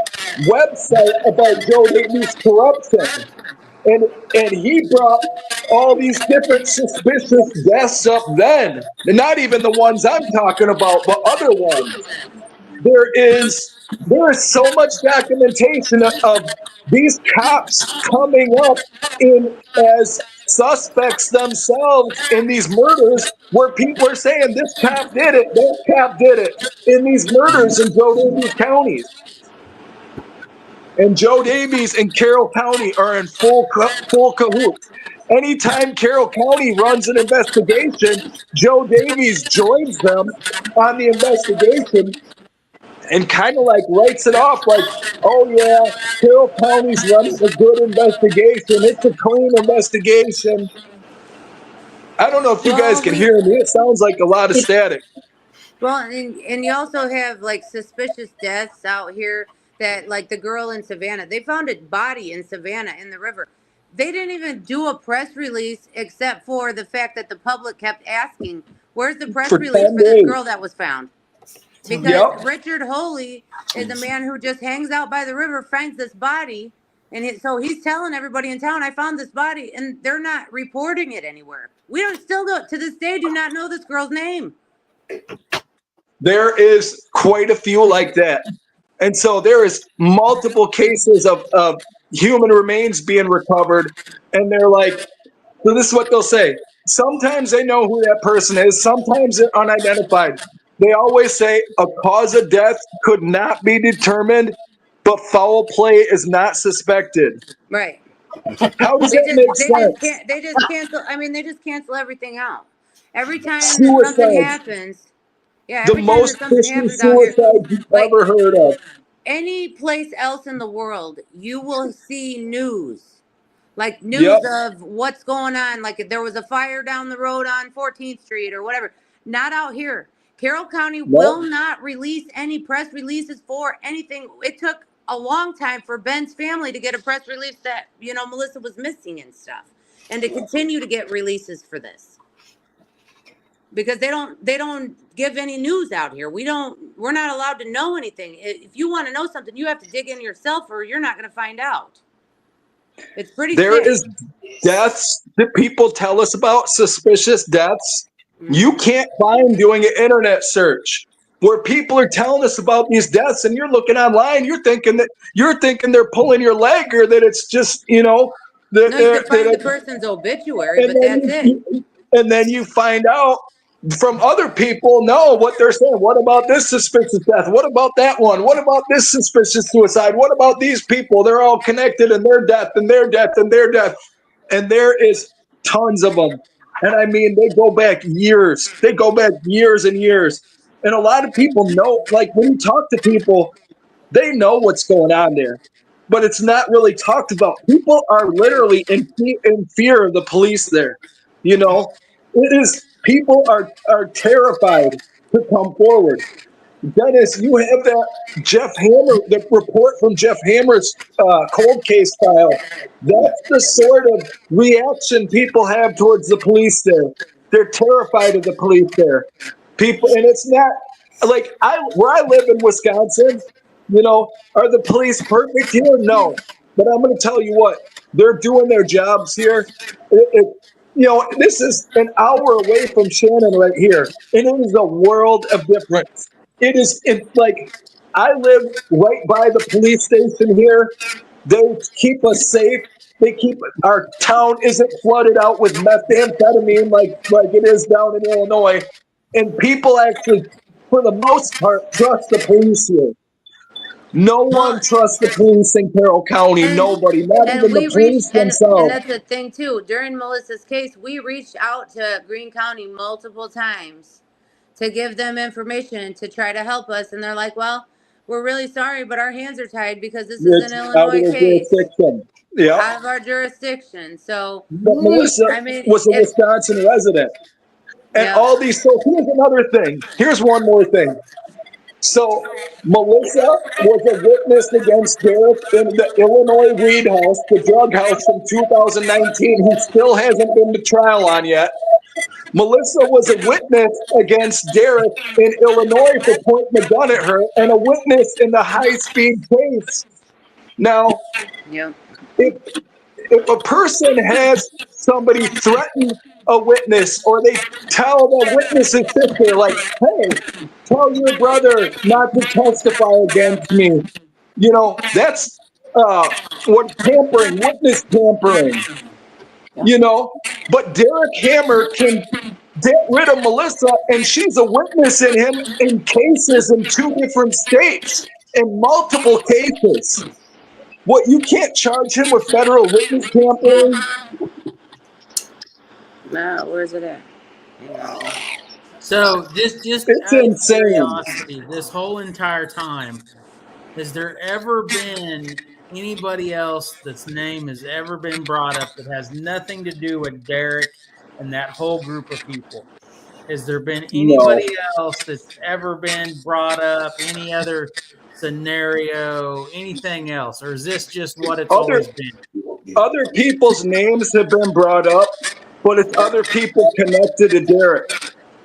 website about Joe Davies corruption, and he brought all these different suspicious deaths up then, and not even the ones I'm talking about, but other ones. There is so much documentation of these cops coming up as suspects themselves in these murders where people are saying this cop did it, that cop did it in these murders in Joe Davies counties. And Joe Davies and Carroll County are in full cahoots. Anytime Carroll County runs an investigation, Joe Davies joins them on the investigation and kind of like writes it off like, oh yeah, Carroll County's running a good investigation. It's a clean investigation. I don't know if you guys can hear me. It sounds like a lot of static. Well, and you also have like suspicious deaths out here that like the girl in Savannah, they found a body in Savannah in the river. They didn't even do a press release except for the fact that the public kept asking, where's the press release for this girl that was found? Because Richard Holy is a man who just hangs out by the river, finds this body, and so he's telling everybody in town, I found this body, and they're not reporting it anywhere. We still to this day do not know this girl's name. There is quite a few like that. And so there is multiple cases of human remains being recovered. And they're like, so this is what they'll say. Sometimes they know who that person is. Sometimes they're unidentified. They always say a cause of death could not be determined, but foul play is not suspected. Right. How does that make sense? They just cancel. I mean, they just cancel everything out. Every time something happens. Yeah, the most fishy suicide you've ever heard of. Any place else in the world, you will see news like news of what's going on. Like if there was a fire down the road on 14th Street or whatever. Not out here. Carroll County will not release any press releases for anything. It took a long time for Ben's family to get a press release that, you know, Melissa was missing and stuff, and to continue to get releases for this, because they don't give any news out here. We're not allowed to know anything. If you want to know something, you have to dig in yourself, or you're not going to find out. It's pretty There sick. is deaths that people tell us about, suspicious deaths. You can't find doing an internet search where people are telling us about these deaths, and you're looking online, you're thinking they're pulling your leg, or that it's just, you know, that, No, you can find the person's obituary, but that's it. And then you find out from other people, no, what they're saying. What about this suspicious death? What about that one? What about this suspicious suicide? What about these people? They're all connected, and their death, and their death, and their death. And there is tons of them. And I mean, they go back years. They go back years and years. And a lot of people know, like when you talk to people, they know what's going on there, but it's not really talked about. People are literally in fear of the police there. You know, it is, people are terrified to come forward. Dennis, you have that Jeff Hammer, the report from Jeff Hammer's cold case file. That's the sort of reaction people have towards the police there. They're terrified of the police there. People, and it's not like where I live in Wisconsin, you know, are the police perfect here? No. But I'm going to tell you what, they're doing their jobs here. You know, this is an hour away from Shannon right here, and it is a world of difference. It's like, I live right by the police station here. They keep us safe. They keep, our town isn't flooded out with methamphetamine like it is down in Illinois. And people actually, for the most part, trust the police here. No one trusts the police in Carroll County. Nobody, not even the police themselves. And that's the thing too. During Melissa's case, we reached out to Greene County multiple times to give them information to try to help us, and they're like, "Well, we're really sorry, but our hands are tied because this is an Illinois case, out of our jurisdiction." So, but Melissa was a Wisconsin resident, and all these. So here's another thing. Here's one more thing. So Melissa was a witness against Derek in the Illinois Weed House, the drug house from 2019. He still hasn't been to trial on yet. Melissa was a witness against Derek in Illinois for pointing a gun at her, and a witness in the high-speed case. Now, if a person has somebody threaten a witness, or they tell the witness's sister, like, hey, tell your brother not to testify against me, you know, that's what tampering, witness tampering, you know. But Derek Hammer can get rid of Melissa, and she's a witness in him in cases in 2 different states, in multiple cases. What, you can't charge him with federal witness tampering? No, where's it at? So just it's out of insane. Curiosity, this whole entire time, has there ever been anybody else that's name has ever been brought up that has nothing to do with Derek and that whole group of people? Has there been anybody else that's ever been brought up? Any other scenario? Anything else? Or is this just what it's always been? Other people's names have been brought up, but it's other people connected to Derek.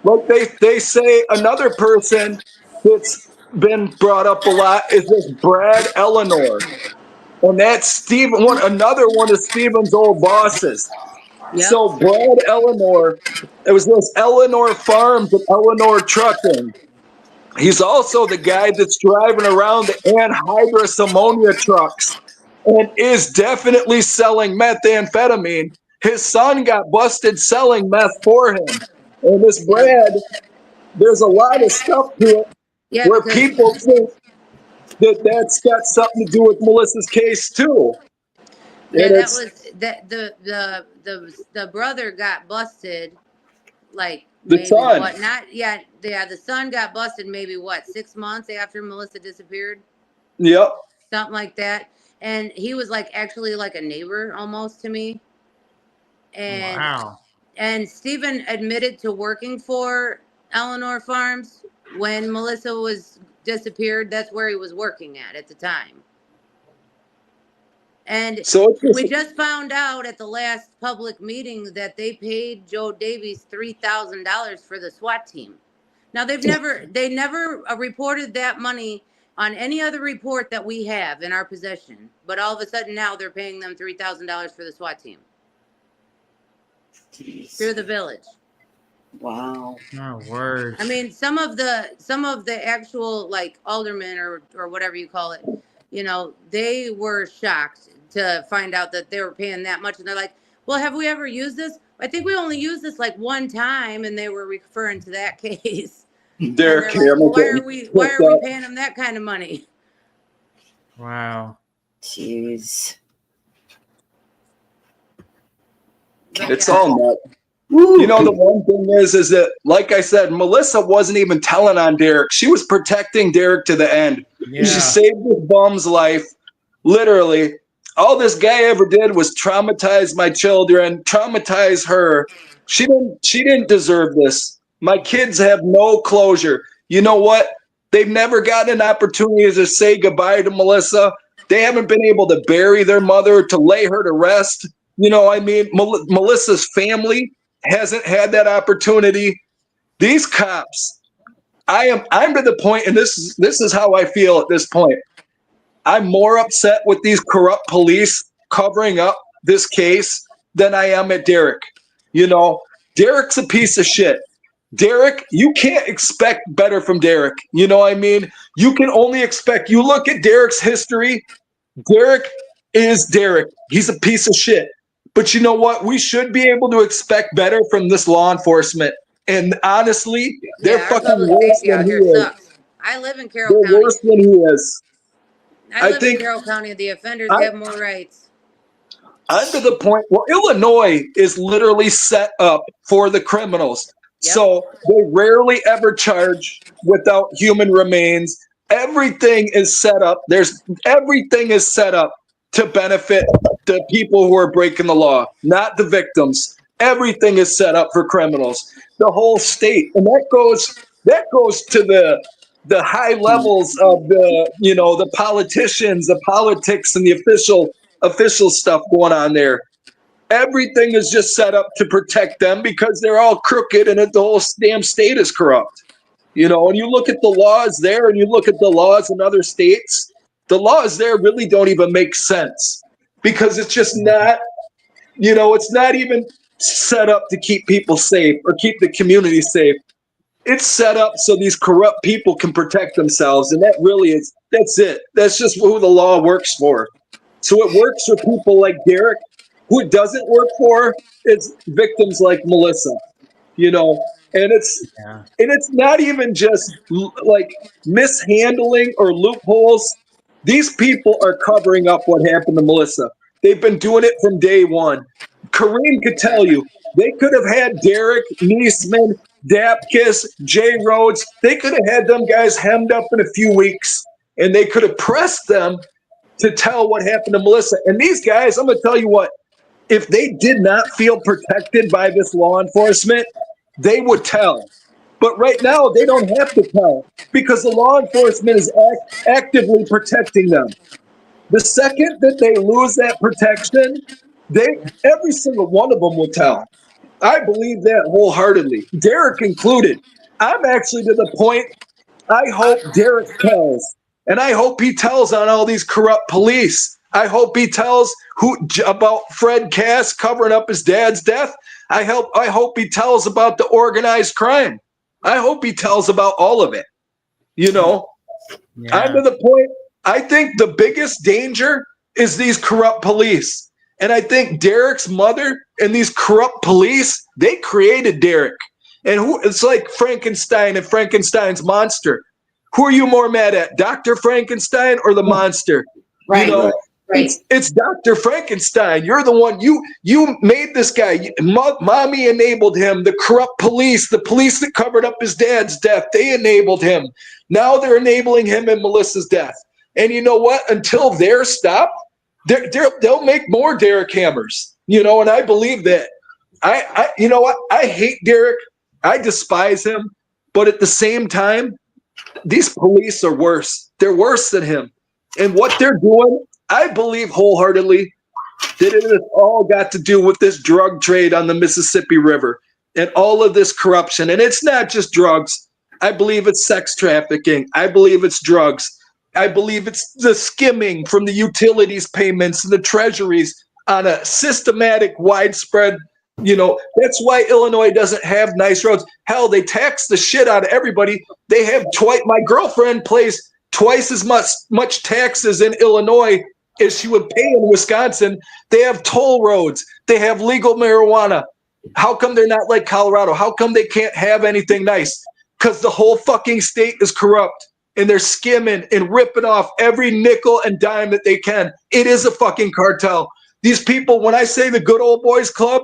Look, they say another person that's been brought up a lot is this Brad Eleanor. And that's another one of Steven's old bosses. Yep. So Brad Eleanor, it was those Eleanor Farms and Eleanor Trucking. He's also the guy that's driving around the anhydrous ammonia trucks and is definitely selling methamphetamine. His son got busted selling meth for him. And this Brad, there's a lot of stuff to it where people think that's got something to do with Melissa's case too. Yeah, that was that the brother got busted, like maybe son. What not? Yeah, the son got busted maybe 6 months after Melissa disappeared. Yep. Something like that. and he was like actually like a neighbor almost to me. And Wow. and Stephen admitted to working for Eleanor Farms when Melissa was disappeared. That's where he was working at the time. And So we just found out at the last public meeting that they paid Joe Davies $3,000 for the SWAT team. Now they never reported that money on any other report that we have in our possession. But all of a sudden now they're paying them $3,000 for the SWAT team. Jeez. Through the village. Wow. My word. I mean, some of the actual like aldermen or whatever you call it, you know, they were shocked to find out that they were paying that much, and they're like, "Well, have we ever used this? I think we only used this like one time," and they were referring to that case. Derek, like, well, why are we paying them that kind of money? Wow. Jeez. It's all nuts. You know, the one thing is that, like I said, Melissa wasn't even telling on Derek. She was protecting Derek to the end. Yeah. She saved this bum's life. Literally, all this guy ever did was traumatize my children, traumatize her. She didn't deserve this. My kids have no closure. You know what? They've never gotten an opportunity to say goodbye to Melissa. They haven't been able to bury their mother, to lay her to rest. You know, I mean, Melissa's family hasn't had that opportunity. These cops, I'm to the point, and this is how I feel at this point. I'm more upset with these corrupt police covering up this case than I am at Derek. You know, Derek's a piece of shit. Derek, you can't expect better from Derek. You know what I mean? You can only expect, you look at Derek's history, Derek is Derek. He's a piece of shit. But you know what? We should be able to expect better from this law enforcement. And honestly, they're fucking worse than he is. Sucks. I live in Carroll County. They're worse than he is. I live in Carroll County. The offenders have more rights. I'm to the point where Illinois is literally set up for the criminals. Yep. So they rarely ever charge without human remains. Everything is set up. Everything is set up to benefit the people who are breaking the law, not the victims. Everything is set up for criminals. The whole state, and that goes to the high levels of the politicians, the politics, and the official stuff going on there. Everything is just set up to protect them because they're all crooked and the whole damn state is corrupt. You know, and you look at the laws there and you look at the laws in other states, the laws there really don't even make sense because it's just not, it's not even set up to keep people safe or keep the community safe. It's set up so these corrupt people can protect themselves. And that's it. That's just who the law works for. So it works for people like Derek. Who it doesn't work for is victims like Melissa, and it's not even just like mishandling or loopholes. These people are covering up what happened to Melissa. They've been doing it from day one. Kareem could tell you, they could have had Derek, Niesman, Dapkus, Jay Rhodes. They could have had them guys hemmed up in a few weeks, and they could have pressed them to tell what happened to Melissa. And these guys, I'm going to tell you what, if they did not feel protected by this law enforcement, they would tell. But right now, they don't have to tell because the law enforcement is actively protecting them. The second that they lose that protection, every single one of them will tell. I believe that wholeheartedly, Derek included. I'm actually to the point, I hope Derek tells. And I hope he tells on all these corrupt police. I hope he tells about Fred Cass covering up his dad's death. I hope he tells about the organized crime. I hope he tells about all of it. Yeah. I'm to the point, I think the biggest danger is these corrupt police. And I think Derek's mother and these corrupt police, they created Derek. And it's like Frankenstein and Frankenstein's monster. Who are you more mad at, Dr. Frankenstein or the monster? Right. Right. It's Dr. Frankenstein. You're the one. You made this guy. Mommy enabled him. The corrupt police, the police that covered up his dad's death, they enabled him. Now they're enabling him in Melissa's death. And you know what? Until they're stopped, they'll make more Derek Hammers, you know, and I believe that. You know what? I hate Derek. I despise him. But at the same time, these police are worse. They're worse than him. And what they're doing, I believe wholeheartedly that it has all got to do with this drug trade on the Mississippi River and all of this corruption. And it's not just drugs. I believe it's sex trafficking. I believe it's drugs. I believe it's the skimming from the utilities payments and the treasuries on a systematic, widespread, you know, that's why Illinois doesn't have nice roads. Hell, they tax the shit out of everybody. They have my girlfriend pays twice as much taxes in Illinois as she would pay in Wisconsin. They have toll roads. They have legal marijuana. How come they're not like Colorado? How come they can't have anything nice? Because the whole fucking state is corrupt and they're skimming and ripping off every nickel and dime that they can. It is a fucking cartel. These people, when I say the good old boys club,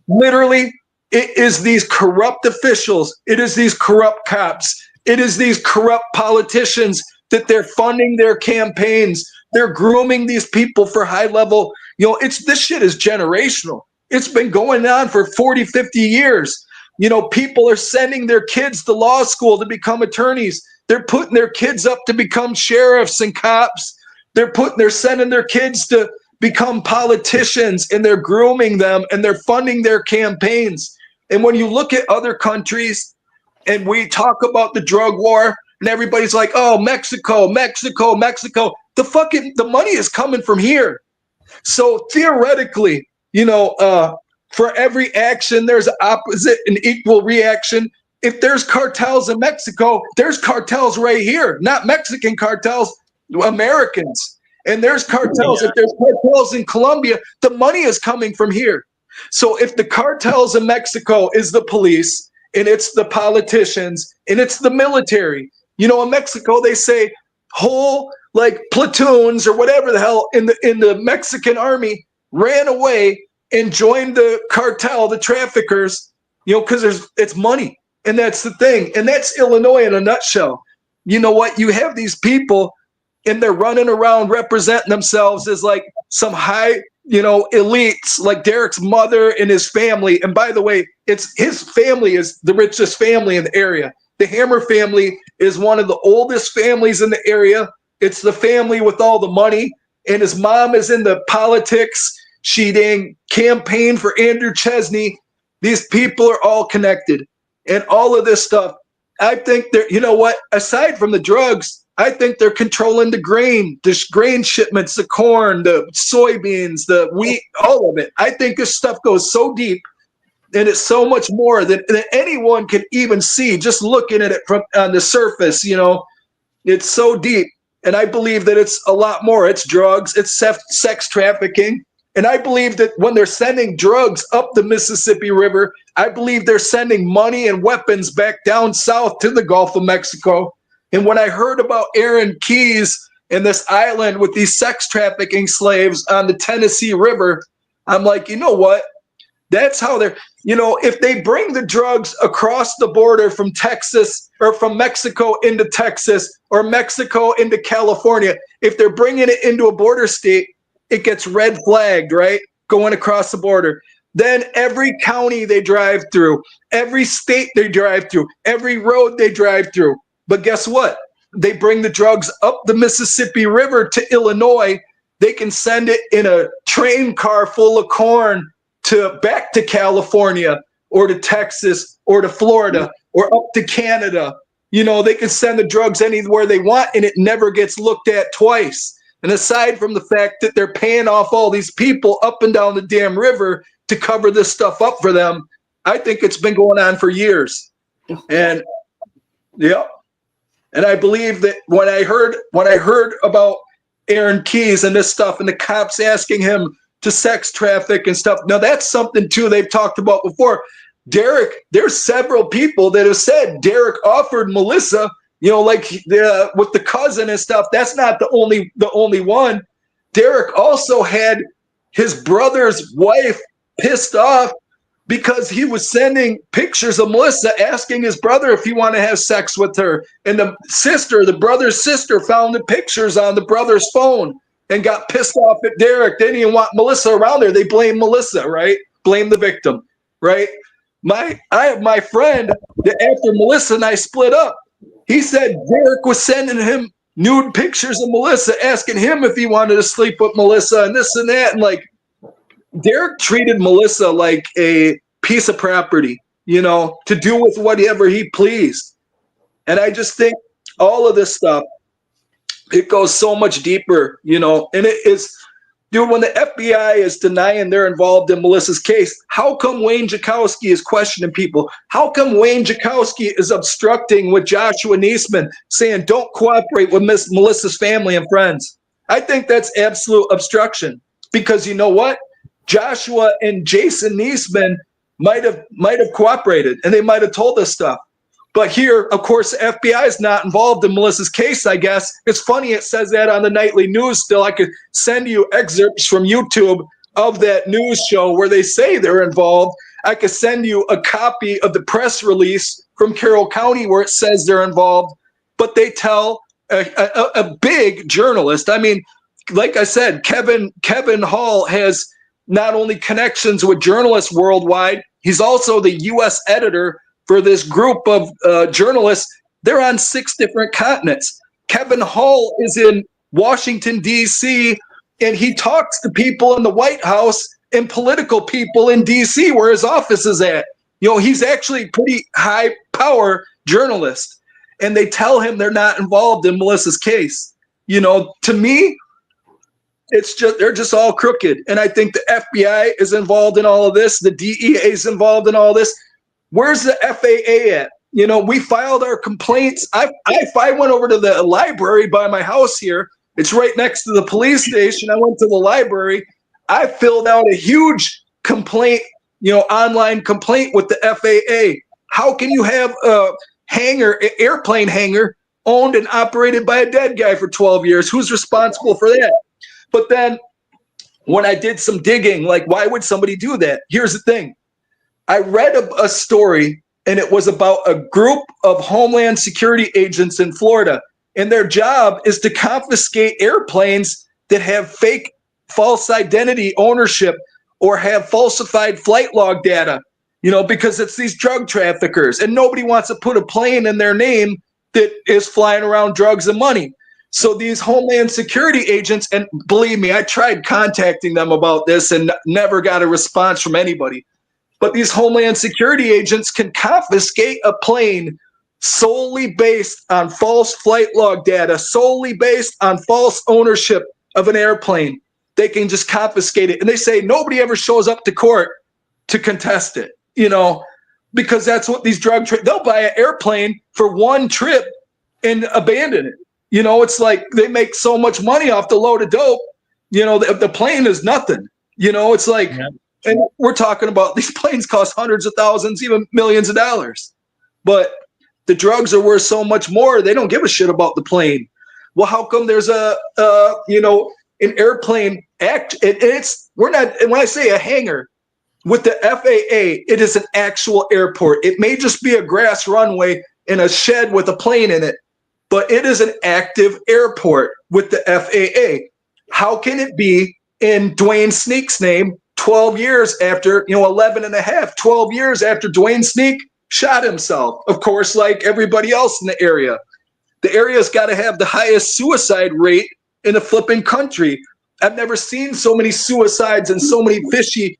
literally, it is these corrupt officials. It is these corrupt cops. It is these corrupt politicians that they're funding their campaigns. They're grooming these people for high level. You know, this shit is generational. It's been going on for 40, 50 years. You know, people are sending their kids to law school to become attorneys. They're putting their kids up to become sheriffs and cops. They're sending their kids to become politicians, and they're grooming them and they're funding their campaigns. And when you look at other countries and we talk about the drug war and everybody's like, oh, Mexico. The money is coming from here. So theoretically, you know, for every action, there's an opposite and equal reaction. If there's cartels in Mexico, there's cartels right here, not Mexican cartels, Americans. And there's cartels. If there's cartels in Colombia, the money is coming from here. So if the cartels in Mexico is the police and it's the politicians and it's the military, you know, in Mexico, they say whole like platoons or whatever the hell in the Mexican army ran away and joined the cartel, the traffickers, you know, because it's money. And that's the thing. And that's Illinois in a nutshell. You know what? You have these people and they're running around representing themselves as like some high, you know, elites, like Derek's mother and his family. And by the way, his family is the richest family in the area. The Hammer family is one of the oldest families in the area. It's the family with all the money. And his mom is in the politics. She dang campaigned for Andrew Chesney. These people are all connected. And all of this stuff, I think you know what, aside from the drugs, I think they're controlling the grain shipments, the corn, the soybeans, the wheat, all of it. I think this stuff goes so deep and it's so much more than anyone can even see just looking at it from on the surface, you know. It's so deep. And I believe that it's a lot more. It's drugs, it's sex trafficking. And I believe that when they're sending drugs up the Mississippi River, I believe they're sending money and weapons back down south to the Gulf of Mexico. And when I heard about Aaron Keyes and this island with these sex trafficking slaves on the Tennessee River, I'm like, you know what? That's how they're, you know, if they bring the drugs across the border from Texas or from Mexico into Texas or Mexico into California, if they're bringing it into a border state, it gets red flagged, right? Going across the border. Then every county they drive through, every state they drive through, every road they drive through. But guess what? They bring the drugs up the Mississippi River to Illinois. They can send it in a train car full of corn back to California or to Texas or to Florida or up to Canada. You know, they can send the drugs anywhere they want and it never gets looked at twice. And aside from the fact that they're paying off all these people up and down the damn river to cover this stuff up for them, I think it's been going on for years. And yeah. And I believe that when I heard about Aaron Keyes and this stuff and the cops asking him to sex traffic and stuff, now that's something too they've talked about before. Derek, there's several people that have said Derek offered Melissa, you know, like with the cousin and stuff. That's not the only one. Derek also had his brother's wife pissed off because he was sending pictures of Melissa asking his brother if he wanted to have sex with her. And the brother's sister found the pictures on the brother's phone. and got pissed off at Derek. They didn't even want Melissa around there. They blame Melissa, right? Blame the victim, right? I have my friend that after Melissa and I split up, he said Derek was sending him nude pictures of Melissa, asking him if he wanted to sleep with Melissa and this and that. And like, Derek treated Melissa like a piece of property, you know, to do with whatever he pleased. And I just think all of this stuff, it goes so much deeper, you know, and it is, dude, when the FBI is denying they're involved in Melissa's case, how come Wayne Jakowski is questioning people? How come Wayne Jakowski is obstructing with Joshua Niesman, saying don't cooperate with Miss Melissa's family and friends? I think that's absolute obstruction, because you know what? Joshua and Jason Niesman might have cooperated, and they might have told us stuff. But here, of course, the FBI is not involved in Melissa's case, I guess. It's funny it says that on the nightly news still. I could send you excerpts from YouTube of that news show where they say they're involved. I could send you a copy of the press release from Carroll County where it says they're involved. But they tell a big journalist. I mean, like I said, Kevin Hall has not only connections with journalists worldwide, he's also the U.S. editor for this group of journalists. They're on 6 different continents. Kevin Hall is in Washington, D.C., and he talks to people in the White House and political people in D.C. where his office is at. You know, he's actually a pretty high power journalist, and they tell him they're not involved in Melissa's case. You know, to me, it's just, they're just all crooked. And I think the FBI is involved in all of this. The DEA is involved in all this. Where's the FAA at? You know, we filed our complaints. I went over to the library by my house here. It's right next to the police station. I went to the library. I filled out a huge complaint, you know, online complaint with the FAA. How can you have a hangar, an airplane hangar, owned and operated by a dead guy for 12 years? Who's responsible for that? But then when I did some digging, like, why would somebody do that? Here's the thing. I read a story, and it was about a group of Homeland Security agents in Florida, and their job is to confiscate airplanes that have fake false identity ownership or have falsified flight log data, you know, because it's these drug traffickers, and nobody wants to put a plane in their name that is flying around drugs and money. So these Homeland Security agents, and believe me, I tried contacting them about this and never got a response from anybody. But these Homeland Security agents can confiscate a plane solely based on false flight log data, solely based on false ownership of an airplane. They can just confiscate it. And they say nobody ever shows up to court to contest it, you know, because that's what these they'll buy an airplane for one trip and abandon it. You know, it's like they make so much money off the load of dope, you know, the plane is nothing. You know, it's like, yeah. And we're talking about these planes cost hundreds of thousands, even millions of dollars. But the drugs are worth so much more. They don't give a shit about the plane. Well, how come there's you know, an airplane act? We're not, and when I say a hangar with the FAA, it is an actual airport. It may just be a grass runway in a shed with a plane in it, but it is an active airport with the FAA. How can it be in Dwayne Sneak's name 12 years after, you know, 11 and a half, 12 years after Dwayne Sneak shot himself? Of course, like everybody else in the area. The area's got to have the highest suicide rate in the flipping country. I've never seen so many suicides and so many fishy,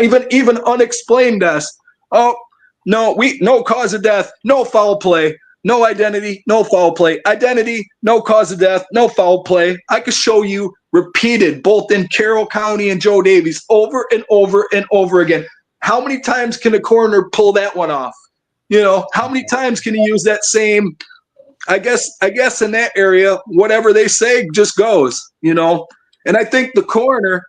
even unexplained deaths. Oh, no, no cause of death, no foul play. No identity, no foul play. Identity, no cause of death, no foul play. I could show you repeated, both in Carroll County and Joe Davies, over and over and over again. How many times can a coroner pull that one off? You know, how many times can he use that same? I guess in that area, whatever they say just goes, you know. And I think the coroner,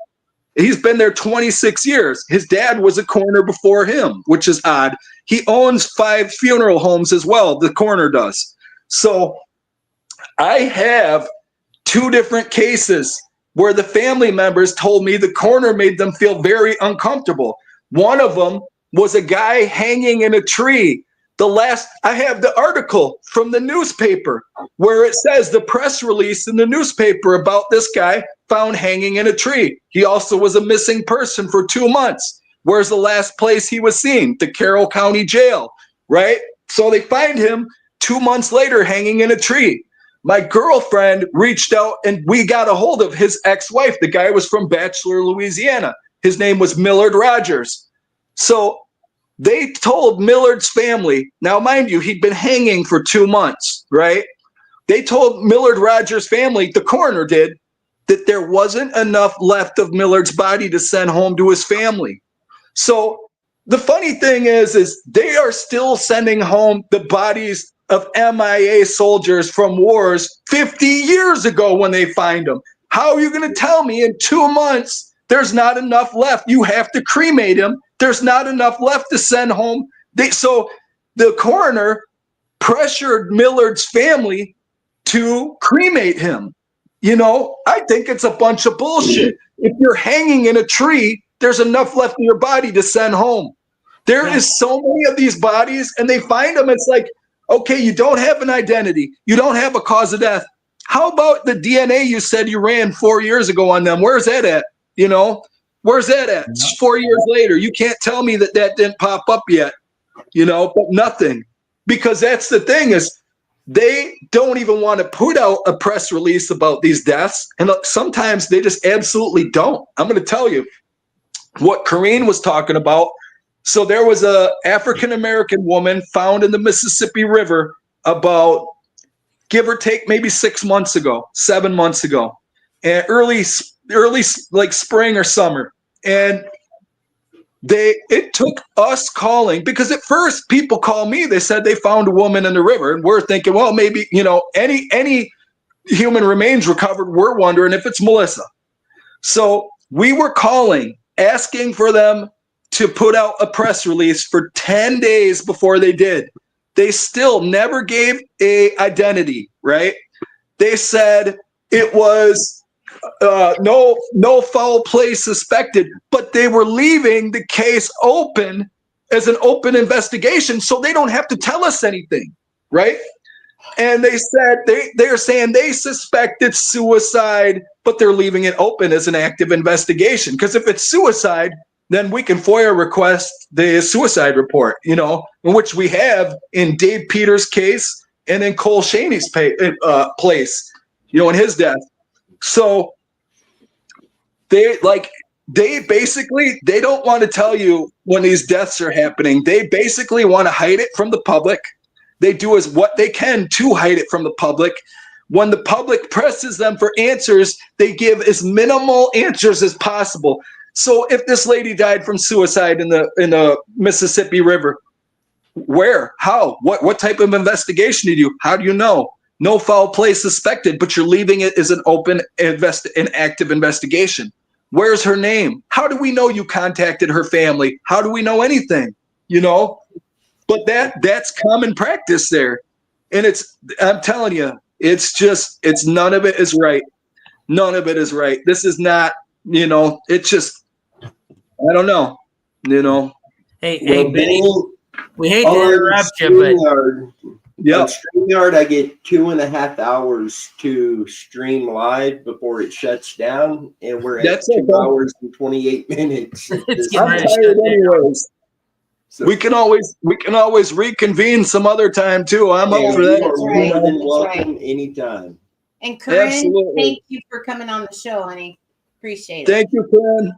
he's been there 26 years. His dad was a coroner before him, which is odd. He owns 5 funeral homes as well, the coroner does. So I have 2 different cases where the family members told me the coroner made them feel very uncomfortable. One of them was a guy hanging in a tree I have the article from the newspaper where it says the press release in the newspaper about this guy found hanging in a tree. He also was a missing person for 2 months. Where's the last place he was seen? The Carroll County Jail, right? So they find him 2 months later hanging in a tree. My girlfriend reached out and we got a hold of his ex-wife. The guy was from Bachelor, Louisiana. His name was Millard Rogers. So they told Millard's family, now mind you, he'd been hanging for 2 months, right? They told Millard Rogers' family, the coroner did, that there wasn't enough left of Millard's body to send home to his family. So the funny thing is they are still sending home the bodies of MIA soldiers from wars 50 years ago when they find them. How are you going to tell me in 2 months there's not enough left? You have to cremate him. There's not enough left to send home. So the coroner pressured Millard's family to cremate him. You know, I think it's a bunch of bullshit. If you're hanging in a tree, there's enough left in your body to send home. There is so many of these bodies, and they find them. It's like, okay, you don't have an identity. You don't have a cause of death. How about the DNA you said you ran 4 years ago on them? Where's that at? You know, where's that at? 4 years later, you can't tell me that didn't pop up yet, you know, but nothing. Because that's the thing is they don't even want to put out a press release about these deaths. And sometimes they just absolutely don't. I'm going to tell you what Corrine was talking about. So there was a African-American woman found in the Mississippi River about, give or take, maybe 6 months ago, 7 months ago, and early like spring or summer. And it took us calling, because at first people call me, they said they found a woman in the river, and we're thinking, well, maybe, you know, any human remains recovered, we're wondering if it's Melissa. So we were calling, asking for them to put out a press release for 10 days before they did. They still never gave a identity, right? They said it was no foul play suspected, but they were leaving the case open as an open investigation, so they don't have to tell us anything, right? And they said they're saying they suspect it's suicide, but they're leaving it open as an active investigation. Because if it's suicide, then we can FOIA request the suicide report, you know, which we have in Dave Peters' case and in Cole Shaney's place, you know, in his death. So they basically, they don't want to tell you when these deaths are happening. They basically want to hide it from the public. They do as what they can to hide it from the public. When the public presses them for answers, they give as minimal answers as possible. So if this lady died from suicide in the Mississippi River, where, how, what type of investigation did you do? How do you know? No foul play suspected, but you're leaving it as an open an active investigation. Where's her name? How do we know you contacted her family? How do we know anything? You know, but that's common practice there. And I'm telling you, it's none of it is right. None of it is right. This is not, you know, it's just, I don't know, you know. Hey, Benny, we hate to interrupt you, but yeah, on StreamYard, I get 2.5 hours to stream live before it shuts down, and we're at 2 hours and 28 minutes. I'm tired anyways. So, we can always reconvene some other time too. I'm up for that. Right. More than welcome anytime. And Corinne, thank you for coming on the show, honey. Appreciate it. Thank you, Corinne.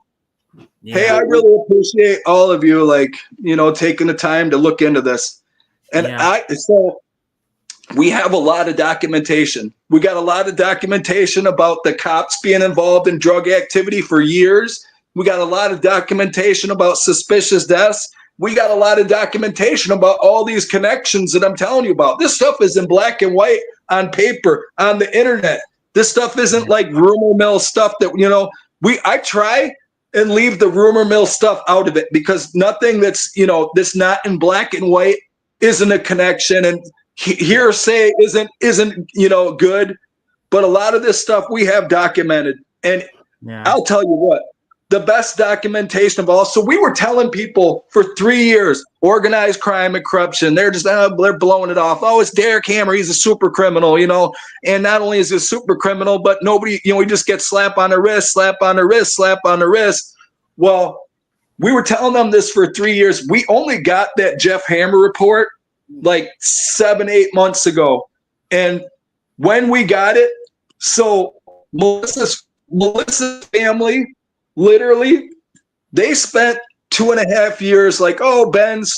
Yeah. Hey, I really appreciate all of you, like, you know, taking the time to look into this. And so we have a lot of documentation. We got a lot of documentation about the cops being involved in drug activity for years. We got a lot of documentation about suspicious deaths. We got a lot of documentation about all these connections that I'm telling you about. This stuff is in black and white on paper, on the internet. This stuff isn't like rumor mill stuff that, you know, I try and leave the rumor mill stuff out of it, because nothing that's, you know, that's not in black and white isn't a connection, and hearsay isn't, you know, good. But a lot of this stuff we have documented. And I'll tell you what, the best documentation of all. So we were telling people for 3 years, organized crime and corruption. They're just, they're blowing it off. Oh, it's Derek Hammer. He's a super criminal, you know. And not only is he a super criminal, but nobody, you know, we just get slap on the wrist, slap on the wrist, slap on the wrist. Well, we were telling them this for 3 years. We only got that Jeff Hammer report like 7-8 months ago. And when we got it, so Melissa's family, literally, they spent 2.5 years like, oh, Ben's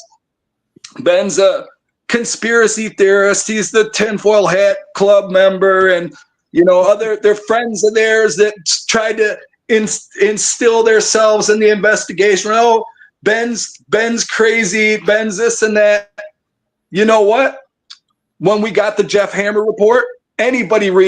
a conspiracy theorist. He's the tinfoil hat club member, and you know, their friends of theirs that tried to instill themselves in the investigation. Oh, Ben's crazy. Ben's this and that. You know what? When we got the Jeff Hammer report, anybody read